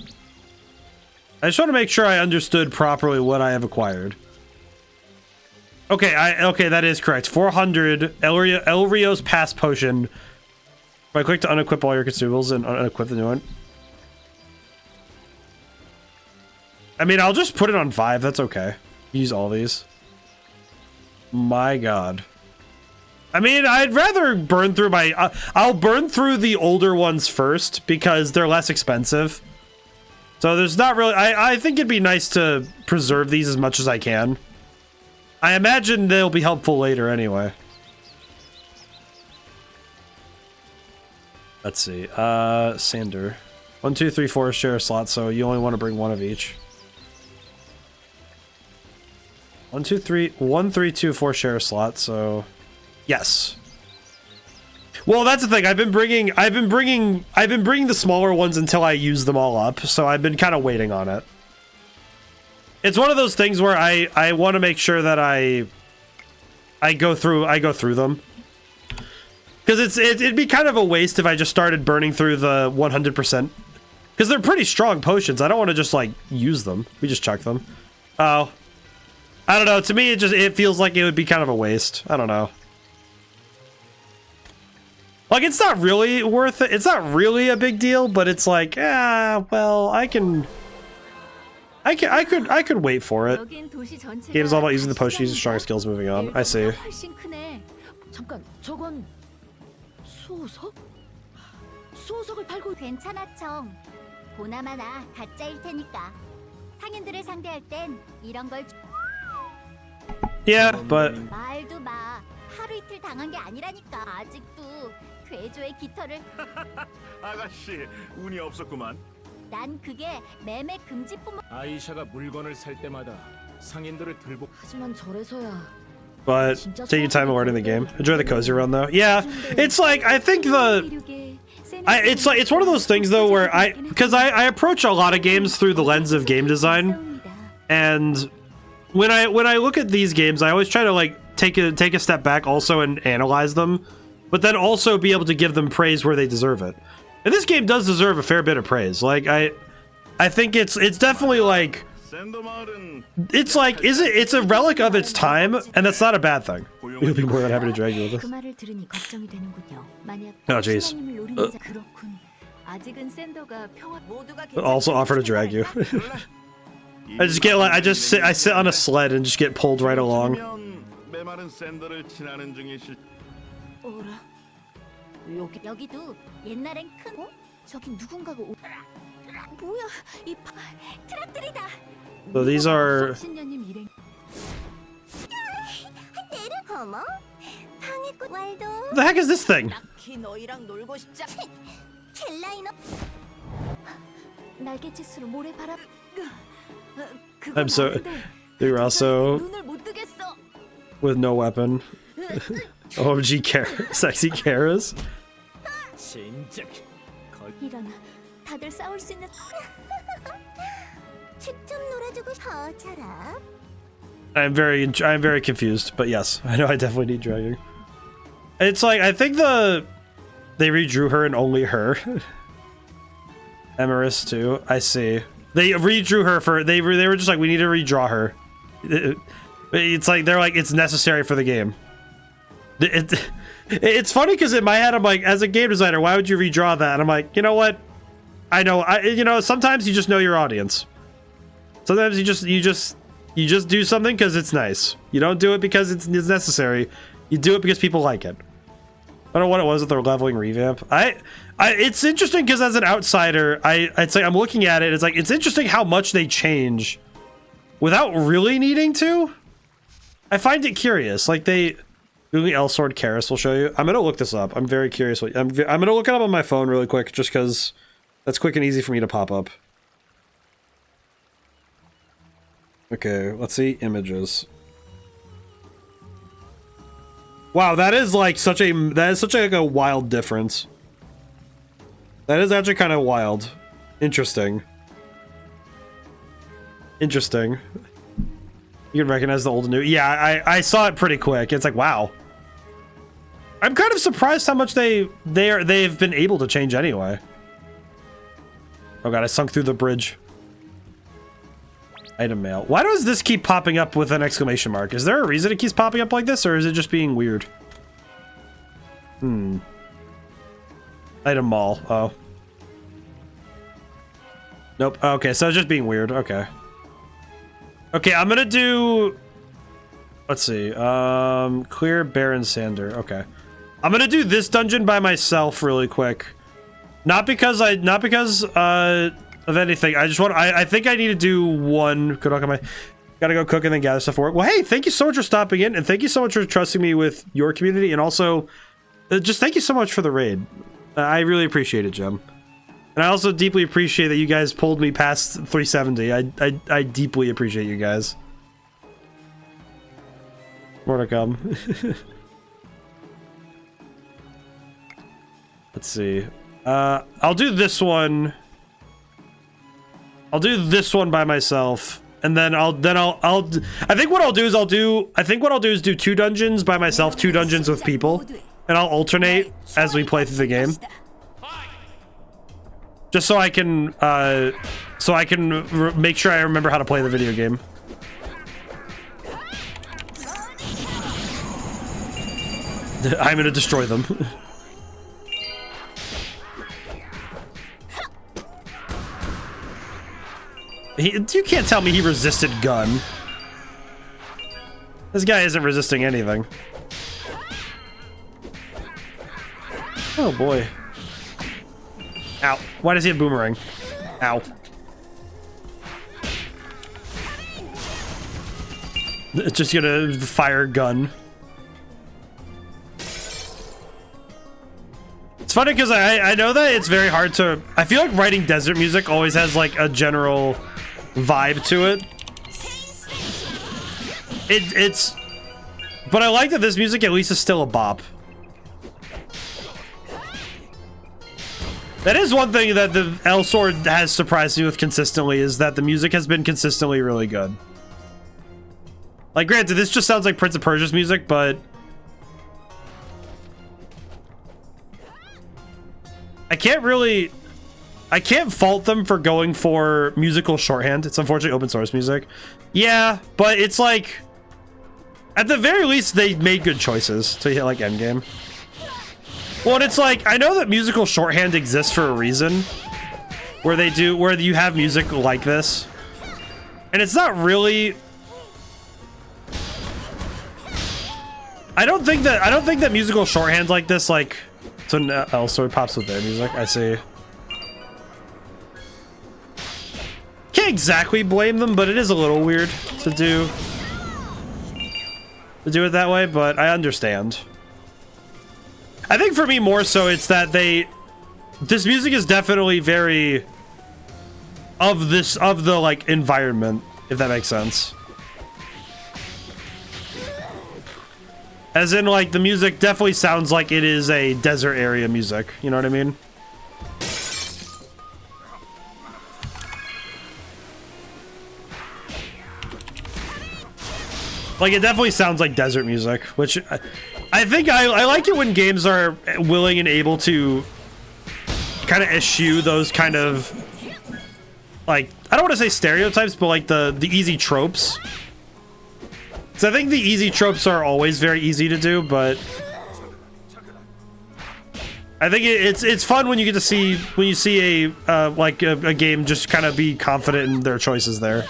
I just want to make sure I understood properly what I have acquired. Okay, okay, that is correct. 400 Elrio's Pass Potion. If I click to unequip all your consumables and unequip the new one. I mean, I'll just put it on 5. That's okay. Use all these. My god. I mean, I'd rather burn through my... I'll burn through the older ones first because they're less expensive. So there's not really... I think it'd be nice to preserve these as much as I can. I imagine they'll be helpful later anyway. Let's see. Sander. 1, 2, 3, 4 share a slot, so you only want to bring one of each. 1, 2, 3... 1, 3, 2, 4 share a slot, so... Yes. Well, that's the thing. I've been bringing the smaller ones until I use them all up, so I've been kind of waiting on it. It's one of those things where I want to make sure that I go through them. Because it'd be kind of a waste if I just started burning through the 100%. Because they're pretty strong potions. I don't want to just like use them. We just chuck them. Oh. I don't know. To me, it feels like it would be kind of a waste. I don't know. Like, it's not really worth it. It's not really a big deal, but it's like, well, I could wait for it. Game's all about using the potion, using stronger skills, moving on. I see. 잠깐, 저건 수호석? 수호석을 팔고 괜찮아, 청. 보나마나 가짜일 테니까. 상인들을 상대할 땐 이런 걸 Yeah, but 말도 마. 하루 이틀 당한 게 아니라니까. 아직도 괴조의 깃털을 아가씨, 운이 없었구만. 난 그게 매매 금지품. 아이샤가 물건을 살 때마다 상인들을 들고 하지만 저래서야. But take your time learning the game. Enjoy the cozy run though. Yeah, it's like I think it's one of those things though where because I approach a lot of games through the lens of game design, and when I look at these games, I always try to like take a step back also and analyze them, but then also be able to give them praise where they deserve it. And this game does deserve a fair bit of praise. Like I think it's definitely like it's like it's a relic of its time, and that's not a bad thing. You'll be more than happy to drag you with it. Oh jeez. Also offer to drag you. I just get like I sit on a sled and just get pulled right along. 어라? 여기도 옛날엔 큰 저기 누군가가 뭐야 이 트럭들이다. So these are 신녀님 일행. 어머 방해꾼 왈도. what the heck is this thing? 키 너희랑 놀고 싶지 않... 킬라이너. 날개짓으로 모래바람. I'm so you're also 눈을 못 뜨겠어. with no weapon. OMG sexy Karas. 진작 이런 다들 싸울 수 있는. 직접 놀아주고 저처럼. I'm very confused, but yes, I know I definitely need dragging. It's like I think they redrew her and only her. Emerus too. I see. They redrew her for they were just like we need to redraw her. It's like they're like it's necessary for the game. It's funny because in my head I'm like, as a game designer, why would you redraw that? And I'm like, you know what? I know sometimes you just know your audience. Sometimes you just do something because it's nice. You don't do it because it's necessary. You do it because people like it. I don't know what it was with their leveling revamp. It's interesting because as an outsider, it's like I'm looking at it. It's like it's interesting how much they change without really needing to. I find it curious. Like the Elsword Karas will show you. I'm gonna look this up. I'm very curious. I'm gonna look it up on my phone really quick, just because that's quick and easy for me to pop up. Okay, let's see images. Wow, that is such a wild difference. That is actually kind of wild. Interesting. Interesting. You can recognize the old and new. Yeah, I saw it pretty quick. It's like, wow. I'm kind of surprised how much they've been able to change anyway. Oh god, I sunk through the bridge. Item mail. Why does this keep popping up with an exclamation mark? Is there a reason it keeps popping up like this, or is it just being weird? Item mall. Oh. Nope. Okay, so it's just being weird. Okay. Okay, I'm gonna do... Let's see. Clear Baron Sander. Okay. I'm gonna do this dungeon by myself really quick. Not because of anything. I just want... I think I need to do one... Good luck on my... Gotta go cook and then gather stuff for work. Well, hey, thank you so much for stopping in, and thank you so much for trusting me with your community, and also... just thank you so much for the raid. I really appreciate it, Gem. And I also deeply appreciate that you guys pulled me past 370. I deeply appreciate you guys. More to come. Let's see. I'll do this one. I'll do this one by myself, and then I think what I'll do is do 2 dungeons by myself, 2 dungeons with people, and I'll alternate as we play through the game. Just so I can make sure I remember how to play the video game. I'm gonna destroy them. You can't tell me he resisted gun. This guy isn't resisting anything. Oh boy. Ow. Why does he have boomerang? Ow. It's just gonna fire gun. It's funny because I know that it's very hard to... I feel like writing desert music always has like a general vibe to it. It's... But I like that this music at least is still a bop. That is one thing that the Elsword has surprised me with consistently, is that the music has been consistently really good. Like, granted, this just sounds like Prince of Persia's music, but... I can't fault them for going for musical shorthand. It's unfortunately open source music. Yeah, but it's like... At the very least, they made good choices to hit, like, endgame. Well, and it's like, I know that musical shorthand exists for a reason, where you have music like this. And it's not really... I don't think that musical shorthands like this, like... So Elsword pops with their music, I see. Can't exactly blame them, but it is a little weird to do it that way, but I understand. I think for me more so it's that this music is definitely very of the like environment, if that makes sense. As in, like, the music definitely sounds like it is a desert area music, you know what I mean? Like, it definitely sounds like desert music, which I think I like it when games are willing and able to kind of eschew those kind of, like, I don't want to say stereotypes, but like the easy tropes. So I think the easy tropes are always very easy to do, but I think it's fun when you get to see a game just kind of be confident in their choices there.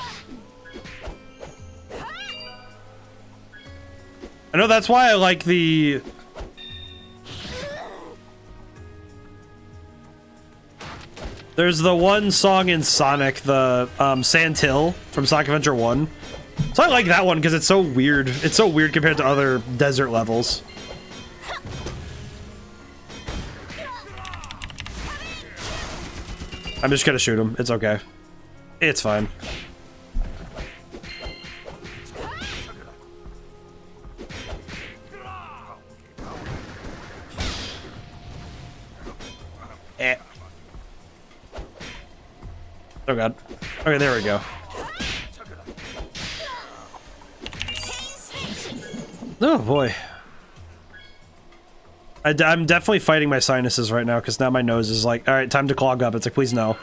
I know that's why I like the... There's the one song in Sonic, the Sand Hill from Sonic Adventure 1. So I like that one because it's so weird. It's so weird compared to other desert levels. I'm just gonna shoot him. It's okay. It's fine. Eh. Oh god. Okay, there we go. Oh boy. I'm definitely fighting my sinuses right now because now my nose is like, all right, time to clog up. It's like, please no.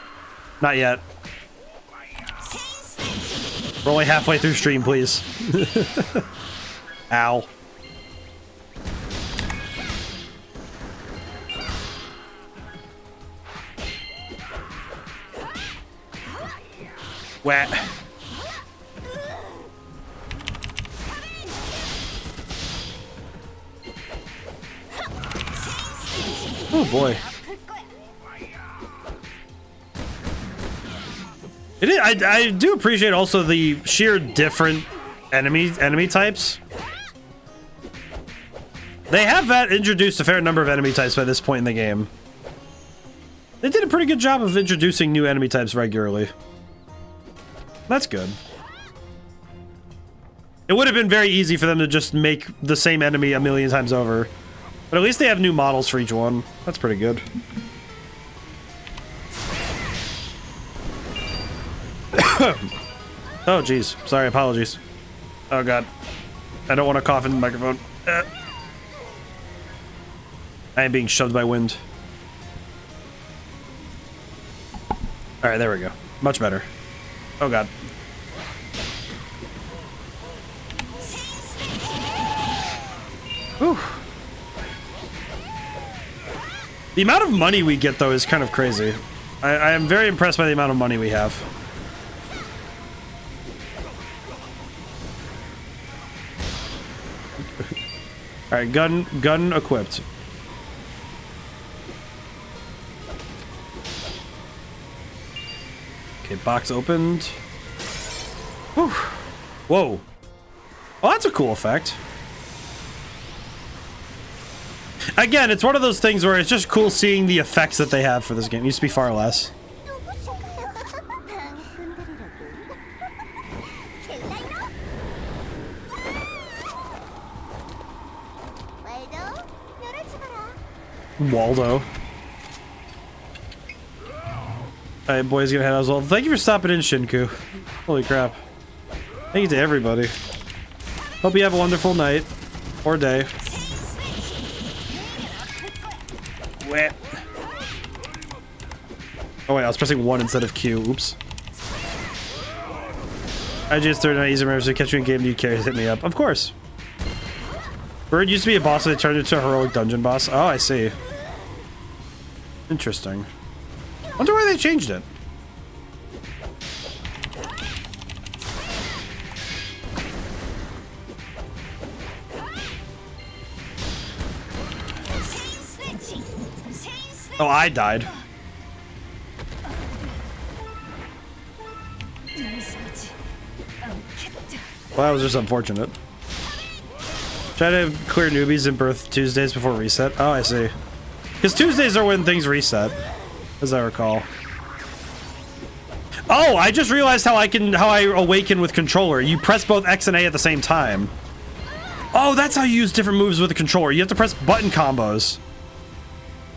Not yet. We're only halfway through stream, please. Ow. Wet. Oh boy. It is, I do appreciate also the sheer different enemy types. They have introduced a fair number of enemy types by this point in the game. They did a pretty good job of introducing new enemy types regularly. That's good. It would have been very easy for them to just make the same enemy a million times over. But at least they have new models for each one. That's pretty good. Oh, geez. Sorry, apologies. Oh, God. I don't want to cough in the microphone. I am being shoved by wind. Alright, there we go. Much better. Oh, God. Whew. The amount of money we get, though, is kind of crazy. I am very impressed by the amount of money we have. Alright, gun equipped. Okay, box opened. Whew. Whoa. Oh, that's a cool effect. Again, it's one of those things where it's just cool seeing the effects that they have for this game. It used to be far less. Waldo. Alright, boys, gonna head out as well. Thank you for stopping in, Shinku. Holy crap. Thank you to everybody. Hope you have a wonderful night. Or day. Wet. Oh wait, I was pressing 1 instead of Q. Oops. I just threw an easy members to catch you in game. Do you care? Hit me up. Of course. Bird used to be a boss, and they turned into a heroic dungeon boss. Oh, I see. Interesting. Wonder why they changed it. Oh, I died. Well, that was just unfortunate. Try to clear newbies and birth Tuesdays before reset. Oh, I see. Because Tuesdays are when things reset, as I recall. Oh, I just realized how I awaken with controller. You press both X and A at the same time. Oh, that's how you use different moves with the controller. You have to press button combos.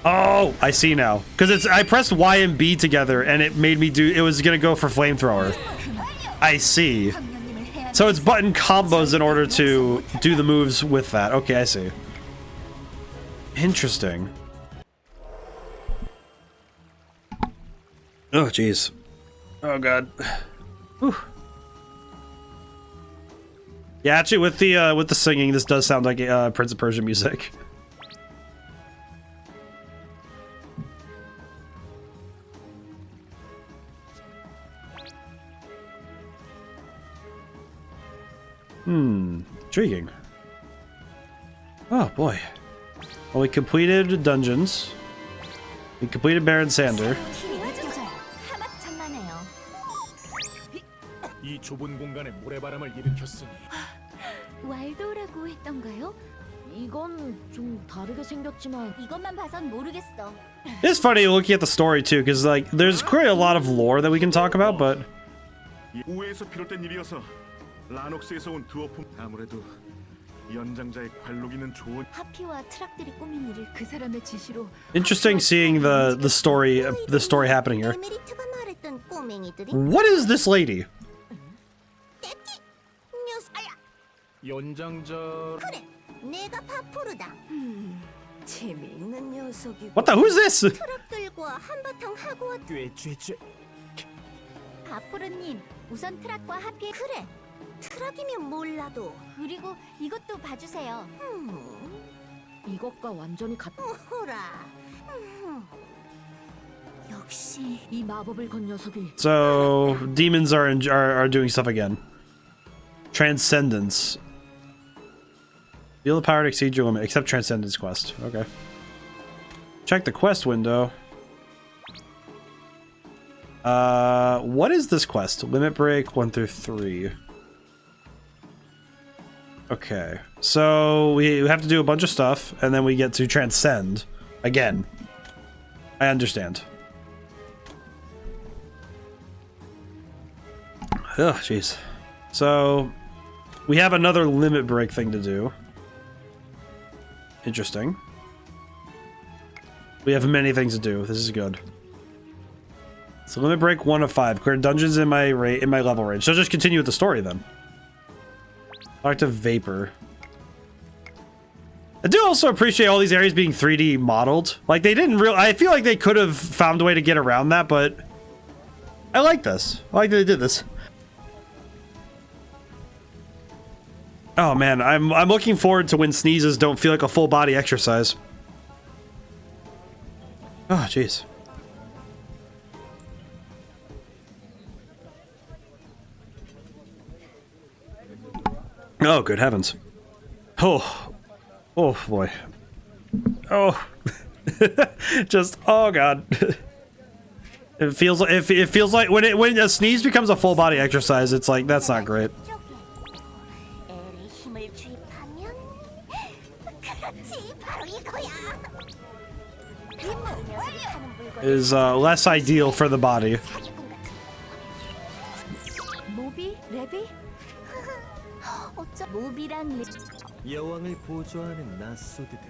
Oh, I see now. Because I pressed Y and B together and it made me do, it was gonna go for flamethrower. I see. So it's button combos in order to do the moves with that. Okay, I see. Interesting. Oh, jeez. Oh, God. Whew. Yeah, actually, with the singing, this does sound like Prince of Persia music. Intriguing. Oh boy. Well, we completed dungeons. We completed Baron Sander. 이 좁은 공간에 모래바람을 일으켰으니 왈도라고 했던가요? 이건 좀 다르게 생겼지만 이것만 봐선 모르겠어. It's funny looking at the story too, because like there's quite a lot of lore that we can talk about, but 우에서 비롯된 일이어서 라녹스에서 온 두어품 아무래도 연장자의 관록이는 좋은 하피와 트락들이 꾸민 일을 그 사람의 지시로 interesting seeing the story happening here. 에메리트가 말했던 꼬맹이들이 What is this lady? 연장자 그래, 내가 파푸르다. 재미있는 녀석이. What the? Who's this? 트락들과 한바탕 하고 왔. 꾀죄죄 파푸르님, 우선 트락과 하피. 그래, 트락이면 몰라도. 그리고 이것도 봐주세요. 이것과 완전히 같. 호라. 역시 이 마법을 건 녀석이. So demons are doing stuff again. Transcendence. Feel the power to exceed your limit, except Transcendence quest. Okay. Check the quest window. What is this quest? Limit break 1 through 3. Okay. So we have to do a bunch of stuff, and then we get to transcend again. I understand. Oh, jeez. So we have another limit break thing to do. Interesting. We have many things to do. This is good. So limit break 1 of 5. Clear dungeons in my level range. So just continue with the story then. Talk to Vapor. I do also appreciate all these areas being 3D modeled. Like they didn't real. I feel like they could have found a way to get around that, but I like this. I like that they did this. Oh man, I'm looking forward to when sneezes don't feel like a full body exercise. Oh jeez. Oh good heavens. Oh boy. Oh just oh god. It feels like when a sneeze becomes a full body exercise, it's like that's not great. Is less ideal for the body. 모비? 레비? 어쩌 모비랑 여왕을 보조하는 낯소드들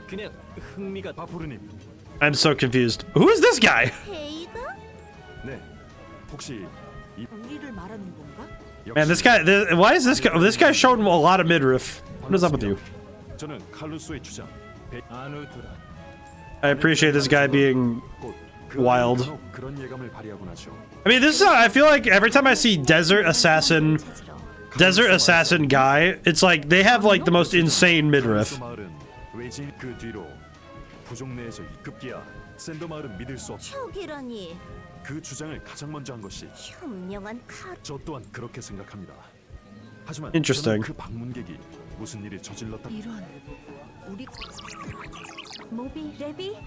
그냥 흥미가 바푸르님 I'm so confused. Who is this guy? 헤이가? 네 혹시 우리를 말하는 건가? Man, this guy. Why is this guy? This guy showed him a lot of midriff. What is up with you? 저는 칼루스의 주장 아누드라 I appreciate this guy being wild. 그런 예감을 발휘하곤 하죠. I mean, this is. I feel like every time I see desert assassin guy, it's like they have like the most insane midriff. 마을은 외진 그 뒤로 부족 내에서 급기야 샌더 마을은 믿을 수 없어. 혁이라니 그 주장을 가장 먼저 한 것이 현명한 칼. 저 또한 그렇게 생각합니다. 하지만 Interesting. 저는 그 방문객이 무슨 일을 저질렀다. 이런 우리 모비, 레비?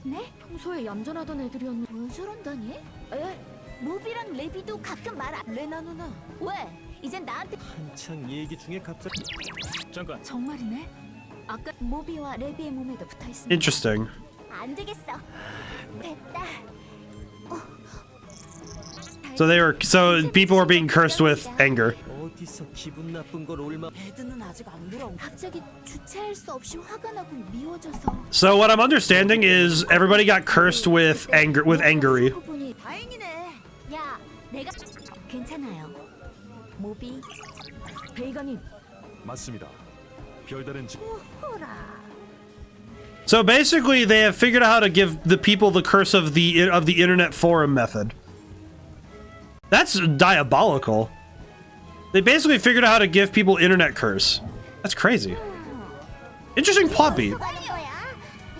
네? 평소에 얌전하던 애들이었는데 왜 저런다니? 에? 모비랑 레비도 가끔 말 안... 레나 누나 왜? 이젠 나한테 한창 얘기 중에 갑자기 잠깐. 정말이네? 아까 모비와 레비의 몸에도 붙어있으면 Interesting. 안 되겠어. 됐다. So people were being cursed with anger. 어디서 기분 나쁜 걸 올마. 애드는 아직 안 돌아온. 갑자기 주체할 수 없이 화가 나고 미워져서. So what I'm understanding is everybody got cursed with angry. 부분이 다행이네. 야, 내가 괜찮아요. 모비. 베이가님 맞습니다. 별다른 지... 호라. So basically, they have figured out how to give the people the curse of the internet forum method. That's diabolical. They basically figured out how to give people internet curse. That's crazy. Interesting plot beat. 가는 거야?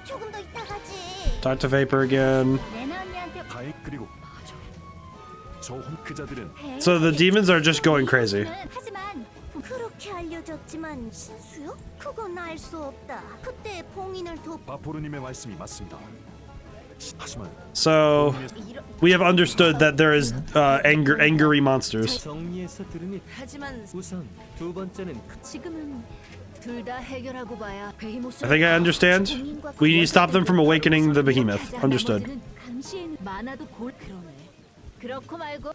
조금 더 이따 가지. Talk to Vapor again. 레나 언니한테 다행 그리고 저 홈크자들은 So the demons are just going crazy. 하지만 그렇게 알려졌지만 신수요? 그건 알 수 없다. 그때 봉인을 더 바포르님의 말씀이 맞습니다. 하지만 So we have understood that there is angry monsters. 정리해서 들으니 하지만 우선 두 번째는 지금은 둘 다 해결하고 봐야 베이모스 I think I understand. We need to stop them from awakening the behemoth. Understood. 감시에는 많아도 골 그러네. 그렇고 말고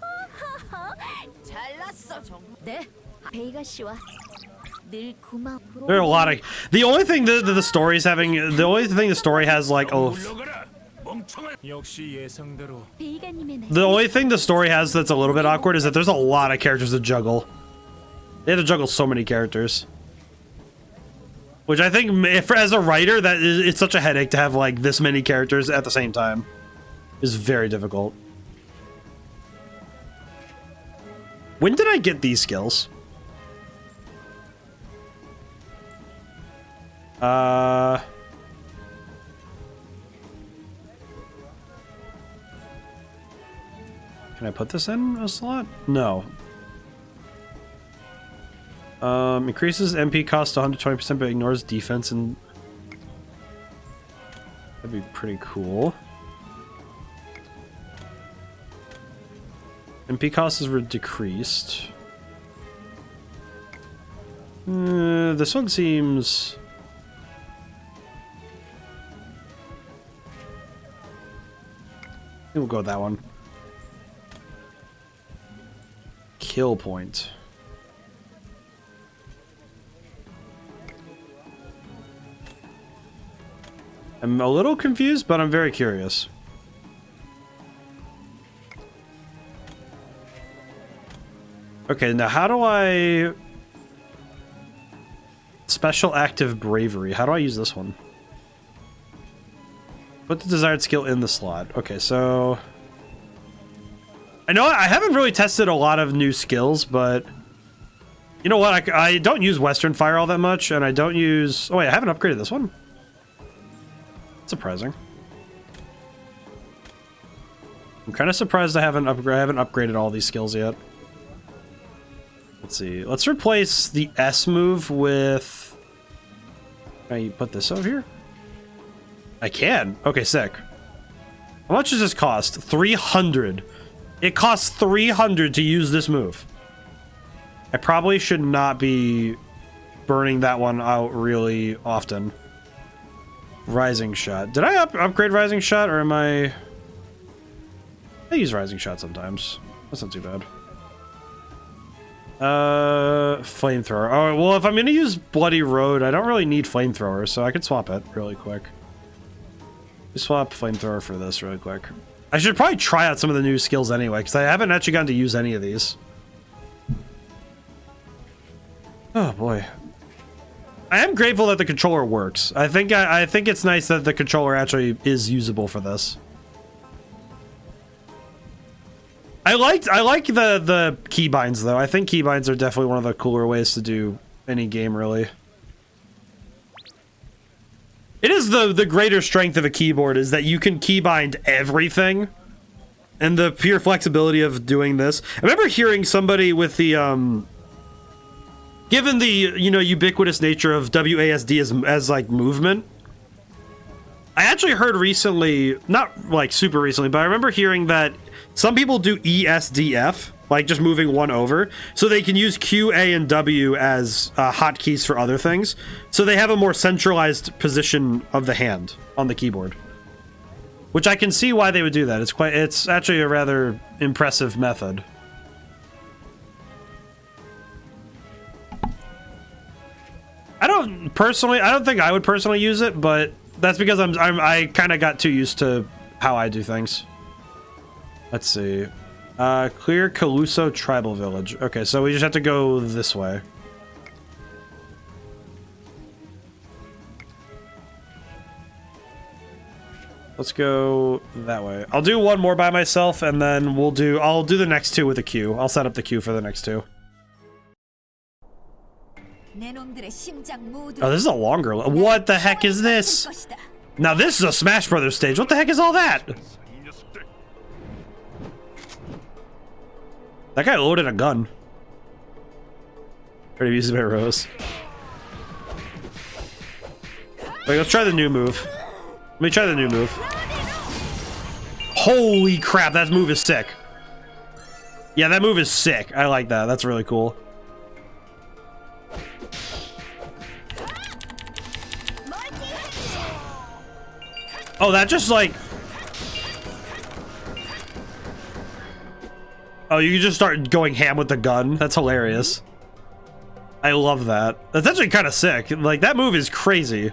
잘났어 정말. 네 베이가 씨와 늘 고마워. There are a lot of. The only thing that the story's having. The only thing the story has like. Oh. 물러가라. 멍청한. 역시 예상대로. 베이가님의 The only thing the story has that's a little bit awkward is that there's a lot of characters to juggle. They have to juggle so many characters. Which I think, if, as a writer, that is, it's such a headache to have like this many characters at the same time. Is very difficult. When did I get these skills? Can I put this in a slot? No. Increases MP cost 120% but ignores defense, and that'd be pretty cool. MP cost is decreased. This one seems... I think we'll go with that one. Kill point. I'm a little confused, but I'm very curious. Okay, now how do I... Special active bravery. How do I use this one? Put the desired skill in the slot. Okay, so... I know I haven't really tested a lot of new skills, but... You know what? I don't use Western Fire all that much, and I don't use... Oh wait, I haven't upgraded this one? Surprising. I'm kind of surprised I haven't upgraded all these skills yet. Let's see. Let's replace the S move with... Can I put this over here? I can. Okay, sick. How much does this cost? 300. It costs 300 to use this move. I probably should not be burning that one out really often. Rising Shot. Did I upgrade Rising Shot, or am I use Rising Shot sometimes. That's not too bad. Flamethrower. Oh, well, if I'm gonna use Bloody Road, I don't really need Flamethrower, so I could swap it really quick. Swap Flamethrower for this really quick. I should probably try out some of the new skills anyway, because I haven't actually gotten to use any of these. Oh boy. I am grateful that the controller works. I think it's nice that the controller actually is usable for this. I like the keybinds though. I think keybinds are definitely one of the cooler ways to do any game, really. It is the greater strength of a keyboard is that you can keybind everything, and the pure flexibility of doing this. I remember hearing somebody with the given the, you know, ubiquitous nature of WASD as like movement, I actually heard recently, not like super recently, but I remember hearing that some people do ESDF, like just moving one over, so they can use Q, A, and W as hotkeys for other things. So they have a more centralized position of the hand on the keyboard, which I can see why they would do that. It's actually a rather impressive method. I don't think I would personally use it, but that's because I kind of got too used to how I do things. Let's see. Clear Caluso Tribal Village. Okay, so we just have to go this way. Let's go that way. I'll do one more by myself, and then I'll do the next two with a queue. I'll set up the queue for the next two. Oh, this is a longer one. What the heck is this? Now this is a Smash Brothers stage. What the heck is all that? That guy loaded a gun. Already used my Rose. Wait, let's try the new move. Let me try the new move. Holy crap, that move is sick. Yeah, that move is sick. I like that. That's really cool. Oh, that just like... Oh, you can just start going ham with the gun. That's hilarious. I love that. That's actually kind of sick. Like, that move is crazy.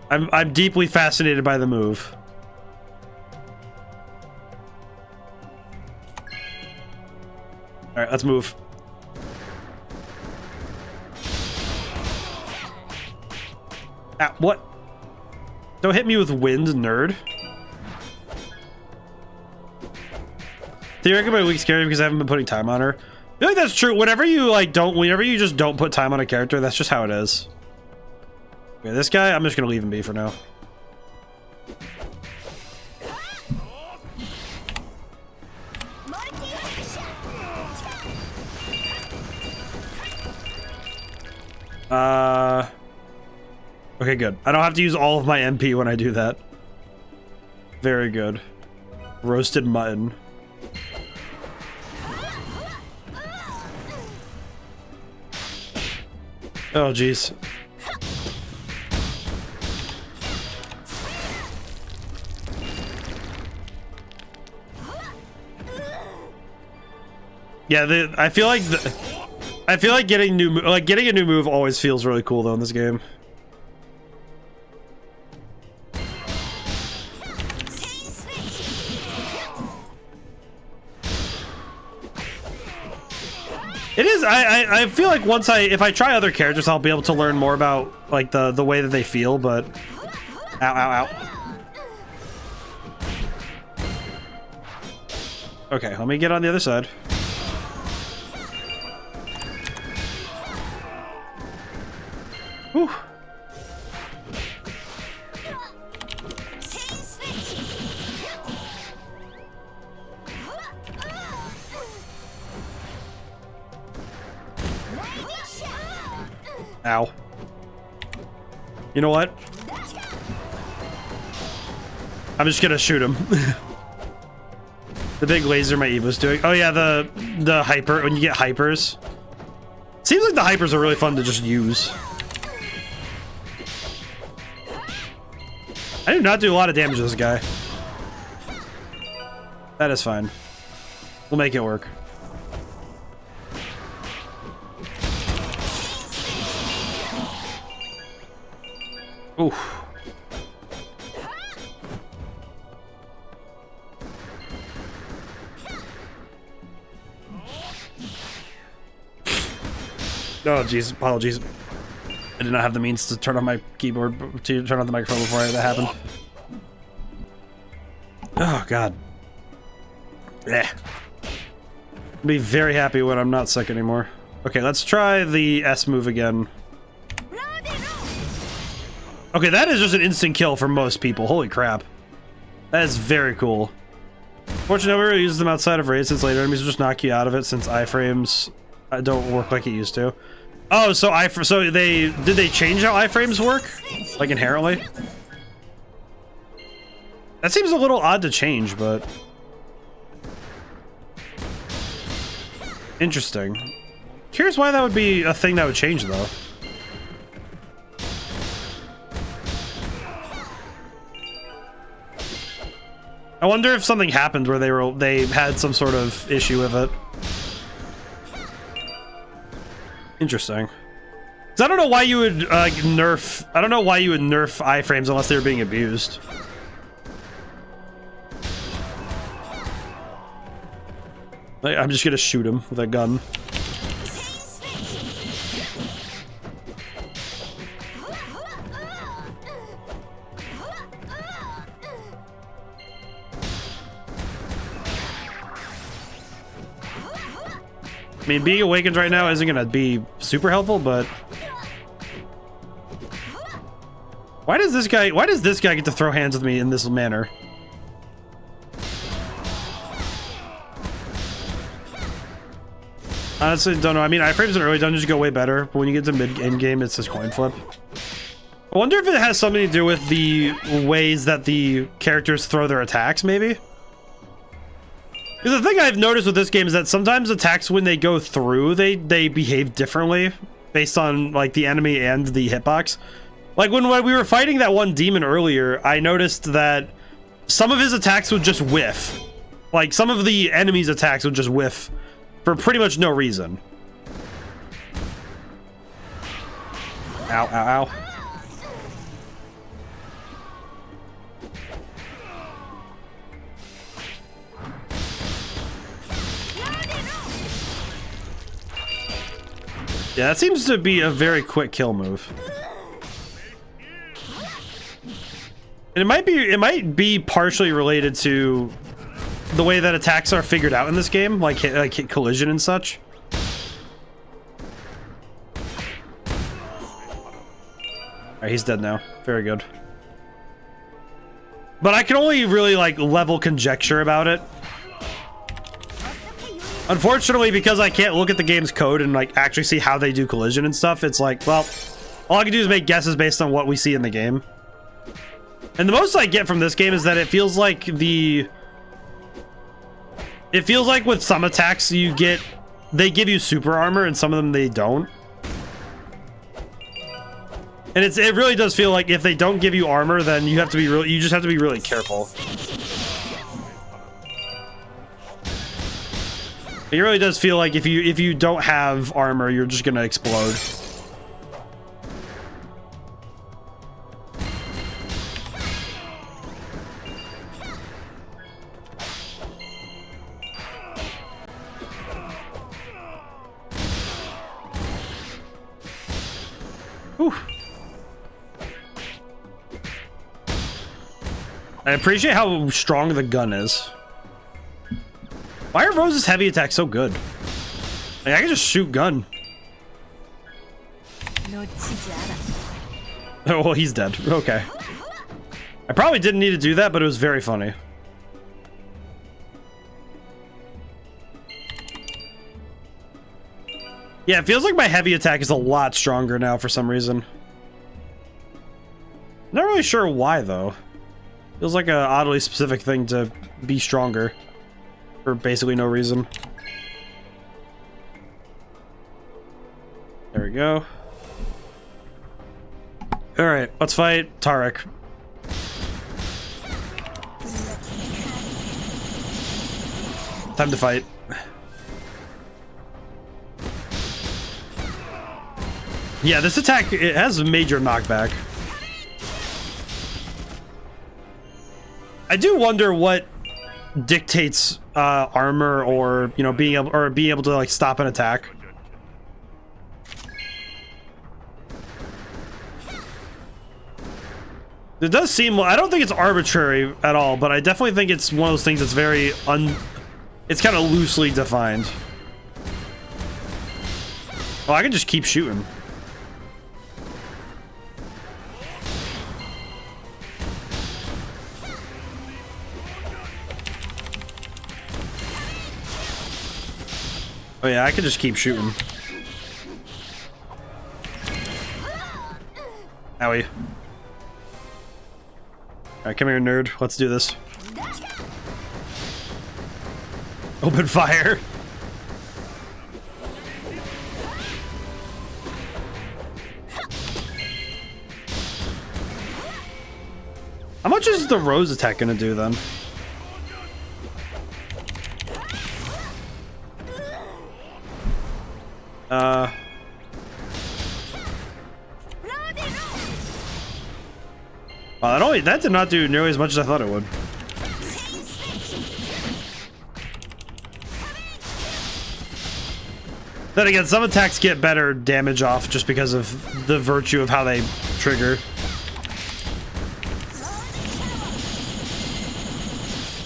I'm deeply fascinated by the move. All right, let's move. Ah, what? Don't hit me with wind, nerd. Theoretically, my week's scary because I haven't been putting time on her. I feel like that's true. Whenever you just don't put time on a character, that's just how it is. Okay, this guy, I'm just gonna leave him be for now. Okay, good. I don't have to use all of my MP when I do that. Very good. Roasted mutton. Oh, jeez. Yeah, I feel like getting a new move always feels really cool though in this game. It is. I feel like if I try other characters, I'll be able to learn more about like the way that they feel. But ow, ow, ow. Okay, let me get on the other side. Whew. Ow. You know what? I'm just gonna shoot him. The big laser my Evo's doing. Oh yeah, the hyper, when you get hypers. Seems like the hypers are really fun to just use. I do not do a lot of damage to this guy. That is fine. We'll make it work. Oof. Oh, jeez. Apologies. I did not have the means to turn on my keyboard, to turn on the microphone before that happened. Oh, God. Yeah. I'll be very happy when I'm not sick anymore. Okay, let's try the S move again. Okay, that is just an instant kill for most people. Holy crap. That is very cool. Fortunately, we really use them outside of raids since later enemies will just knock you out of it since iframes don't work like it used to. Oh, so did they change how iframes work? Like inherently? That seems a little odd to change, but interesting. Curious why that would be a thing that would change though. I wonder if something happened where they had some sort of issue with it. Interesting. 'Cause I don't know why you would nerf. I don't know why you would nerf iframes unless they were being abused. I'm just gonna shoot him with a gun. I mean, being awakened right now isn't gonna be super helpful, but why does this guy get to throw hands with me in this manner? Honestly, don't know. I mean, iframes in early dungeons go way better, but when you get to mid-end game, it's this coin flip. I wonder if it has something to do with the ways that the characters throw their attacks, maybe? Because the thing I've noticed with this game is that sometimes attacks, when they go through, they behave differently based on like the enemy and the hitbox. Like when we were fighting that one demon earlier, I noticed that some of his attacks would just whiff. Like some of the enemy's attacks would just whiff for pretty much no reason. Ow, ow, ow. Yeah, that seems to be a very quick kill move. And it might be partially related to the way that attacks are figured out in this game, like hit collision and such. Alright, he's dead now. Very good. But I can only really like level conjecture about it. Unfortunately, because I can't look at the game's code and like actually see how they do collision and stuff, it's like, well, all I can do is make guesses based on what we see in the game. And the most I get from this game is that it feels like with some attacks they give you super armor and some of them they don't. And it really does feel like if they don't give you armor, then you just have to be really careful. It really does feel like if you don't have armor, you're just gonna explode. Whew. I appreciate how strong the gun is. Why are Rose's heavy attacks so good? Like, I can just shoot gun. Oh, well, he's dead. Okay. I probably didn't need to do that, but it was very funny. Yeah, it feels like my heavy attack is a lot stronger now for some reason. Not really sure why, though. Feels like an oddly specific thing to be stronger. For basically no reason. There we go. Alright, let's fight Tarek. Time to fight. Yeah, this attack, it has major knockback. I do wonder what dictates armor or, you know, being able to like stop an attack. It does seem, I don't think it's arbitrary at all, but I definitely think it's one of those things that's very it's kind of loosely defined. Oh, I can just keep shooting. Oh yeah, I could just keep shooting. Owie. Alright, come here, nerd. Let's do this. Open fire. How much is the rose attack gonna do then? Wow, that did not do nearly as much as I thought it would. Then again, some attacks get better damage off just because of the virtue of how they trigger.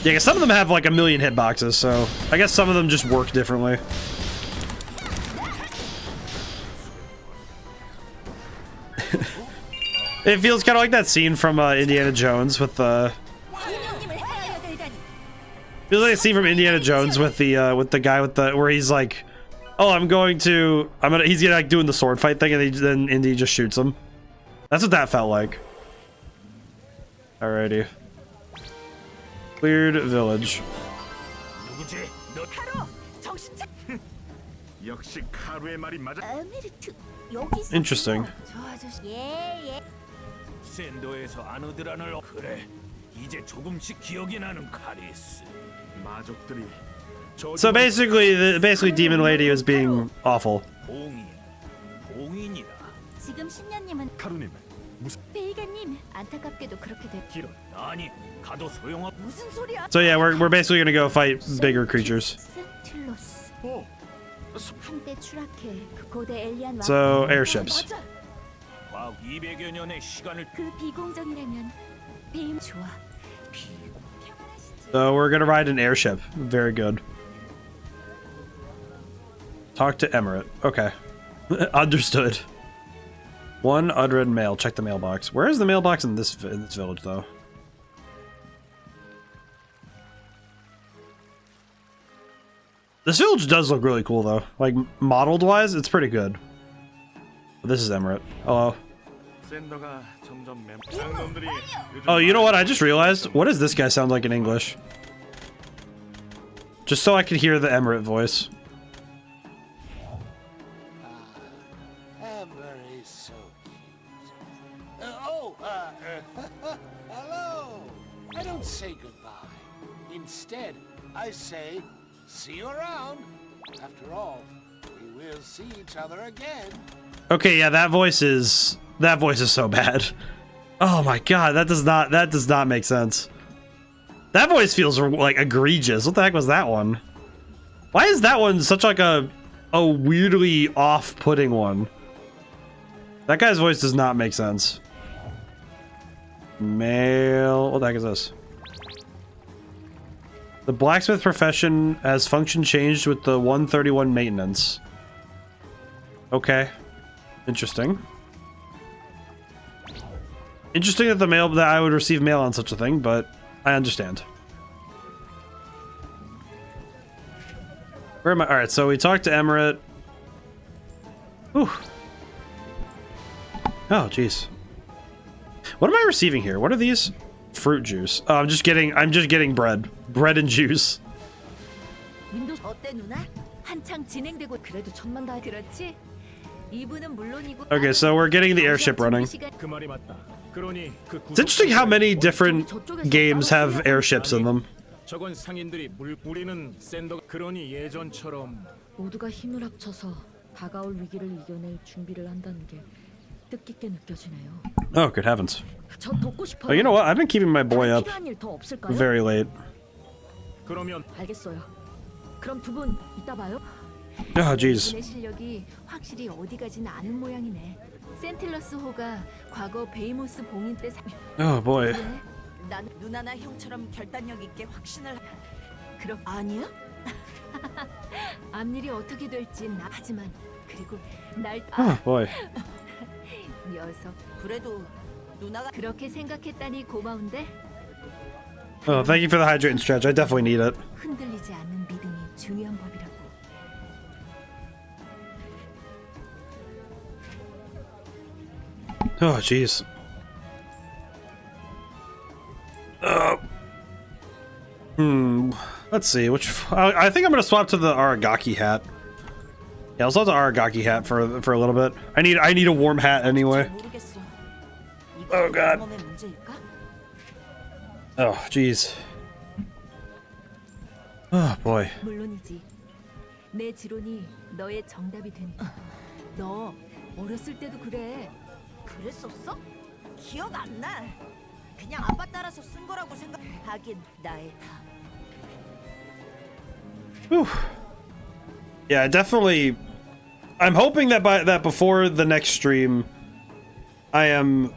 Yeah, 'cause some of them have like a million hitboxes, so I guess some of them just work differently. It feels kind of like that scene from Indiana Jones with the. Feels like a scene from Indiana Jones with the guy with the where he's like, "Oh, he's gonna like doing the sword fight thing," and then Indy just shoots him. That's what that felt like. Alrighty. Cleared village. Interesting. 샌더에서 아너드란을 그래. 이제 조금씩 기억이 나는 카리스. 마족들이 So basically Demon Lady was being awful. 봉인이다. 지금 신녀님은 카루님 베이가님 안타깝게도 그렇게 됐. 길은 아니 가도 소용없. 무슨 소리야? So yeah, we're basically gonna go fight bigger creatures. 센틸로스. 한때 추락해 그 고대 엘리안 So airships. 과학 200여 년의 시간을 그 비공정이라면 베임 좋아. So we're gonna ride an airship. Very good. Talk to Emirate. Okay. Understood. One unread mail. Check the mailbox. Where is the mailbox in this village, though? This village does look really cool, though. Like, modeled-wise, it's pretty good. This is Emirate. Hello. Oh, you know what? I just realized. What does this guy sound like in English? Just so I could hear the Emirate voice. Amber is so cute. Hello. I don't say goodbye. Instead, I say, see you around. After all, we will see each other again. Okay, yeah, that voice is so bad. Oh my god, that does not make sense. That voice feels like egregious. What the heck was that one? Why is that one such like a weirdly off-putting one? That guy's voice does not make sense. Mail. What the heck is this? The blacksmith profession has function changed with the 131 maintenance. Okay. Interesting. Interesting that I would receive mail on such a thing, but I understand. Where am I? Alright, so we talked to Emirate. Whew. Oh, jeez. What am I receiving here? What are these? Fruit juice. Oh, I'm just getting bread. Bread and juice. 윈도우 어때 누나? 한창 진행되고 그래도 천만 다 그렇지? 이분은 물론이고. Okay, so we're getting the airship running. 그 말이 맞다. 그러니 그 It's interesting how many different games have airships in them. 저건 상인들이 우리는 샌더 그러니 예전처럼 모두가 힘을 합쳐서 다가올 위기를 이겨낼 준비를 한다는 게 뜻깊게 느껴지네요. Oh, good heavens. 저 돕고 싶어요. Oh, you know what? I've been keeping my boy up 필요한 일 더 없을까요? very late. 그러면 알겠어요. 그럼 두 분 이따 봐요. Oh, jeez. 내 실력이 확실히 어디 가진 않은 모양이네. 센틸러스 호가 과거 베이모스 봉인 때 Oh boy. 난 누나나 형처럼 결단력 있게 확신을. 그럼 아니야? 앞일이 어떻게 될진 하지만 그리고 날 Oh boy. 녀석 그래도 누나가 그렇게 생각했다니 고마운데 Oh, thank you for the hydrate and stretch. I definitely need it. 흔들리지 않는 믿음이 중요한 법이라고. Oh, jeez. Let's see. Which I think I'm gonna swap to the Aragaki hat. Yeah, I'll swap to Aragaki hat for a little bit. I need a warm hat anyway. Oh god. Oh jeez. Oh boy. 물론이지. 내 지론이 너의 정답이 된. 너 어렸을 때도 그래. 그랬었어? 기억 안 나. 그냥 아빠 따라서 쓴 거라고 생각. 하긴 나의 다. Whew. Yeah, definitely. I'm hoping that before the next stream, I am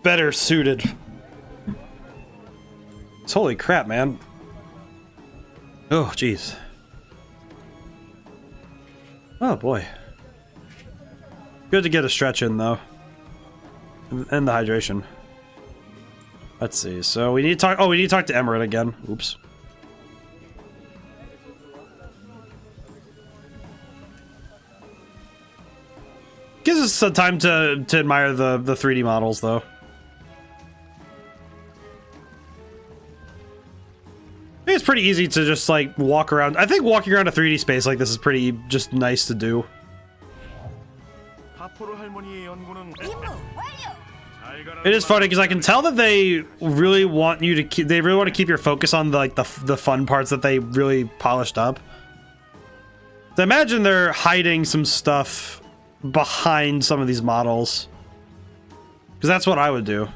better suited. Holy crap, man. Oh, jeez. Oh boy. Good to get a stretch in though, and the hydration. Let's see. So we need to talk. Oh, we need to talk to Emerald again. Oops. Gives us some time to admire the 3D models, though. I think it's pretty easy to just like walk around. I think walking around a 3D space like this is pretty just nice to do. It is funny because I can tell that they really want you to keep. They really want to keep your focus on the fun parts that they really polished up. So I imagine they're hiding some stuff behind some of these models, because that's what I would do.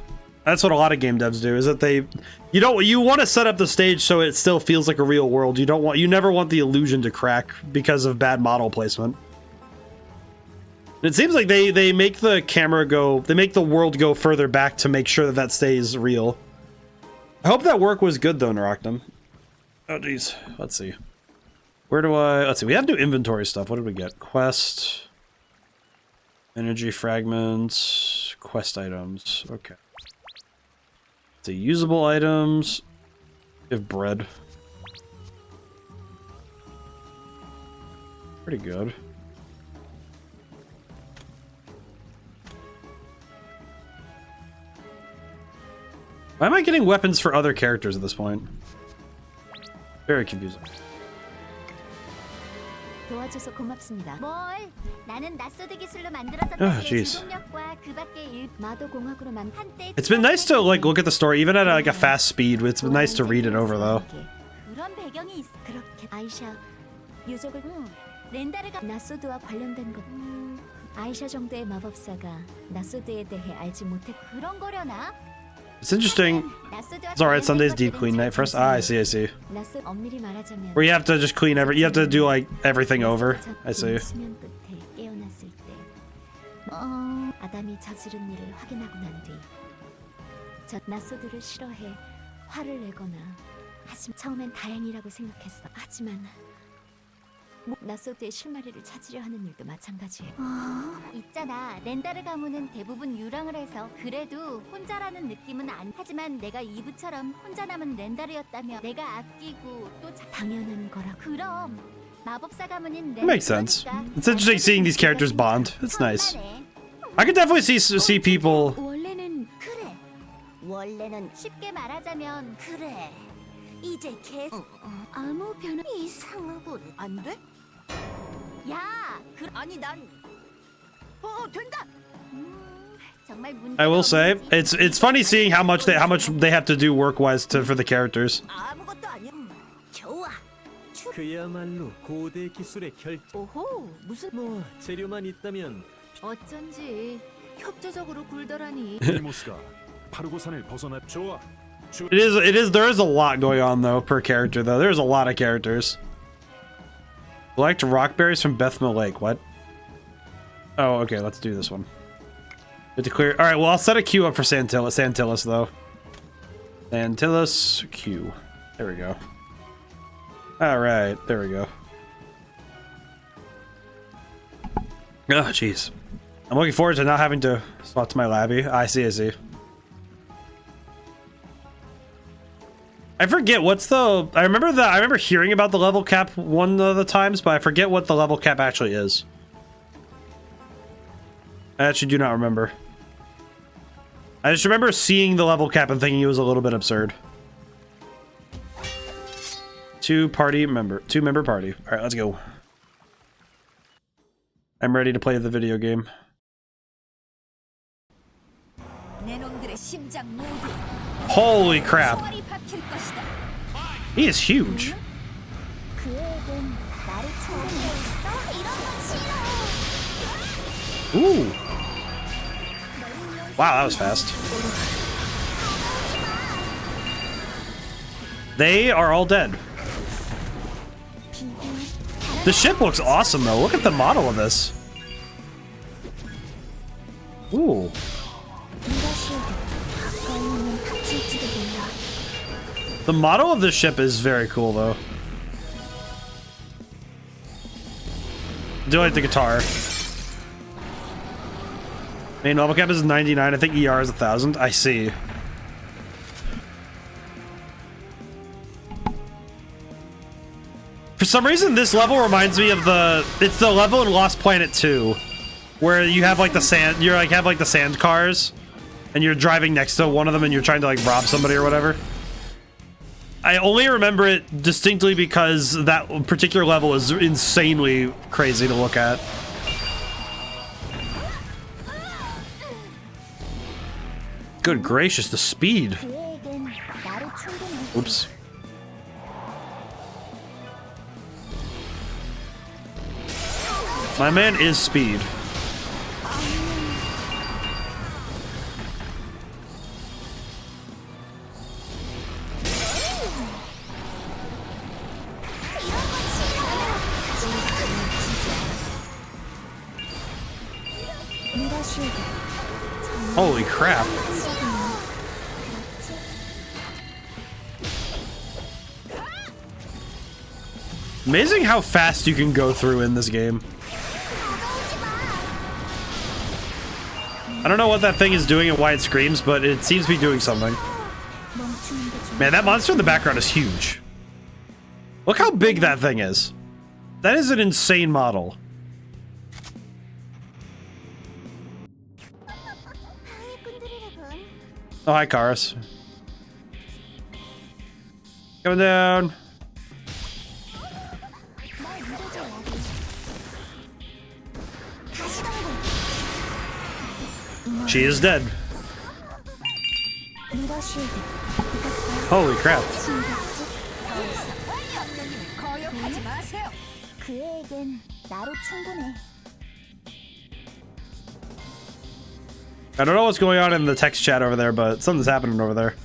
That's what a lot of game devs do. Is that you want to set up the stage so it still feels like a real world. You never want the illusion to crack because of bad model placement. It seems like they make the camera go, they make the world go further back to make sure that stays real. I hope that work was good though, Naroctum. Oh jeez, let's see. Let's see, we have new inventory stuff. What did we get? Quest, energy fragments, quest items. Okay. Let's see, usable items. We have bread. Pretty good. Why am I getting weapons for other characters at this point? Very confusing. 도와줘서 고맙습니다. 뭘? 나는 낯소드 기술로 만들어서 jeez. 주동력과 그 밖의 마도공학으로만 한때 It's been nice to like look at the story even at like a fast speed. It's been nice to read it over though. 그런 배경이 있어. 그렇게 아이샤 유적을 렌다르가 낯소드와 관련된 것. 아이샤 정도의 마법사가 낯소드에 대해 알지 못해 그런 거려나? It's interesting. It's alright, Sunday's deep clean night first. Ah, I see. 낯소드 엄밀히 말하자면 Where you have to just clean you have to do like everything over. I see. 수면 끝에 깨어났을 때 아담이 저지른 일을 확인하고 난 뒤 저 낯소드를 싫어해 화를 내거나 하지만 처음엔 다행이라고 생각했어. 하지만 낯소드의 실마리를 찾으려 하는 일도 마찬가지예요. 있잖아. 렌다르 가문은 대부분 유랑을 해서 그래도 혼자라는 느낌은 안. 하지만 내가 이브처럼 혼자 남은 렌다르였다며 내가 아끼고 또 당연한 거라. 그럼 마법사 가문인 It makes sense. It's interesting seeing these characters bond. It's nice. I could definitely see people. 원래는 그래. 원래는 쉽게 말하자면 그래. 이제 아무 변화 이상하군. 안 돼? 야, 아니 난 된다. 정말 문제. I will say it's funny seeing how much they have to do work wise for the characters. 아무것도 아니야. 좋아. 그야말로 고대 기술의 오호, 무슨 뭐 재료만 있다면 어쩐지 협조적으로 굴더라니. 데모스가 파르고산을 벗어나. 좋아. There is a lot going on though per character though. There's a lot of characters. Collect rock berries from Bethma Lake. What? Oh, okay. Let's do this one. Good to clear. All right. Well, I'll set a queue up for Santillis though. Santillis queue. There we go. All right. There we go. Oh, jeez. I'm looking forward to not having to swap to my labby. I see. I forget what's the. I remember hearing about the level cap one of the times, but I forget what the level cap actually is. I actually do not remember. I just remember seeing the level cap and thinking it was a little bit absurd. Two member party. All right, let's go. I'm ready to play the video game. Holy crap. He is huge. Ooh. Wow, that was fast. They are all dead. The ship looks awesome though. Look at the model of this. Ooh. The model of this ship is very cool though. Do like the guitar. Main level cap is 99. I think ER is 1,000. I see. For some reason, this level reminds me of it's the level in Lost Planet 2, where you have like the sand. You have like the sand cars, and you're driving next to one of them, and you're trying to like rob somebody or whatever. I only remember it distinctly because that particular level is insanely crazy to look at. Good gracious, the speed. Oops. My man is speed. Holy crap. Amazing how fast you can go through in this game. I don't know what that thing is doing and why it screams, but it seems to be doing something. Man, that monster in the background is huge. Look how big that thing is. That is an insane model. Oh, hi, Karis. Coming down. She is dead. Holy crap. I don't know what's going on in the text chat over there, but something's happening over there.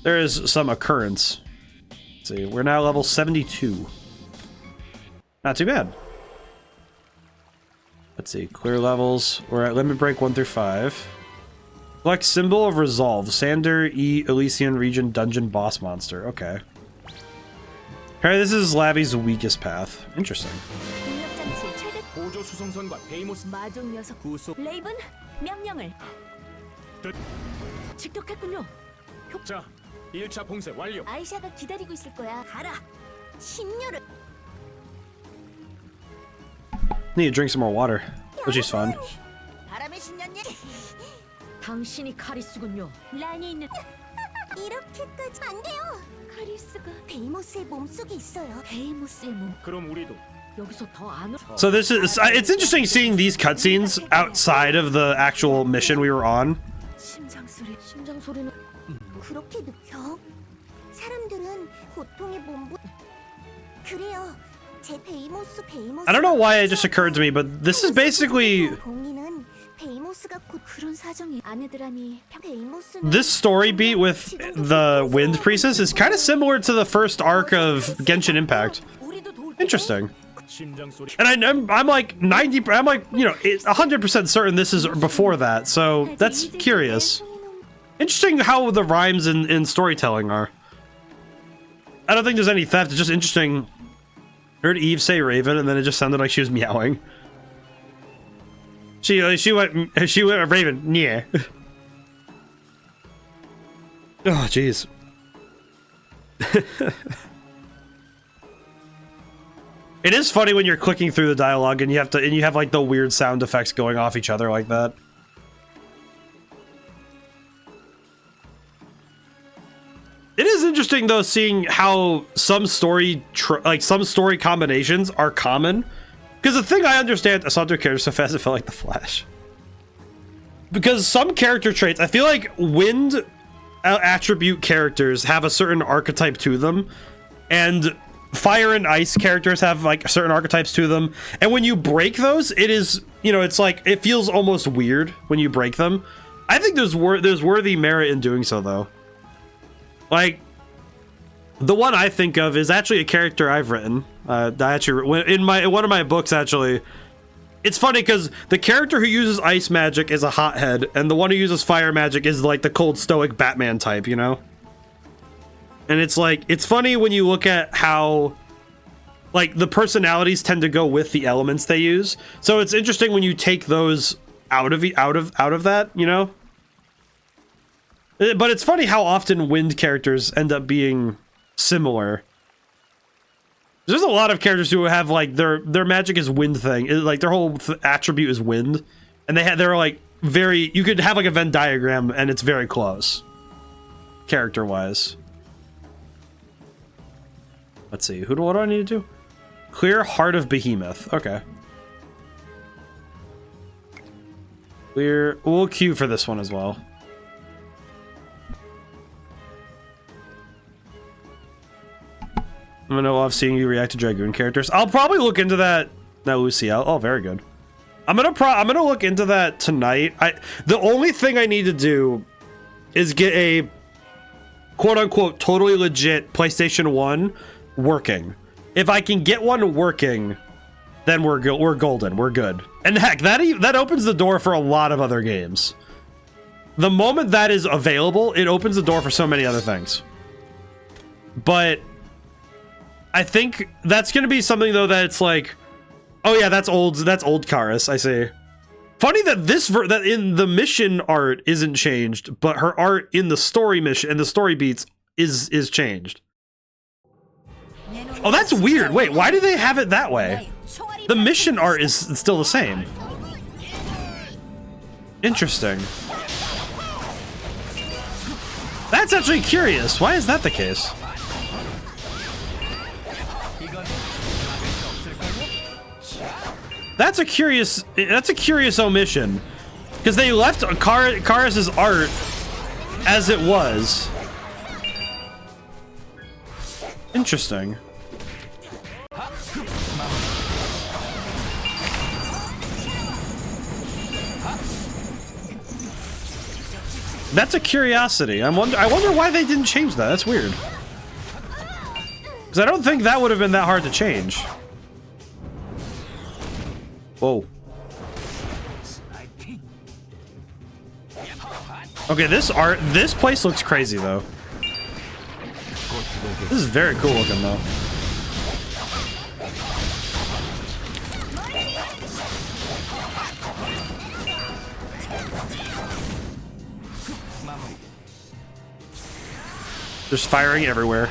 There is some occurrence. Let's see, we're now level 72. Not too bad. Let's see, clear levels. We're at limit break 1 through 5. Select symbol of resolve. Sander E. Elysian region dungeon boss monster. Okay. Apparently this is Labby's weakest path. Interesting. 레이븐 명령을. 직독했군요. 자, 1차 봉쇄 완료. 아이샤가 기다리고 있을 거야. 가라. 신녀를 Need to drink some more water, which is fun. 바람의 신녀님. 당신이 카리스군요. 란이 있는 이렇게까지 안 돼요. 카리스가 베이모스의 몸속에 있어요. 베이모스의 몸. 그럼 우리도 여기서 더 안. So this is, it's interesting seeing these cutscenes outside of the actual mission we were on. 심장 소리는 그렇게 느껴? 사람들은 고통의 몸부 그래요. 제 베이모스. I don't know why it just occurred to me, but this is basically 봉이는 베이모스가 곧 그런 사정이 아내들하니 베이모스. this story beat with the Wind Priestess is kind of similar to the first arc of Genshin Impact. Interesting. And I'm like 90. I'm like, you know, 100% certain this is before that. So that's curious. Interesting how the rhymes in storytelling are. I don't think there's any theft. It's just interesting. I heard Eve say Raven, and then it just sounded like she was meowing. She went Raven. Yeah. Oh jeez. It is funny when you're clicking through the dialogue and you have like the weird sound effects going off each other like that. It is interesting though seeing how some story combinations are common. Because the thing I understand, I saw their characters so fast it felt like the Flash. Because some character traits, I feel like wind attribute characters have a certain archetype to them, and fire and ice characters have like certain archetypes to them. And when you break those, it is, you know, it's like it feels almost weird when you break them. I think there's worthy merit in doing so though. Like, the one I think of is actually a character I've written. I actually in one of my books actually. It's funny because the character who uses ice magic is a hothead, and the one who uses fire magic is like the cold stoic Batman type, you know? And it's like, it's funny when you look at how like the personalities tend to go with the elements they use. So it's interesting when you take those out of that, you know? But it's funny how often wind characters end up being similar. There's a lot of characters who have like their magic is wind thing. Like their whole attribute is wind, and they're like very. You could have like a Venn diagram, and it's very close, character wise. Let's see. What do I need to do? Clear Heart of Behemoth. Okay. Clear. We'll queue for this one as well. I'm gonna love seeing you react to Dragoon characters. I'll probably look into that. No, Lucy. Oh, very good. I'm gonna look into that tonight. The only thing I need to do is get a quote unquote totally legit PlayStation 1 working. If I can get one working, then we're golden. We're good. And heck, that opens the door for a lot of other games. The moment that is available, it opens the door for so many other things. But I think that's going to be something though that it's like, oh yeah, that's old Karis, I see. Funny that that in the mission art isn't changed, but her art in the story mission and the story beats is changed. Oh, that's weird. Wait, why do they have it that way? The mission art is still the same. Interesting. That's actually curious. Why is that the case? That's a curious omission, because they left Karis's art as it was. Interesting. That's a curiosity. I wonder why they didn't change that. That's weird. Because I don't think that would have been that hard to change. Whoa. Okay, this place looks crazy though. This is very cool looking though. There's firing everywhere.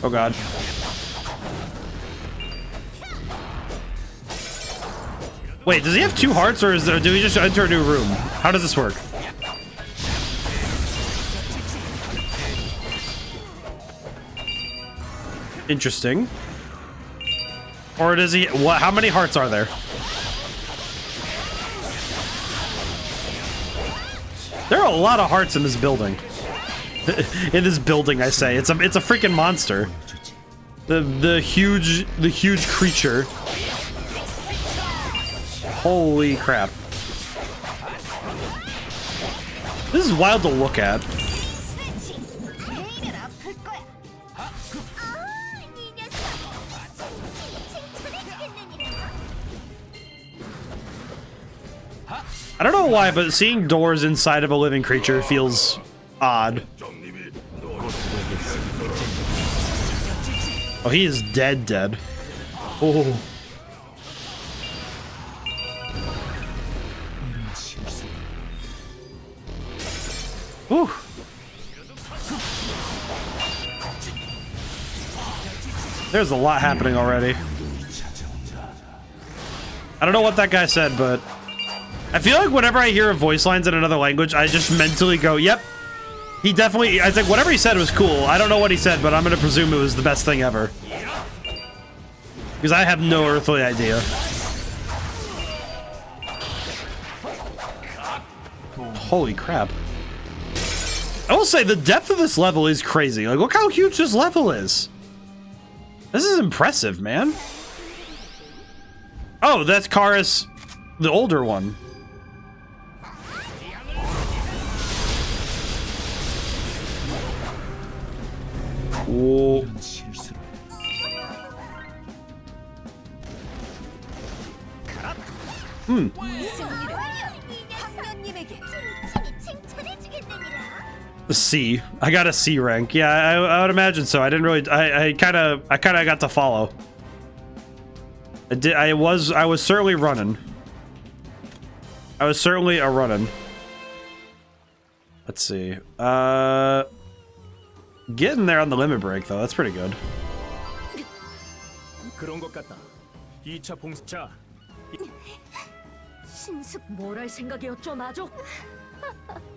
Oh god. Wait, does he have 2 hearts, or do we just enter a new room? How does this work? Interesting. Or does he... What? How many hearts are there? There are a lot of hearts in this building. In this building, I say. It's a freaking monster. The huge creature. Holy crap. This is wild to look at. I don't know why, but seeing doors inside of a living creature feels odd. Oh, he is dead. Oh. Whew. There's a lot happening already. I don't know what that guy said, but I feel like whenever I hear voice lines in another language, I just mentally go, yep. He definitely, I think whatever he said was cool. I don't know what he said, but I'm going to presume it was the best thing ever. Because I have no earthly idea. Holy crap. I will say the depth of this level is crazy. Like, look how huge this level is. This is impressive, man. Oh, that's Karis, the older one. Whoa. A C. I got a C rank. Yeah, I would imagine so. I didn't really. I kind of got to follow. I was certainly running. I was certainly a running. Let's see. Getting there on the limit break though. That's pretty good. 그런 것 같다. 2차 봉사. 신습 뭘 할 생각이었죠, 마족?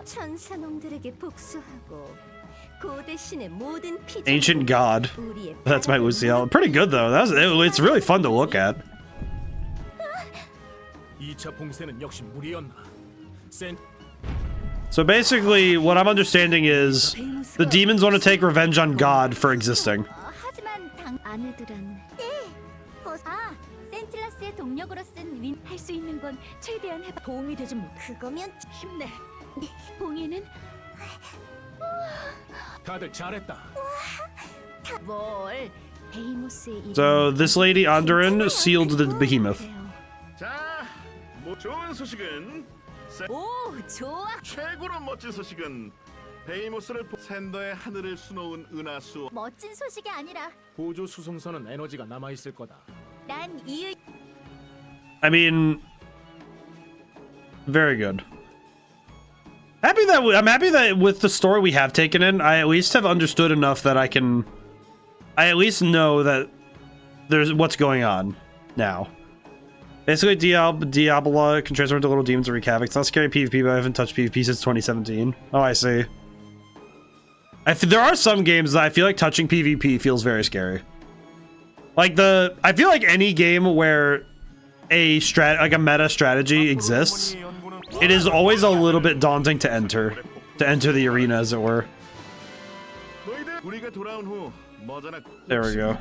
천사놈들에게 복수하고 고대신의 모든 피조. Ancient God. That's my Uziel. Pretty good though. It's really fun to look at. 2차 봉쇄는 역시 무리였나. So basically, what I'm understanding is the demons want to take revenge on God for existing. 하지만 아내들은 센틸라스의 동력으로 쓴 윈 할 수 있는 건 최대한 해봐. 도움이 되지 못. 그거면 힘내. 봉이는 다들 잘했다. 뭘 베이모스의 이름. So this lady Onderin sealed the behemoth. 자, 뭐 좋은 소식은 오, 좋아. 최고로 멋진 소식은 베이모스를 샌더의 하늘을 수놓은 은하수. 멋진 소식이 아니라 보조 수송선은 에너지가 남아 있을 거다. 난 이의. I mean, very good. I'm happy that with the story we have taken in, I at least have understood enough that I at least know that there's what's going on now. Basically, Diabola can transform into little demons and wreak havoc. It's not scary PvP, but I haven't touched PvP since 2017. Oh, I see. There are some games that I feel like touching PvP feels very scary. Like I feel like any game where a meta strategy exists, it is always a little bit daunting to enter the arena, as it were. There we go.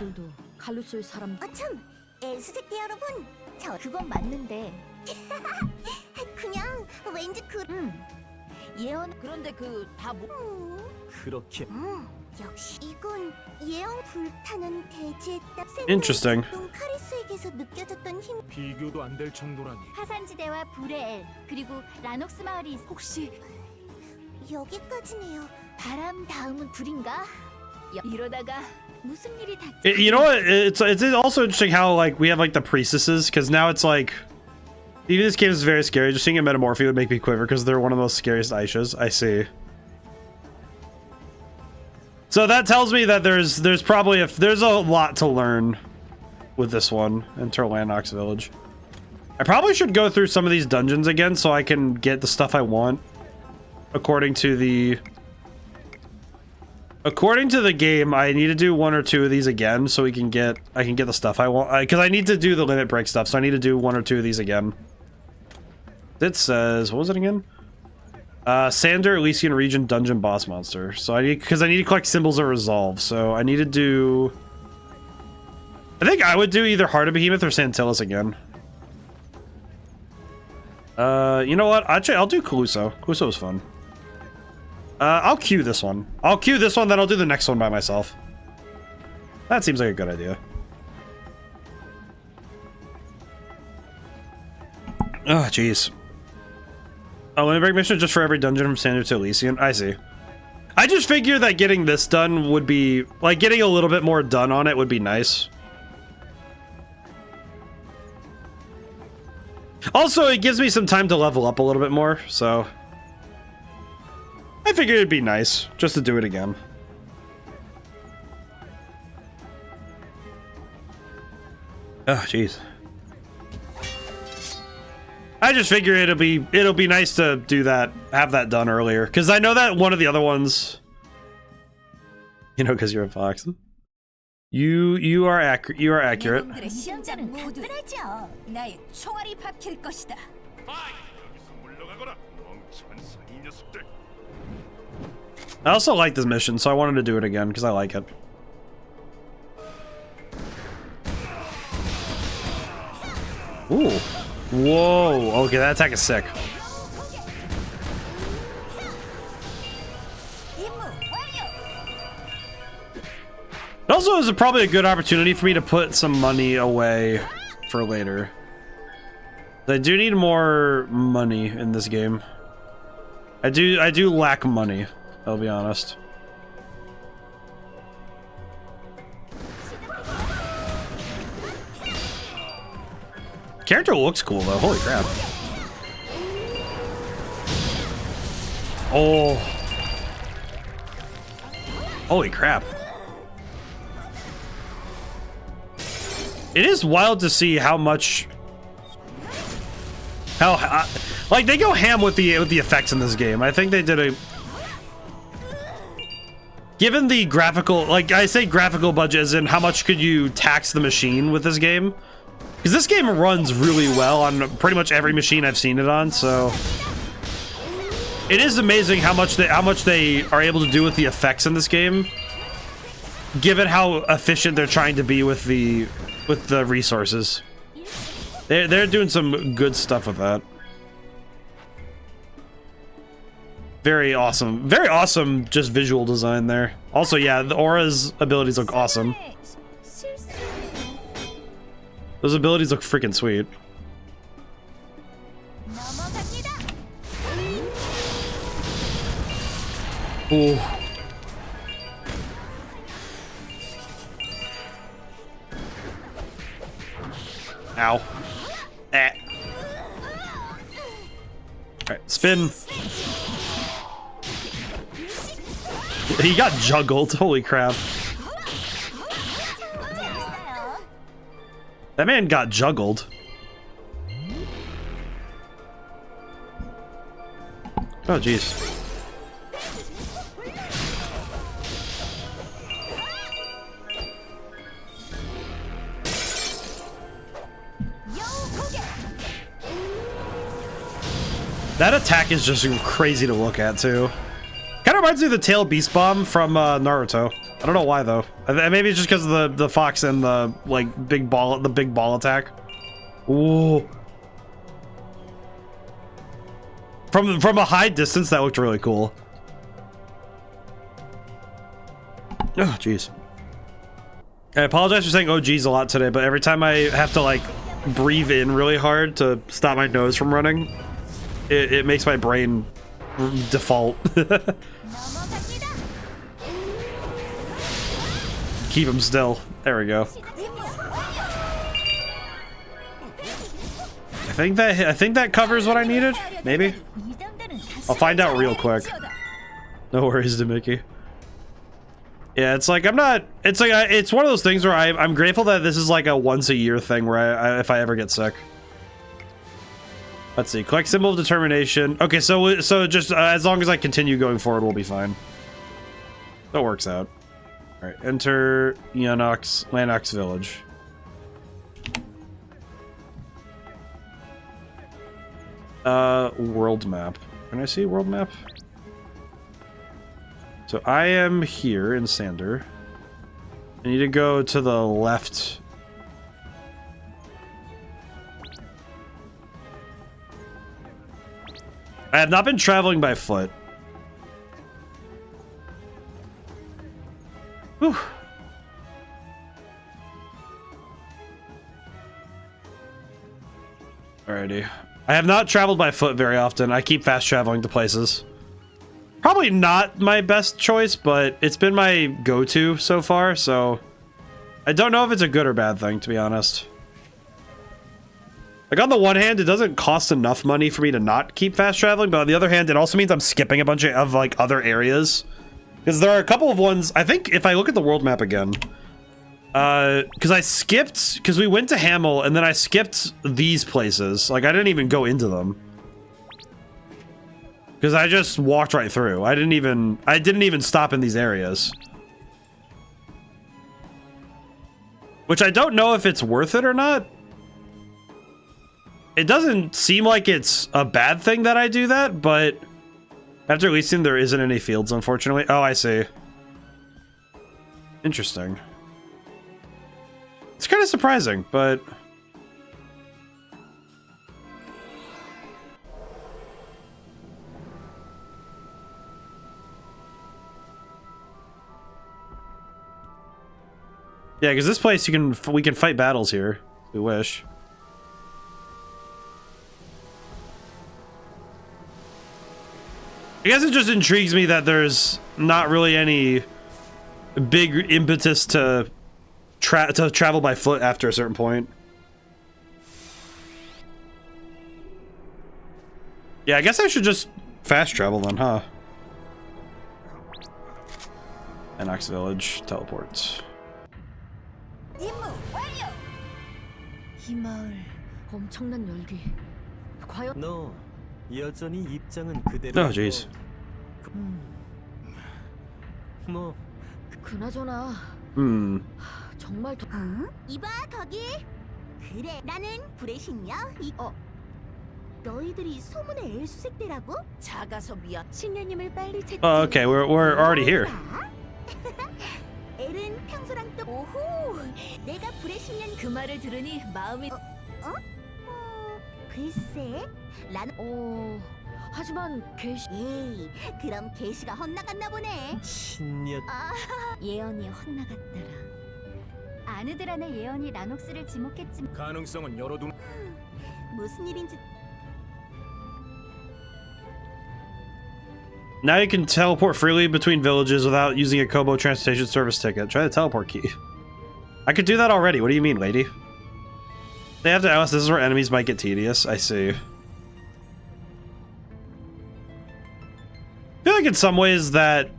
칼루스의 사람. 참, 엘스색대 여러분, 저 그건 맞는데. 그냥 왠지 예언. 그런데 다 뭐? 그렇게. 역시 이건 예언 불타는 대지했다. Interesting. 카리스에게서 느껴졌던 힘. 비교도 안 될 정도라니. 하산지대와 불의 엘 그리고 라녹스 마을이 혹시 여기까지네요. 바람 다음은 불인가? 이러다가 무슨 일이 닥쳐? You know what? It's also interesting how like we have like the priestesses, because now it's like even this game is very scary. Just seeing a metamorphy would make me quiver because they're one of the most scariest Aishas. I see. So that tells me that there's probably there's a lot to learn with this one in Terlanox Village. I probably should go through some of these dungeons again so I can get the stuff I want. According to the game, I need to do 1 or 2 of these again so I can get the stuff I want. Because I need to do the limit break stuff, so I need to do 1 or 2 of these again. It says, what was it again? Sander Elysian region dungeon boss monster. So I need to collect symbols of resolve. So I need to do. I think I would do either Heart of Behemoth or Santillis again. You know what? Actually, I'll do Caluso. Caluso was fun. I'll queue this one. I'll queue this one, then I'll do the next one by myself. That seems like a good idea. Oh, jeez. Oh, limit break mission just for every dungeon from Sander to Elysian. I see. I just figure that getting this done would be like getting a little bit more done on it would be nice. Also, it gives me some time to level up a little bit more, so I I figured it'd be nice just to do it again. Oh, jeez. I just figure it'll be nice to do that, have that done earlier, because I know that one of the other ones, you know, because you're a fox. You are accurate. You are accurate. 놈들의 심장은 가뿐하죠. 나의 총알이 박힐 것이다. I also like this mission, so I wanted to do it again because I like it. Ooh. Whoa. Okay, that attack is sick. It also is probably a good opportunity for me to put some money away for later. I do need more money in this game. I do lack money, I'll be honest. Character looks cool though, holy crap. Oh. Holy crap. It is wild to see how much... like, they go ham with the effects in this game. I think they did a... Given the graphical... Like, I say graphical budget as in how much could you tax the machine with this game? Because this game runs really well on pretty much every machine I've seen it on, so... It is amazing how much they are able to do with the effects in this game, given how efficient they're trying to be with the resources. They're doing some good stuff with that. Very awesome just visual design there. Also, yeah, the Aura's abilities look awesome. Those abilities look freaking sweet. Ooh. Ow. Eh. Alright, spin. He got juggled, holy crap. That man got juggled. Oh, jeez. That attack is just crazy to look at, too. Kind of reminds me of the Tail Beast Bomb from Naruto. I don't know why, though. Maybe it's just because of the fox and the, like, big ball attack. Ooh. From a high distance, that looked really cool. Oh, jeez. I apologize for saying oh geez a lot today, but every time I have to, like, breathe in really hard to stop my nose from running, it makes my brain default. Keep him still. There we go. I think that covers what I needed. Maybe. I'll find out real quick. No worries, Demicky. Yeah, it's like it's one of those things where I'm grateful that this is like a once a year thing where if I ever get sick. Let's see. Collect symbol of determination. Okay, so just as long as I continue going forward, we'll be fine. That works out. All right, enter Lanox village. World map. Can I see world map? So I am here in Sander. I need to go to the left. I have not been traveling by foot. Whew. Alrighty. I have not traveled by foot very often. I keep fast traveling to places. Probably not my best choice, but it's been my go-to so far, so I don't know if it's a good or bad thing, to be honest. Like, on the one hand, it doesn't cost enough money for me to not keep fast traveling, but on the other hand, it also means I'm skipping a bunch of like other areas. Because there are a couple of ones, I think if I look at the world map again, because I skipped, because we went to Hamel and then I skipped these places. Like, I didn't even go into them. Because I just walked right through. I didn't even stop in these areas. Which I don't know if it's worth it or not. It doesn't seem like it's a bad thing that I do that, but after releasing, there isn't any fields, unfortunately. Oh, I see. Interesting. It's kind of surprising, but... yeah, because this place we can fight battles here if we wish. I guess it just intrigues me that there's not really any big impetus to travel by foot after a certain point. Yeah, I guess I should just fast travel then, huh? Enox Village, teleports. 이 마을 엄청난 열기. 과연 너 여전히 입장은 그대로. Oh, jeez. 뭐 그나저나 정말 이봐 거기. 그래 나는 불의 신녀. 너희들이 소문의 엘수색대라고? 작아서 미안. 신녀님을 빨리 찾지. Oh, okay, we're already here. 엘은 평소랑 또 오호. 내가 불의 신녀. 그 말을 들으니 마음이 글쎄. 나는 하지만 계시 에이, 그럼 계시가 헛나갔나 보네. 신녀. 예언이 헛나갔더라. 아느들 안에 예언이 라녹스를 지목했지만 가능성은 열어둔. 무슨 일인지. Now you can teleport freely between villages without using a Kobo transportation service ticket. Try the teleport key. I could do that already. What do you mean, lady? They have to ask. This is where enemies might get tedious. I see. I feel like in some ways that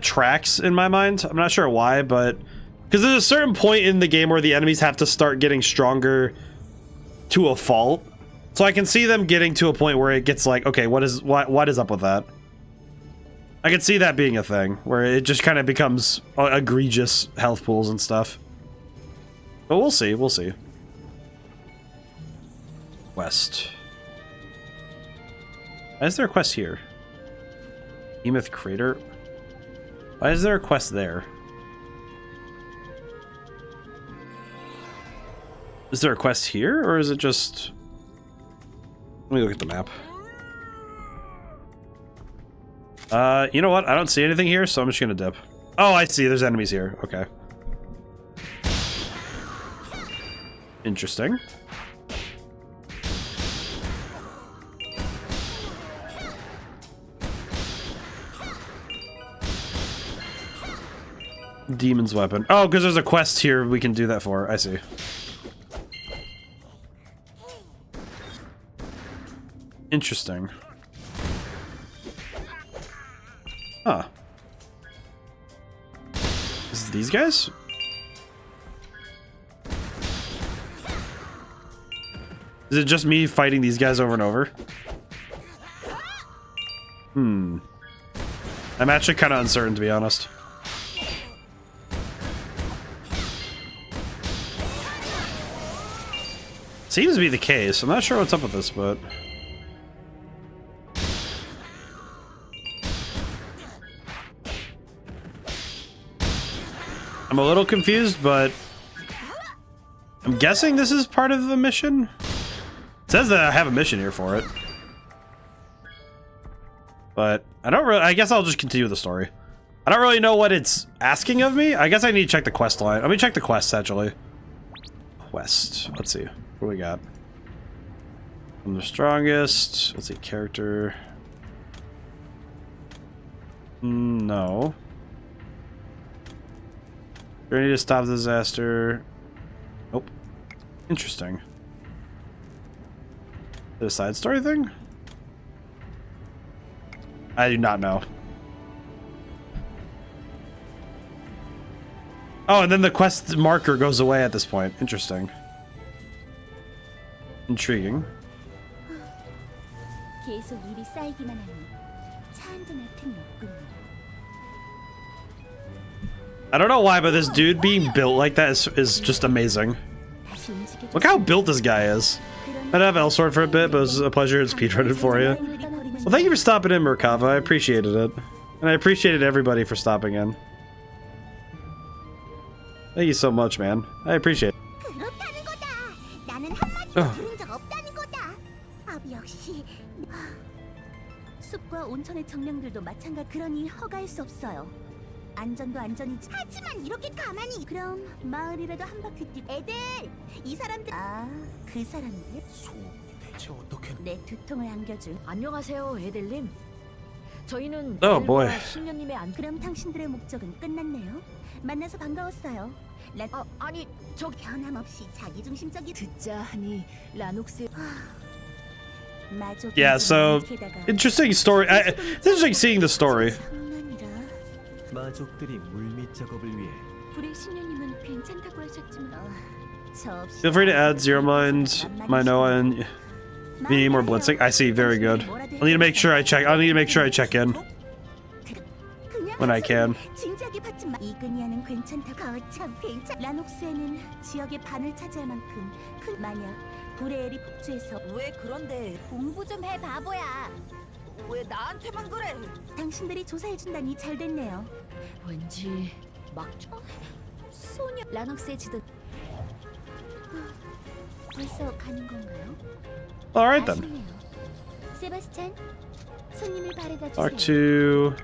tracks in my mind. I'm not sure why, but because there's a certain point in the game where the enemies have to start getting stronger to a fault. So I can see them getting to a point where it gets like, okay, what is up with that? I can see that being a thing where it just kind of becomes egregious health pools and stuff. But we'll see, we'll see. West. Why is there a quest here? Emeth Crater. Why is there a quest there? Is there a quest here, or is it just... Let me look at the map. You know what? I don't see anything here, so I'm just gonna dip. Oh, I see. There's enemies here. Okay. Interesting. Demon's weapon. Oh, because there's a quest here we can do that for. I see. Interesting. Huh. Is it these guys? Is it just me fighting these guys over and over? I'm actually kind of uncertain, to be honest. Seems to be the case. I'm not sure what's up with this, but... I'm a little confused, but... I'm guessing this is part of the mission? It says that I have a mission here for it. But I don't really... I guess I'll just continue the story. I don't really know what it's asking of me. I guess I need to check the quest line. Let me check the quests, actually. Quest. Let's see. What do we got? I'm the strongest. Let's see. Character. No. Ready to stop the disaster. Nope. Interesting. The side story thing? I do not know. Oh, and then the quest marker goes away at this point. Interesting. Intriguing. 계속 일이 쌓이기만 하니 차 한잔 할 틈이 없군요. I don't know why, but this dude being built like that is just amazing. Look how built this guy is. I'd have Elsword for a bit, but it was a pleasure to speedrun it for you. Well, thank you for stopping in, Merkava. I appreciated it. And I appreciated everybody for stopping in. Thank you so much, man. I appreciate it. 그렇다는 거다. 나는 한마디도 들은 적 없다는 거다. 아, 역시. 숲과 온천의 정령들도 마찬가지. 그러니 허가할 수 없어요. 안전도 안전이지. 하지만 이렇게 가만히. 그럼 마을이라도 한 바퀴 뛰고. 애들, 이 사람들. 아, 그 사람들. 소음이 대체 어떻게? 내 두통을 안겨줄. 안녕하세요, 에델님. 저희는 Oh, boy. 신녀님의 안. 그럼 당신들의 목적은 끝났네요. 만나서 반가웠어요. 아니, 저 변함없이 자기중심적이. 듣자 하니 라녹스. Yeah, so interesting story. It's interesting seeing the story. 마족들이 물밑 작업을 위해 불의 신녀님은 괜찮다고 하셨지만. Feel free to add Zero Mind, my Noah, and if you need more blitzing. I see, very good. I need to make sure I check. I need to make sure I check in when I can. 진지하게 받지 마. 이근이야는 괜찮다. 거참 괜찮. 라녹스에는 지역의 반을 차지할 만큼 큰. 만약 불의 엘이 복주해서. 왜 그런데 공부 좀 해 바보야. 왜 나한테만 그래? 당신들이 조사해준다니 잘 됐네요. 왠지 막 소녀 라녹스의 지도. 벌써 가는 건가요? Alright then. 아쉽네요. 세바스찬, 손님을 바래다 Talk 주세요. to.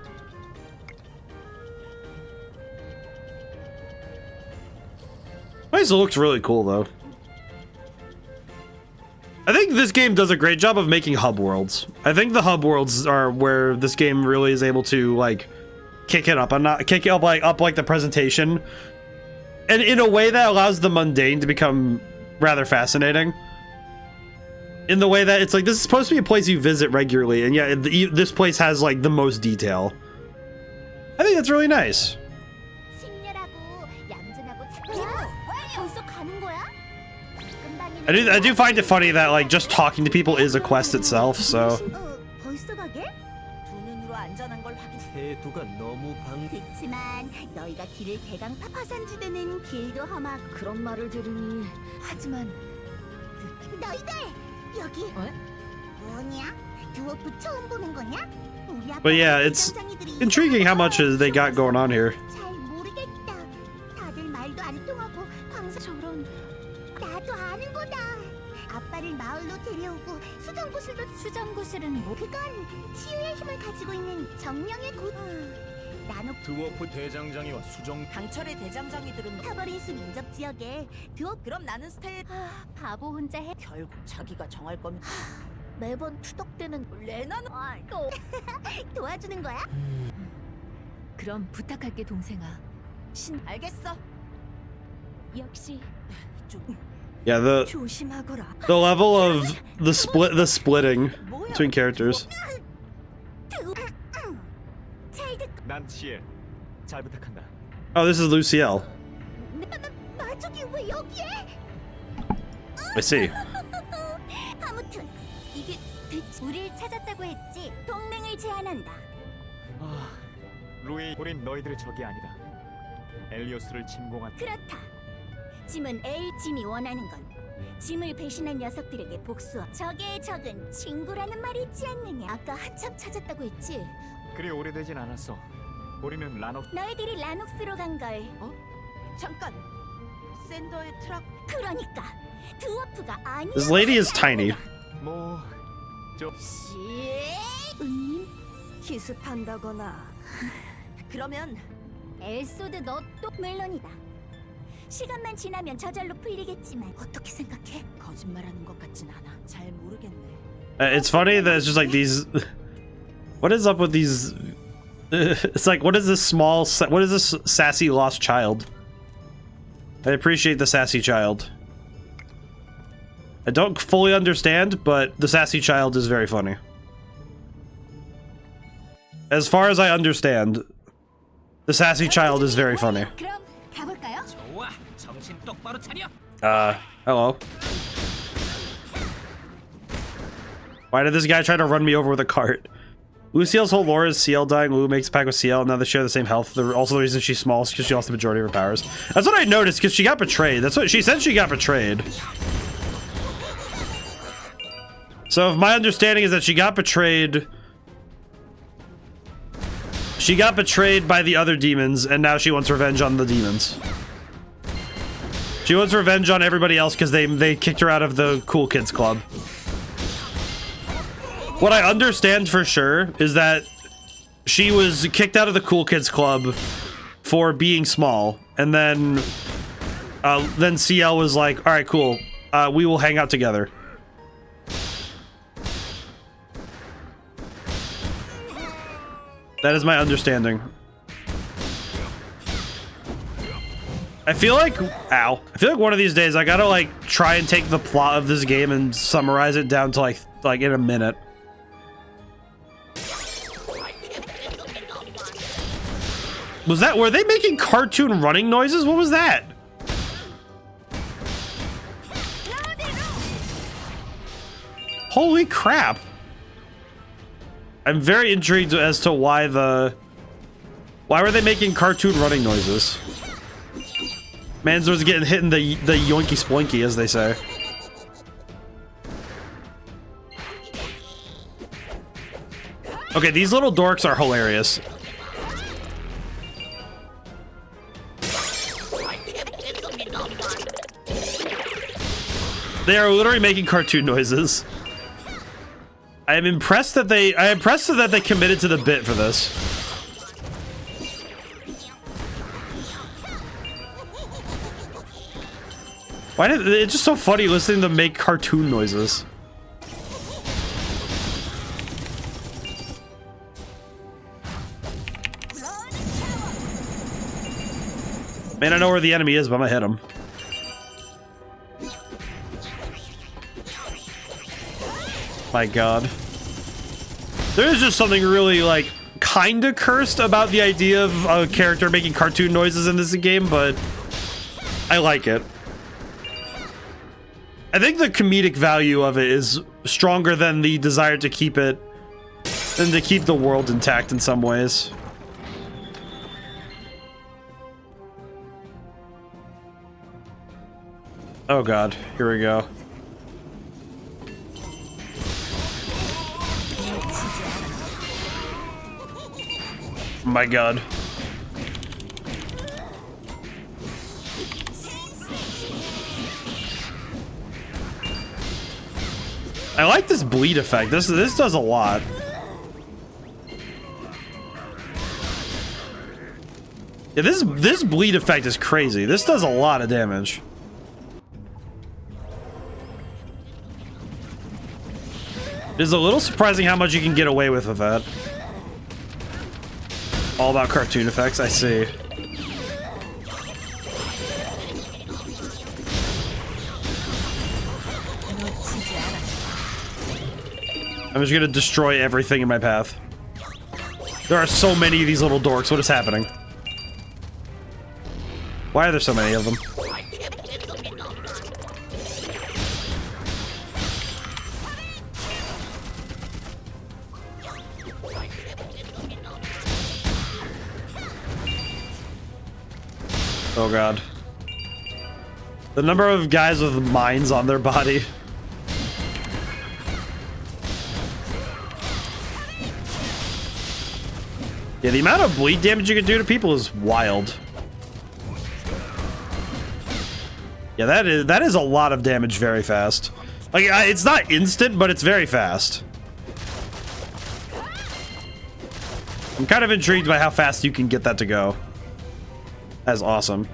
This looks really cool though. I think this game does a great job of making hub worlds. I think the hub worlds are where this game really is able to like kick it up and not kick it up like the presentation, and in a way that allows the mundane to become rather fascinating. In the way that it's like this is supposed to be a place you visit regularly, and yeah, this place has like the most detail. I think that's really nice. 신녀라고 얌전하고 착해. 벌써 가는 거야? I do find it funny that like just talking to people is a quest itself. So 벌써 가게? 두 눈으로 안전한 걸 확인. 태도가 너무 그치만 너희가 길을 대강 파산지대는 길도 험하고. 그런 말을 들으니. 하지만 너희들 여기 뭐냐? 드워프 처음 보는 거냐? 우리 아빠 but yeah, it's intriguing how much they got going on here. 잘 모르겠다. 다들 말도 안 통하고 광사. 저런. 나도 아는 거다. 아빠를 마을로 데려오고 수정구슬은 뭐? 그건 치유의 힘을 가지고 있는 정령의 곳. 나노 드워프 대장장이와 수정 강철의 대장장이들은 타버린스 민족 지역에 그럼 나는 스테이. 바보 혼자 해. 결국 자기가 정할 거면 매번 투덕대는 레나는 또 도와주는 거야? 그럼 부탁할게 동생아. 알겠어. 역시 Yeah, the 조심하거라. level of the splitting between characters. 난 지혜. 잘 부탁한다. Oh, this is Luciel. 마족이 왜 여기에? I see. 아무튼 이게 대체 우릴 찾았다고 했지. 동맹을 제안한다. 아, 루이, 우린 너희들의 적이 아니다. 엘리오스를 침공한. 그렇다. 짐은 짐이 원하는 건 짐을 배신한 녀석들에게 복수와. 적의 적은 친구라는 말이 있지 않느냐. 아까 한참 찾았다고 했지. 그리 오래되진 않았어. 우리는 라녹. 너희들이 라녹스로 간 걸. 잠깐. 샌더의 트럭. 그러니까 드워프가 아니야. This lady is tiny. 뭐, 은님 기습한다거나. 그러면 엘소드 너 또 물론이다. 시간만 지나면 저절로 풀리겠지만 어떻게 생각해? 거짓말하는 것 같진 않아. 잘 모르겠네. It's funny that it's just like these. What is up with these? It's like, what is this what is this sassy lost child? I appreciate the sassy child. I don't fully understand, but the sassy child is very funny. As far as I understand, the sassy child is very funny. 그럼 가볼까요? 좋아, 정신 똑바로 차려. Hello. Why did this guy try to run me over with a cart? Luciel's whole lore is CL dying. Lulu makes a pact with CL, and now they share the same health. Also, the reason she's small is because she lost the majority of her powers. That's what I noticed, because she got betrayed. That's what she said, she got betrayed. So if my understanding is that she got betrayed by the other demons, and now she wants revenge on the demons. She wants revenge on everybody else because they kicked her out of the Cool Kids Club. What I understand for sure is that she was kicked out of the Cool Kids Club for being small, and then CL was like, all right, cool, we will hang out together. That is my understanding. I feel like, ow. I feel like one of these days I gotta like try and take the plot of this game and summarize it down to like in a minute. Were they making cartoon running noises? What was that? Holy crap. I'm very intrigued as to why were they making cartoon running noises? Mans was getting hit in the yoinky sploinky, as they say. Okay, these little dorks are hilarious. They are literally making cartoon noises. I am impressed that they committed to the bit for this. It's just so funny listening to them make cartoon noises. Man, I know where the enemy is, but I'm gonna hit him. My god. There is just something really, like, kinda cursed about the idea of a character making cartoon noises in this game, but I like it. I think the comedic value of it is stronger than the desire to keep the world intact in some ways. Oh god, here we go. My god. I like this bleed effect. This does a lot. Yeah, this bleed effect is crazy. This does a lot of damage. It is a little surprising how much you can get away with that. All about cartoon effects, I see. I'm just gonna destroy everything in my path. There are so many of these little dorks. What is happening? Why are there so many of them? Oh god. The number of guys with mines on their body. Yeah, the amount of bleed damage you can do to people is wild. Yeah, that is a lot of damage very fast. Like, it's not instant, but it's very fast. I'm kind of intrigued by how fast you can get that to go. That's awesome.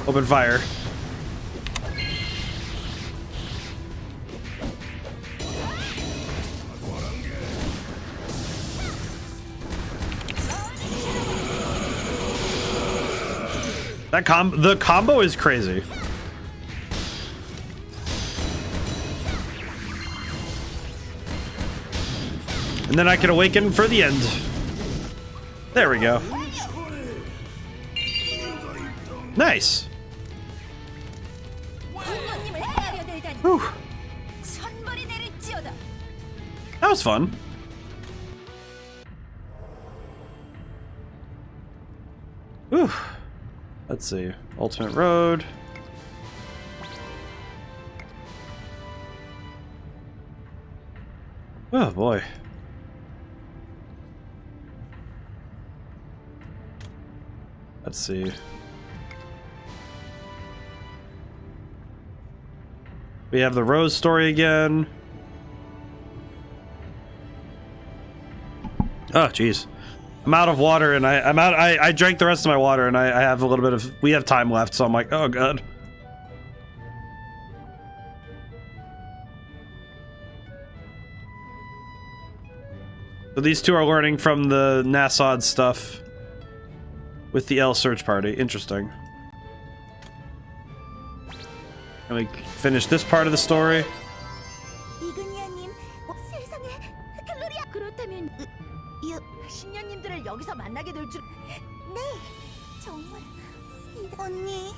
Open fire. The combo is crazy. And then I can awaken for the end. There we go. Nice. Whew. That was fun. Whew. Let's see. Ultimate Road. Oh boy. Let's see. We have the Rose story again. Oh, jeez. I'm out of water, and I drank the rest of my water, and I have a little bit of... We have time left, so I'm like, oh, God. So these two are learning from the Nassad stuff with the L search party. Interesting. And we finish this part of the story. 신녀님들을 여기서 만나게 될 줄. 네, 정말. 언니,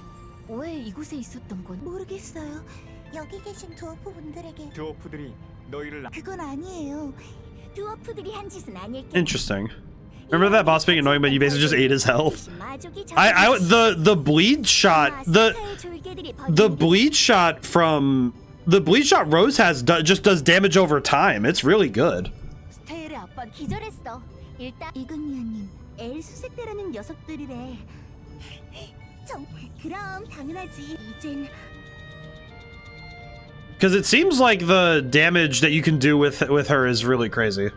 왜 이곳에 있었던 건? 모르겠어요. 여기 계신 드워프분들에게. 드워프들이 너희를 그건 아니에요. 드워프들이 한 짓은 아닐. Interesting. Remember that boss being annoying, but you basically just ate his health. The bleed shot, the bleed shot from the bleed shot Rose has just does damage over time. It's really good. 스테일의 아빠 기절했어. 일단 이근이아님, 엘수색대라는 녀석들이래. 그럼 당연하지. 이젠. Because it seems like the damage that you can do with her is really crazy.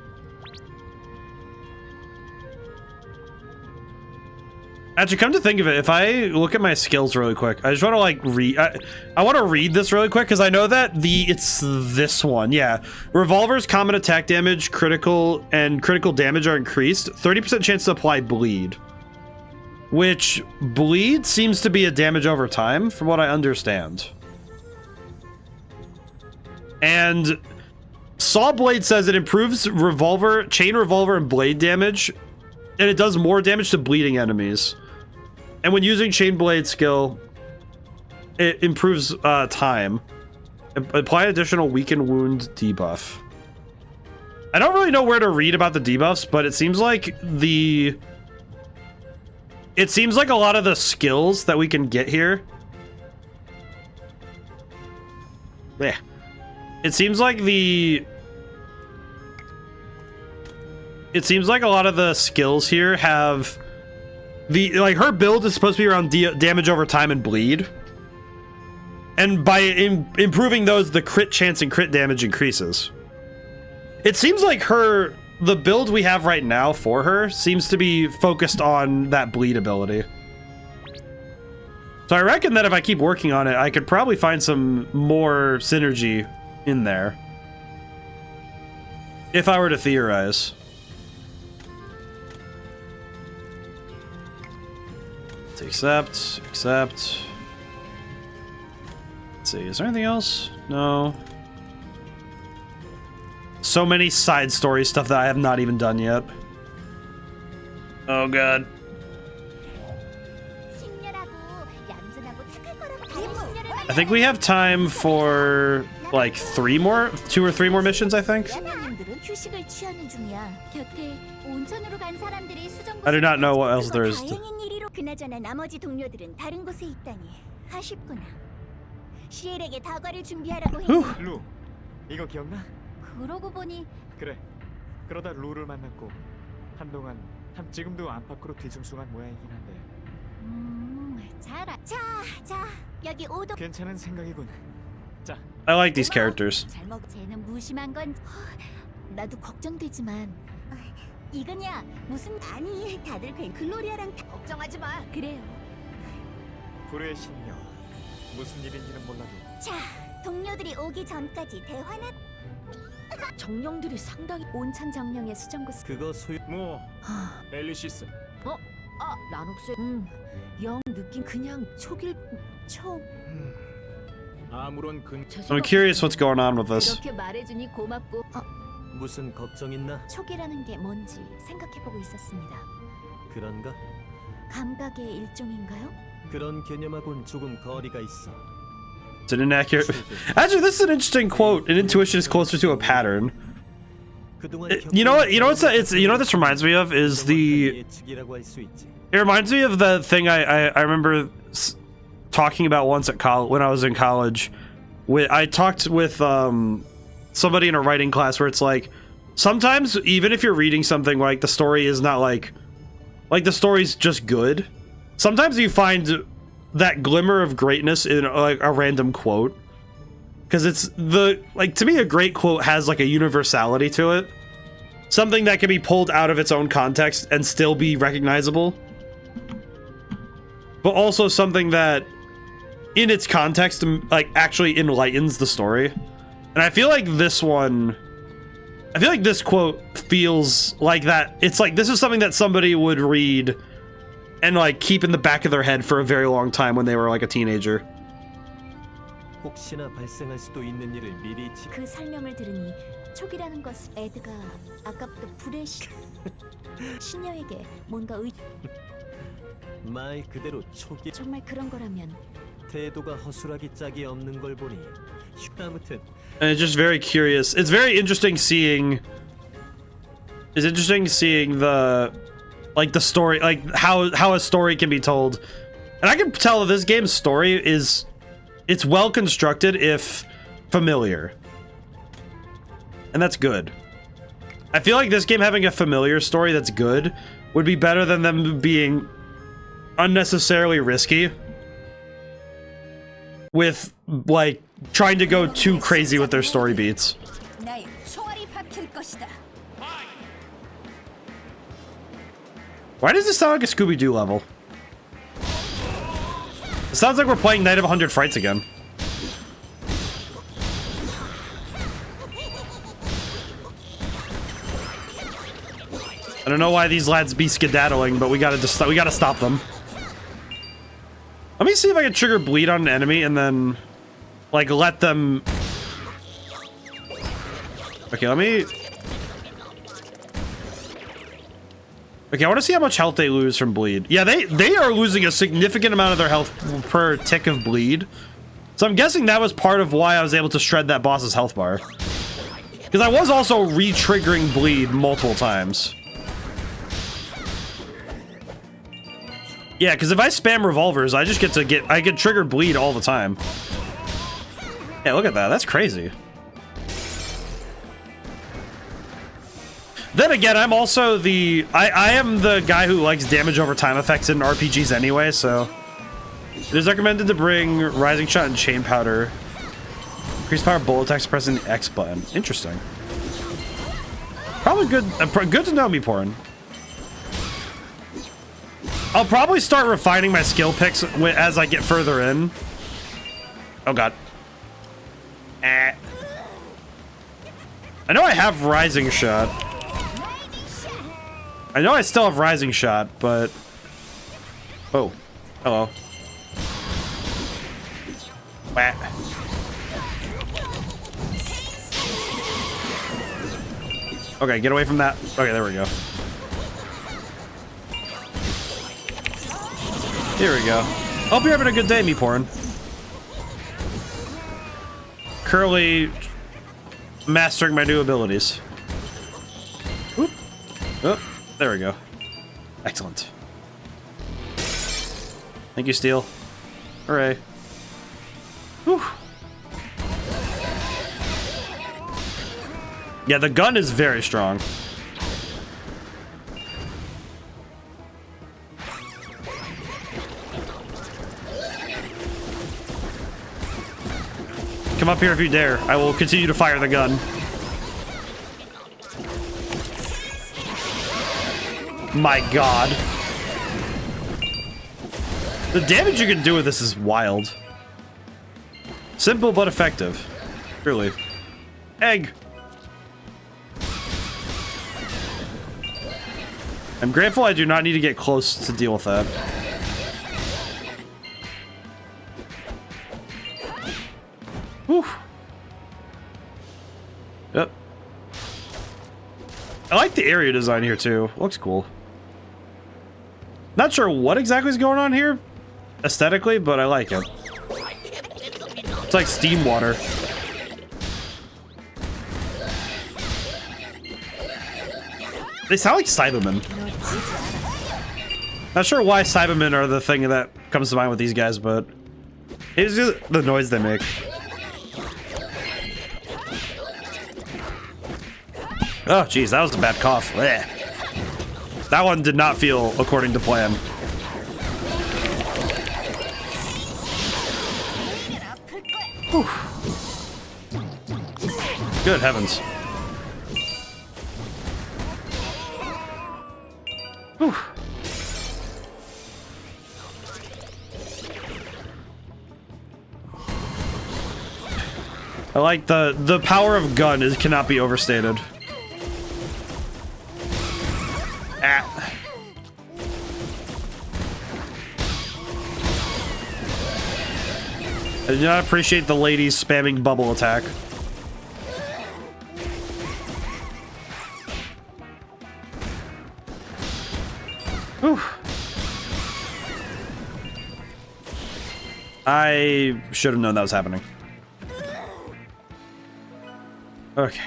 Actually, come to think of it, if I look at my skills really quick, I just want to like read. I want to read this really quick because I know that it's this one. Yeah, revolver's common attack damage, critical damage are increased. 30% chance to apply bleed, which bleed seems to be a damage over time, from what I understand. And Saw Blade says it improves revolver, chain revolver, and blade damage, and it does more damage to bleeding enemies. And when using Chain Blade skill, it improves time. Apply additional weaken wound debuff. I don't really know where to read about the debuffs, but it seems like a lot of the skills that we can get here. Yeah. It seems like a lot of the skills here have her build is supposed to be around damage over time and bleed, and by improving those, the crit chance and crit damage increases. It seems like the build we have right now for her seems to be focused on that bleed ability. So I reckon that if I keep working on it, I could probably find some more synergy in there, if I were to theorize. Accept. Let's see, is there anything else? No. So many side story stuff that I have not even done yet. Oh god. I think we have time for like 2 or 3 more missions, I think. I do not know what else there is. 그나저나 나머지 동료들은 다른 곳에 있다니 아쉽구나. 시엘에게 다과를 준비하라고 해. 루, 이거 기억나? 그러고 보니 그래. 그러다 루를 만났고 한동안 지금도 안팎으로 뒤숭숭한 모양이긴 한데. 자, 여기 오도. 괜찮은 생각이군. 자. I like these characters. 쟤는 무심한 건 나도 걱정되지만. 이거냐? 무슨 아니 다들 글로리아랑 걱정하지 마. 그래요. 불의 신녀. 무슨 일인지는 몰라도. 자, 동료들이 오기 전까지 대화나. 정령들이 상당히 온천 정령의 수정구. 그거 소유. 뭐 엘리시스. 라녹스. 영 느낌 그냥 촉일 촉. 아무런 근 I'm curious what's going on with this. 이렇게 말해주니 고맙고. 무슨 걱정 있나? 촉이라는 게 뭔지 생각해보고 있었습니다. 그런가? 감각의 일종인가요? 그런 개념하고는 조금 거리가 있어. It's an inaccurate. Actually, this is an interesting quote. An intuition is closer to a pattern. You know what? You know what's that? It's you know what this reminds me of is the. 예측이라고 할 수 있지. It reminds me of the thing I remember talking about once at college when I was in college. I talked with somebody in a writing class where it's like sometimes even if you're reading something like the story is not like the story's just good, sometimes you find that glimmer of greatness in like a random quote, because it's the like to me a great quote has like a universality to it, something that can be pulled out of its own context and still be recognizable, but also something that in its context like actually enlightens the story. And I feel like this quote feels like that. It's like this is something that somebody would read and like keep in the back of their head for a very long time when they were like a teenager. 혹시나 발생할 수도 있는 일을 미리 그 설명을 들으니 촉이라는 것은 에드가 아까부터 불의 신녀에게 뭔가 말 그대로 촉이 정말 그런 거라면 태도가 허술하기 짝이 없는 걸 보니 아무튼 And it's just very curious. It's very interesting seeing. It's interesting seeing the story, like how a story can be told, and I can tell that this game's story it's well constructed if familiar, and that's good. I feel like this game having a familiar story that's good would be better than them being unnecessarily risky with like trying to go too crazy with their story beats. 나의 총알이 박힐 것이다. Why does this sound like a Scooby-Doo level? It sounds like we're playing Night of 100 Frights again. I don't know why these lads be skedaddling, but we gotta stop them. Let me see if I can trigger bleed on an enemy and then like let them. Okay, let me. Okay, I want to see how much health they lose from bleed. Yeah, they are losing a significant amount of their health per tick of bleed. So I'm guessing that was part of why I was able to shred that boss's health bar. Because I was also re-triggering bleed multiple times. Yeah, because if I spam revolvers, I just I get triggered bleed all the time. Yeah, look at that. That's crazy. Then again, I'm also I am the guy who likes damage over time effects in RPGs anyway, so it is recommended to bring Rising Shot and Chain Powder. Increase power bullet attacks pressing the X button. Interesting. Probably good to know, me porn. I'll probably start refining my skill picks as I get further in. Oh god. I know I have Rising Shot. I know I still have Rising Shot, but... Oh. Hello. Wah. Okay, get away from that. Okay, there we go. Here we go. Hope you're having a good day, me porn. Currently mastering my new abilities. Oop. Oh, there we go. Excellent. Thank you, Steel. Hooray. Whew. Yeah, the gun is very strong. Come up here if you dare. I will continue to fire the gun. My god. The damage you can do with this is wild. Simple but effective. Truly. Egg. I'm grateful I do not need to get close to deal with that. Whew. Yep. I like the area design here too. Looks cool. Not sure what exactly is going on here aesthetically, but I like it. It's like steam water. They sound like Cybermen. Not sure why Cybermen are the thing that comes to mind with these guys, but it's just the noise they make. Oh, geez, that was a bad cough. Blech. That one did not feel according to plan. Whew. Good heavens. Whew. I like the power of gun cannot be overstated. Ah. I do not appreciate the ladies spamming bubble attack. Whew. I should have known that was happening. Okay.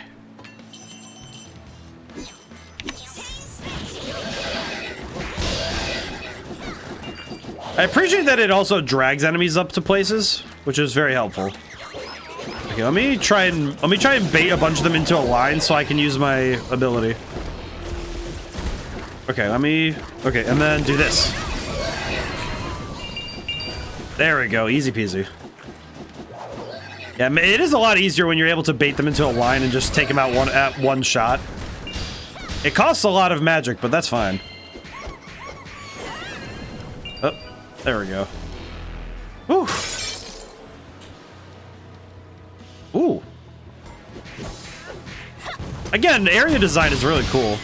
I appreciate that it also drags enemies up to places, which is very helpful. Okay, let me try and bait a bunch of them into a line so I can use my ability. Okay, okay, and then do this. There we go, easy peasy. Yeah, it is a lot easier when you're able to bait them into a line and just take them out at one shot. It costs a lot of magic, but that's fine. Oh, there we go. Whew. Ooh. Again, area design is really cool.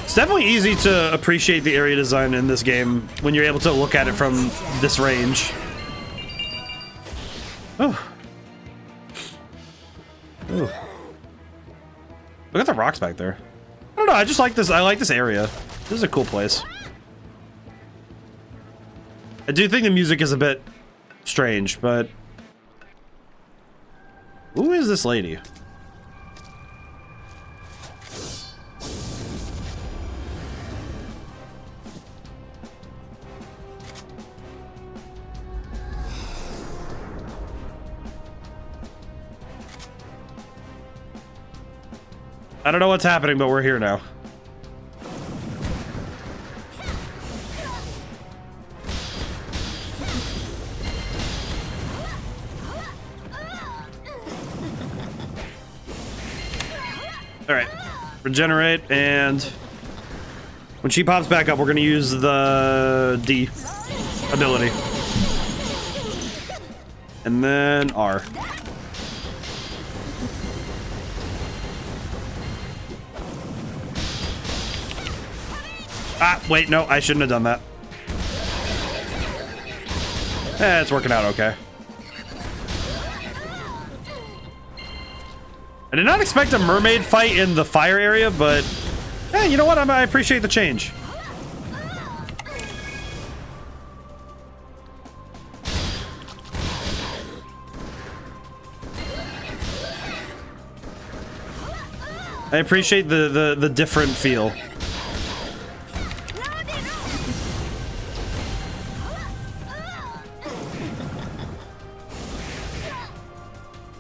It's definitely easy to appreciate the area design in this game when you're able to look at it from this range. Oh. Ooh. Look at the rocks back there. I don't know, I just like this. I like this area. This is a cool place. I do think the music is a bit strange, but... Who is this lady? I don't know what's happening, but we're here now. Alright. Regenerate, and when she pops back up, we're going to use the D ability. And then R. Ah, wait, no, I shouldn't have done that. It's working out okay. I did not expect a mermaid fight in the fire area, but hey, you know what? I appreciate the change. I appreciate the different feel.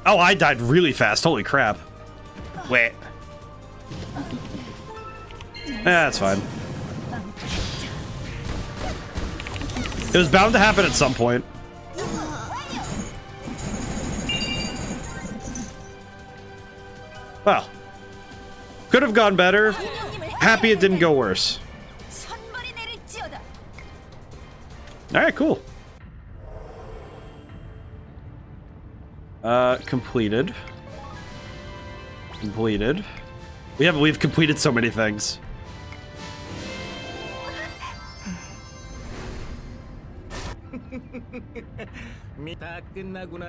Oh, I died really fast. Holy crap. Wait. That's fine. It was bound to happen at some point. Well. Could have gone better. Happy it didn't go worse. Alright, cool. Completed. Completed. We've completed so many things. 다 끝나구나.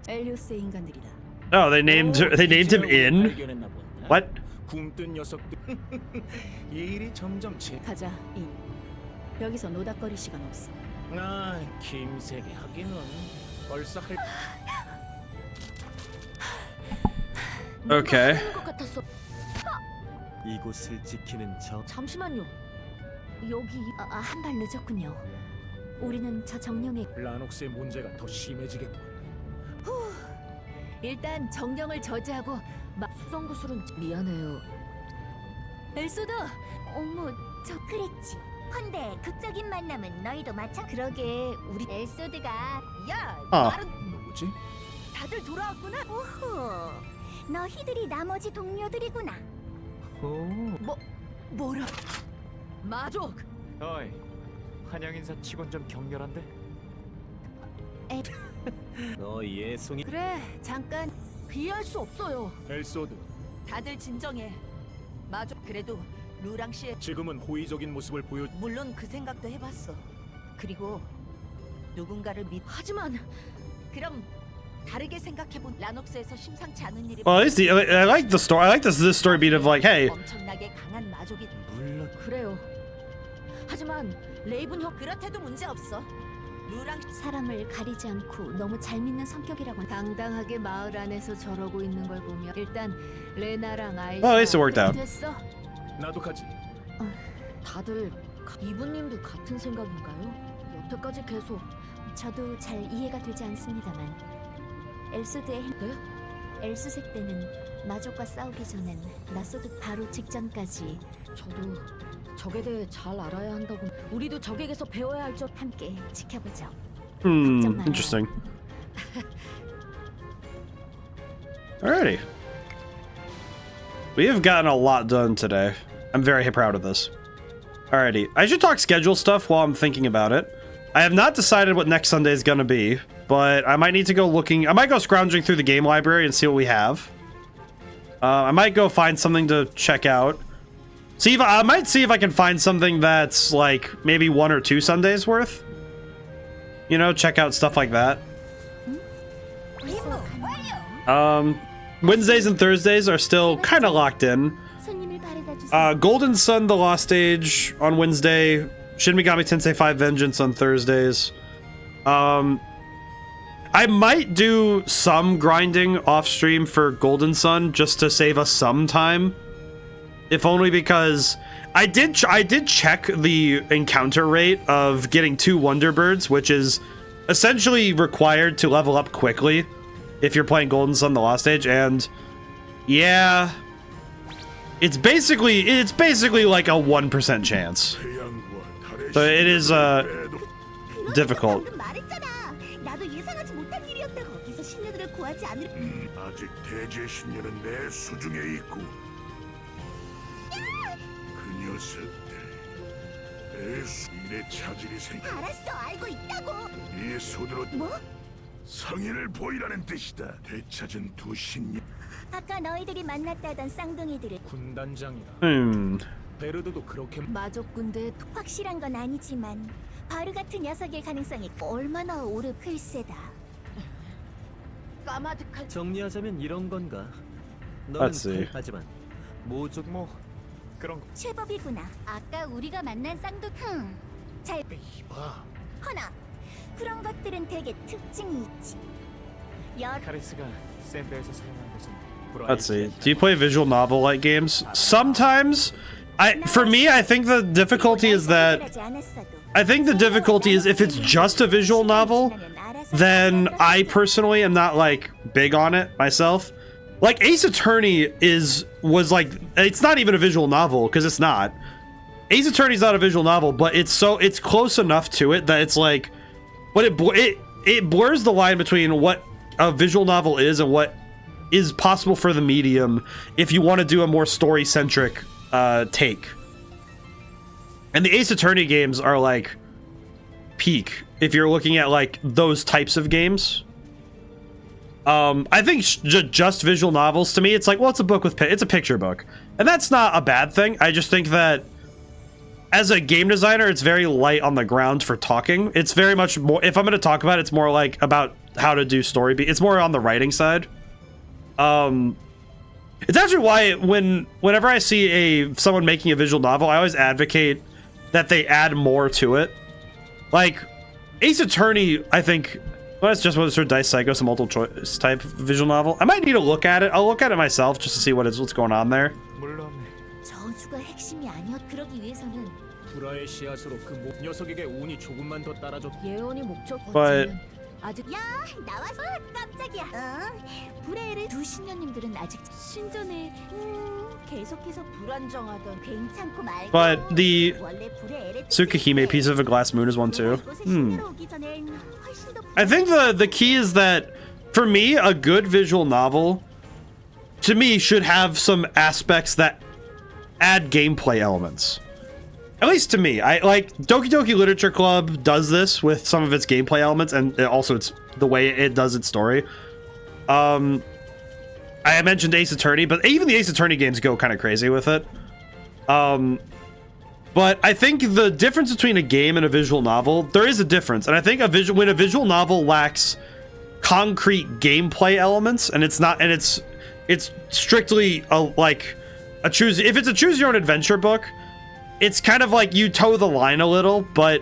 엘리오스의 인간들이다. Oh, they named him in. 발견했나 본다. What? 굶뜬 녀석들. 이 일이 점점 가자, 인. 여기서 노닥거릴 시간 없어. 아, 김세계 하기는 벌써 할. Okay. 것 같았어. 이곳을 지키는 저 잠시만요. 여기 한 발 늦었군요. 우리는 저 정령의 라녹스의 문제가 더 심해지겠군. 일단 정령을 저지하고 수성 구슬은 미안해요. 엘소드. 어머, 저 그랬지. 헌데 극적인 만남은 너희도 마찬. 그러게 우리 엘소드가 야, 아. 말은 누구지? 다들 돌아왔구나. 오호. 너희들이 나머지 동료들이구나. 뭐라? 마족. 어이, 환영 인사 치곤 좀 격렬한데? 너 예송이 그래, 잠깐 비할 수 없어요. 엘소드, 다들 진정해. 마족 그래도 루랑 씨의 지금은 호의적인 모습을 보여. 물론 그 생각도 해봤어. 그리고 누군가를 하지만 그럼 다르게 생각해본 라녹스에서 심상치 않은 일이 Well, at least I like the story. I like this story beat of like, hey, 엄청나게 강한 마족이 물론 그래요. 하지만 레이븐 형 그렇대도 문제 없어. 루랑 사람을 가리지 않고 너무 잘 믿는 성격이라고. 당당하게 마을 안에서 저러고 있는 걸 보면 일단 레나랑 아이샤 Well, at least it worked out. 됐어. 나도 가지. 다들 이브님도 같은 생각인가요? 여태까지 계속 저도 잘 이해가 되지 않습니다만 엘소드의 네? 엘수색 때는 마족과 싸우기 전엔 나소드 바로 직전까지 저도 적에 대해 잘 알아야 한다고. 우리도 적에게서 배워야 할 점. 함께 지켜보죠. interesting. Alrighty. We have gotten a lot done today. I'm very proud of this. Alrighty. I should talk schedule stuff while I'm thinking about it. I have not decided what next Sunday is going to be, but I might need to go looking. I might go scrounging through the game library and see what we have. I might go find something to check out. I might see if I can find something that's like maybe 1 or 2 Sundays worth. You know, check out stuff like that. Wednesdays and Thursdays are still kind of locked in. Golden Sun: The Lost Age on Wednesday. Shin Megami Tensei 5 Vengeance on Thursdays. I might do some grinding off stream for Golden Sun just to save us some time. If only because I did check the encounter rate of getting 2 Wonderbirds, which is essentially required to level up quickly if you're playing Golden Sun: The Lost Age, and yeah, it's basically like a 1% chance. So it is difficult. 아직 대제 신녀는 내 수중에 있고 그 녀석들 내 수인의 차질이 생겨. 알았어, 알고 있다고. 이 손으로 뭐? 성의를 보이라는 뜻이다. 되찾은 2 신녀. 아까 너희들이 만났다던 쌍둥이들을 군단장이라. 베르드도 그렇게 마족 군대 확실한 건 아니지만 바르 같은 녀석일 가능성이 얼마나 오래 글쎄다. 까마득한 정리하자면 이런 건가? 너는 Let's see. 하지만 모족 뭐 그런 거. 제법이구나. 아까 우리가 만난 쌍둥이. 잘 이봐. 허나 그런 것들은 되게 특징이 있지. 카리스가 샌드에서 사용한 것은 Let's see. Do you play visual novel like games? Sometimes. For me, I think the difficulty is that if it's just a visual novel, then I personally am not like big on it myself. Like Ace Attorney was like, it's not even a visual novel because it's not. Ace Attorney's not a visual novel, but it's close enough to it that it's like, but it blurs the line between what a visual novel is and what is possible for the medium if you want to do a more story-centric take. And the Ace Attorney games are like peak if you're looking at like those types of games. I think just visual novels, to me, it's like, well, it's a book with it's a picture book, and that's not a bad thing. I just think that as a game designer, it's very light on the ground for talking. It's very much more, if I'm going to talk about it, it's more like about how to do story. It's more on the writing side. It's actually why whenever I see someone making a visual novel, I always advocate that they add more to it. Like Ace Attorney, I think. Well, it's just what sort of Dice Psycho, some multiple choice type visual novel. I might need to look at it. I'll look at it myself just to see what's going on there. 저주가 핵심이 아니었. 그러기 위해서는 불화의 씨앗으로 그 녀석에게 운이 조금만 더 따라줬. 예언이 목적. But 아직 야 나와서 깜짝이야. 불의 애를 두 신녀님들은 아직 신전에 계속해서 불안정하던 괜찮고 말고. But the 원래 불의 애를 Tsukihime piece of a glass moon is one too. I think the key is that for me, a good visual novel to me should have some aspects that add gameplay elements. At least to me. I like Doki Doki Literature Club does this with some of its gameplay elements, and also it's the way it does its story. I mentioned Ace Attorney, but even the Ace Attorney games go kind of crazy with it. But I think the difference between a game and a visual novel, there is a difference. And I think when a visual novel lacks concrete gameplay elements, and it's strictly if it's a choose your own adventure book, it's kind of like you toe the line a little. But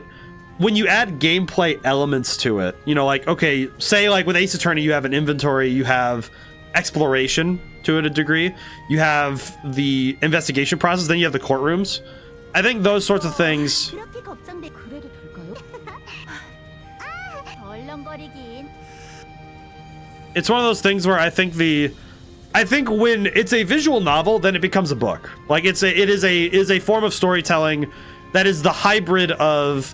when you add gameplay elements to it, you know, like, okay, say like with Ace Attorney, you have an inventory, you have exploration to a degree, you have the investigation process, then you have the courtrooms. I think those sorts of things. It's one of those things where I think when it's a visual novel, then it becomes a book. Like it is a form of storytelling that is the hybrid of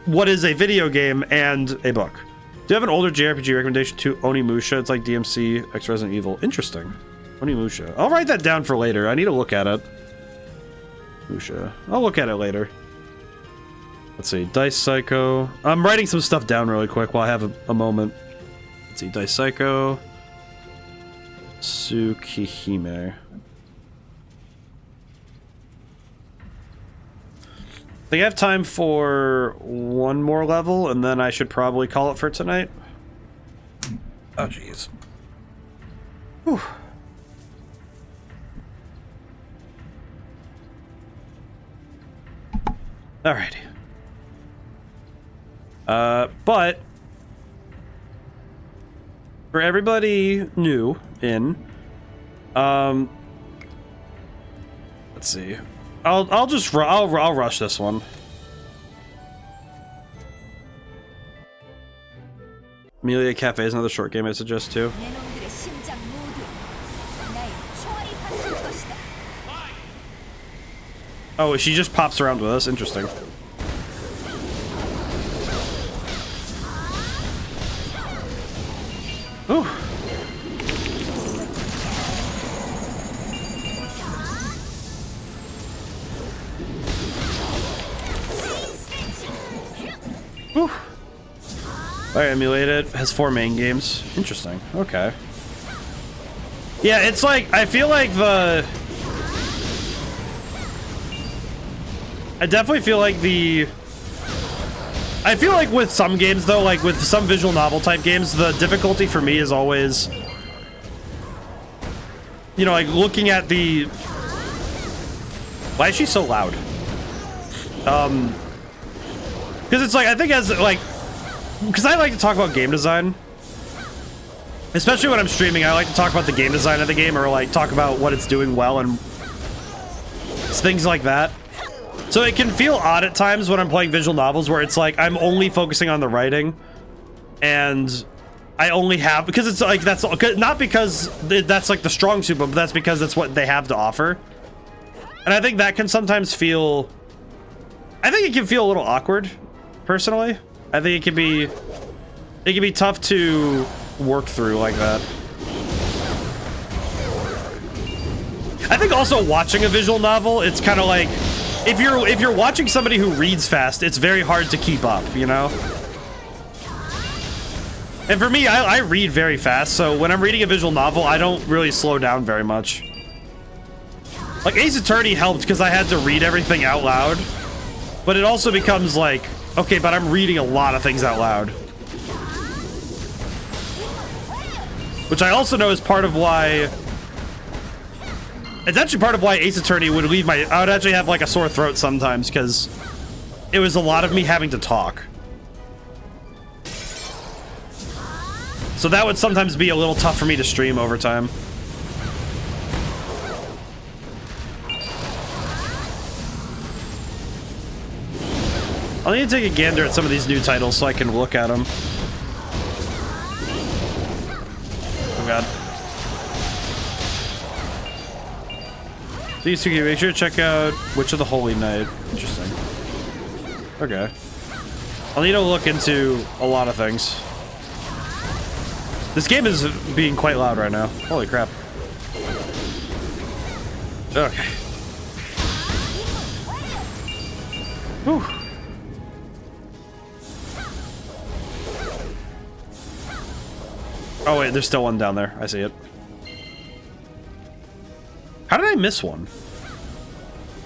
what is a video game and a book. Do you have an older JRPG recommendation to Onimusha? It's like DMC X Resident Evil. Interesting. Onimusha. I'll write that down for later. I need to look at it. Musha. I'll look at it later. Let's see. Dice Psycho. I'm writing some stuff down really quick while I have a moment. Let's see. Dice Psycho. Tsukihime. I think I have time for one more level, and then I should probably call it for tonight. Oh, jeez. Whew. Alrighty. But for everybody new in, let's see. I'll rush this one. Amelia Cafe is another short game I suggest too. Oh, she just pops around with us. Interesting. Ooh. Whew. Alright, Emulated has 4 main games. Interesting. Okay. Yeah, it's like, I feel like I definitely feel like I feel like with some games though, like with some visual novel type games, the difficulty for me is always, you know, like looking at the... Why is she so loud? Because it's like, I think as like, because I like to talk about game design, especially when I'm streaming. I like to talk about the game design of the game, or like talk about what it's doing well and things like that. So it can feel odd at times when I'm playing visual novels where it's like I'm only focusing on the writing, and I only have, because it's like, that's not because that's like the strong suit, but that's because that's what they have to offer. And I think that can sometimes feel, I think it can feel a little awkward, personally. I think it can be tough to work through like that. I think also watching a visual novel, it's kind of like, if you're watching somebody who reads fast, it's very hard to keep up, you know? And for me, I read very fast, so when I'm reading a visual novel, I don't really slow down very much. Like, Ace Attorney helped because I had to read everything out loud. But it also becomes like, okay, but I'm reading a lot of things out loud. Which I also know is part of why... It's actually part of why Ace Attorney would leave my... I would actually have like a sore throat sometimes because it was a lot of me having to talk. So that would sometimes be a little tough for me to stream over time. I'll need to take a gander at some of these new titles so I can look at them. Oh god. These two, make sure to check out Witch of the Holy Night. Interesting. Okay. I'll need to look into a lot of things. This game is being quite loud right now. Holy crap. Okay. Whew. Oh wait, there's still one down there. I see it. How did I miss one?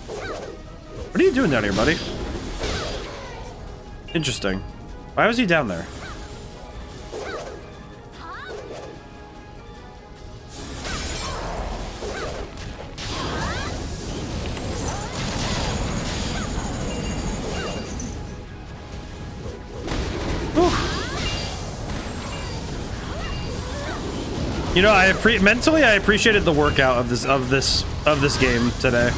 What are you doing down here, buddy? Interesting. Why was he down there? You know, mentally I appreciated the workout of this game today.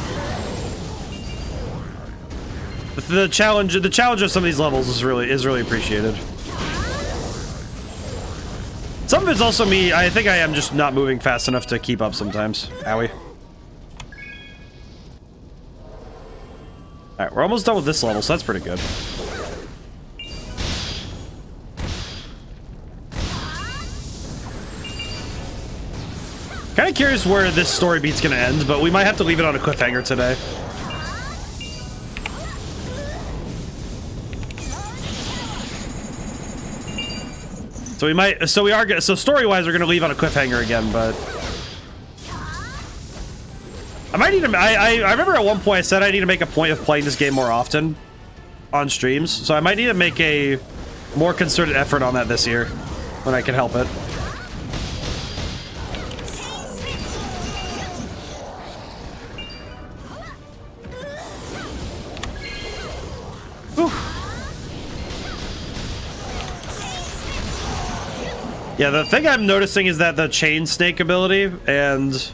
The challenge of some of these levels is really appreciated. Some of it's also me. I think I am just not moving fast enough to keep up sometimes. Owie. All right, we're almost done with this level, so that's pretty good. Kind of curious where this story beat's gonna end, but we might have to leave it on a cliffhanger today. So story-wise, we're gonna leave on a cliffhanger again, but I might need to. I remember at one point I said I need to make a point of playing this game more often on streams, so I might need to make a more concerted effort on that this year when I can help it. Yeah, the thing I'm noticing is that the chain snake ability, and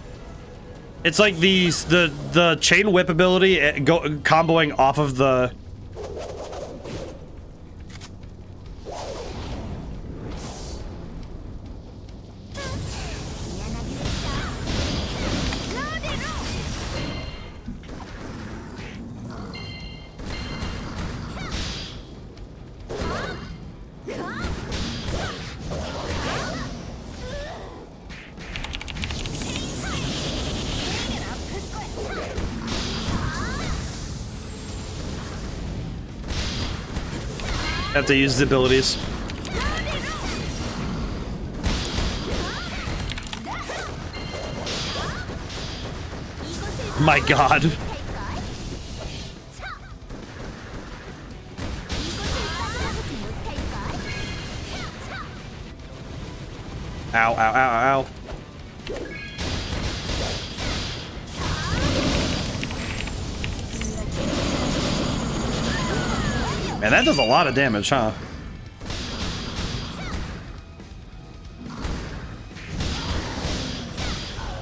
it's like the chain whip ability comboing off of the have to use the abilities. My god. Ow, ow, ow, ow. Man, that does a lot of damage, huh?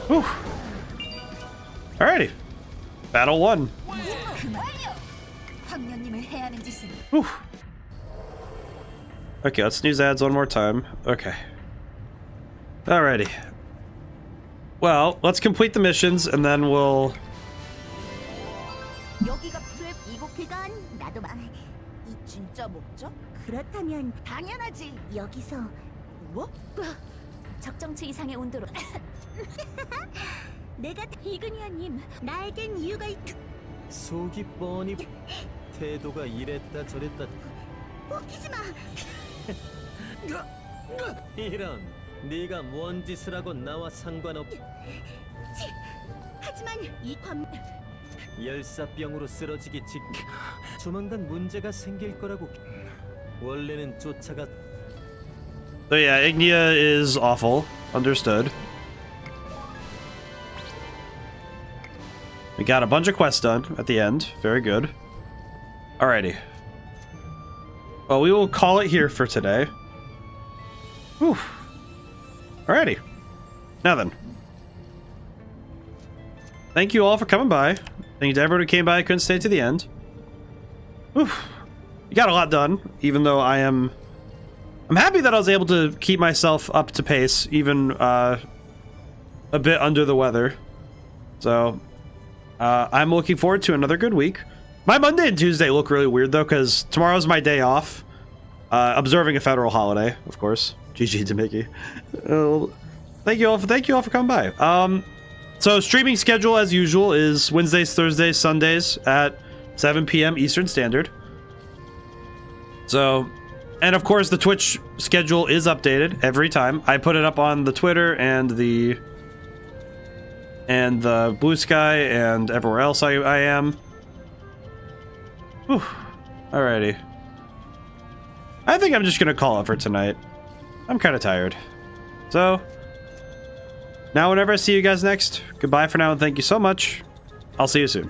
Whew. Alrighty. Battle 1. Whew. Okay, let's snooze ads one more time. Okay. Alrighty. Well, let's complete the missions and then we'll... 진짜 목적? 그렇다면 당연하지. 여기서 뭐? 적정치 이상의 온도로 내가 이그니아님 나에겐 이유가 있... 속이 뻔히 태도가 이랬다 저랬다. 웃기지 마. 이런, 네가 뭔 짓을 하고 나와 상관없. 하지만 이 관 열사병으로 쓰러지기 직. 조만간 문제가 생길 거라고. 원래는 쫓아가. So yeah, Ignia is awful. Understood. We got a bunch of quests done at the end. Very good. Alrighty. Well, we will call it here for today. Whew. Alrighty. Now then. Thank you all for coming by. Thank you to everyone who came by and couldn't stay to the end. Whew. You got a lot done, even though I'm happy that I was able to keep myself up to pace, even a bit under the weather. So, I'm looking forward to another good week. My Monday and Tuesday look really weird, though, because tomorrow's my day off. Observing a federal holiday, of course. GG to Mickey. Thank you all for coming by. So streaming schedule as usual is Wednesdays, Thursdays, Sundays at 7 p.m. Eastern Standard. So, and of course the Twitch schedule is updated every time. I put it up on the Twitter and the Blue Sky and everywhere else I am. Whew. Alrighty. I think I'm just gonna call it for tonight. I'm kind of tired. So, now whenever I see you guys next, goodbye for now and thank you so much. I'll see you soon.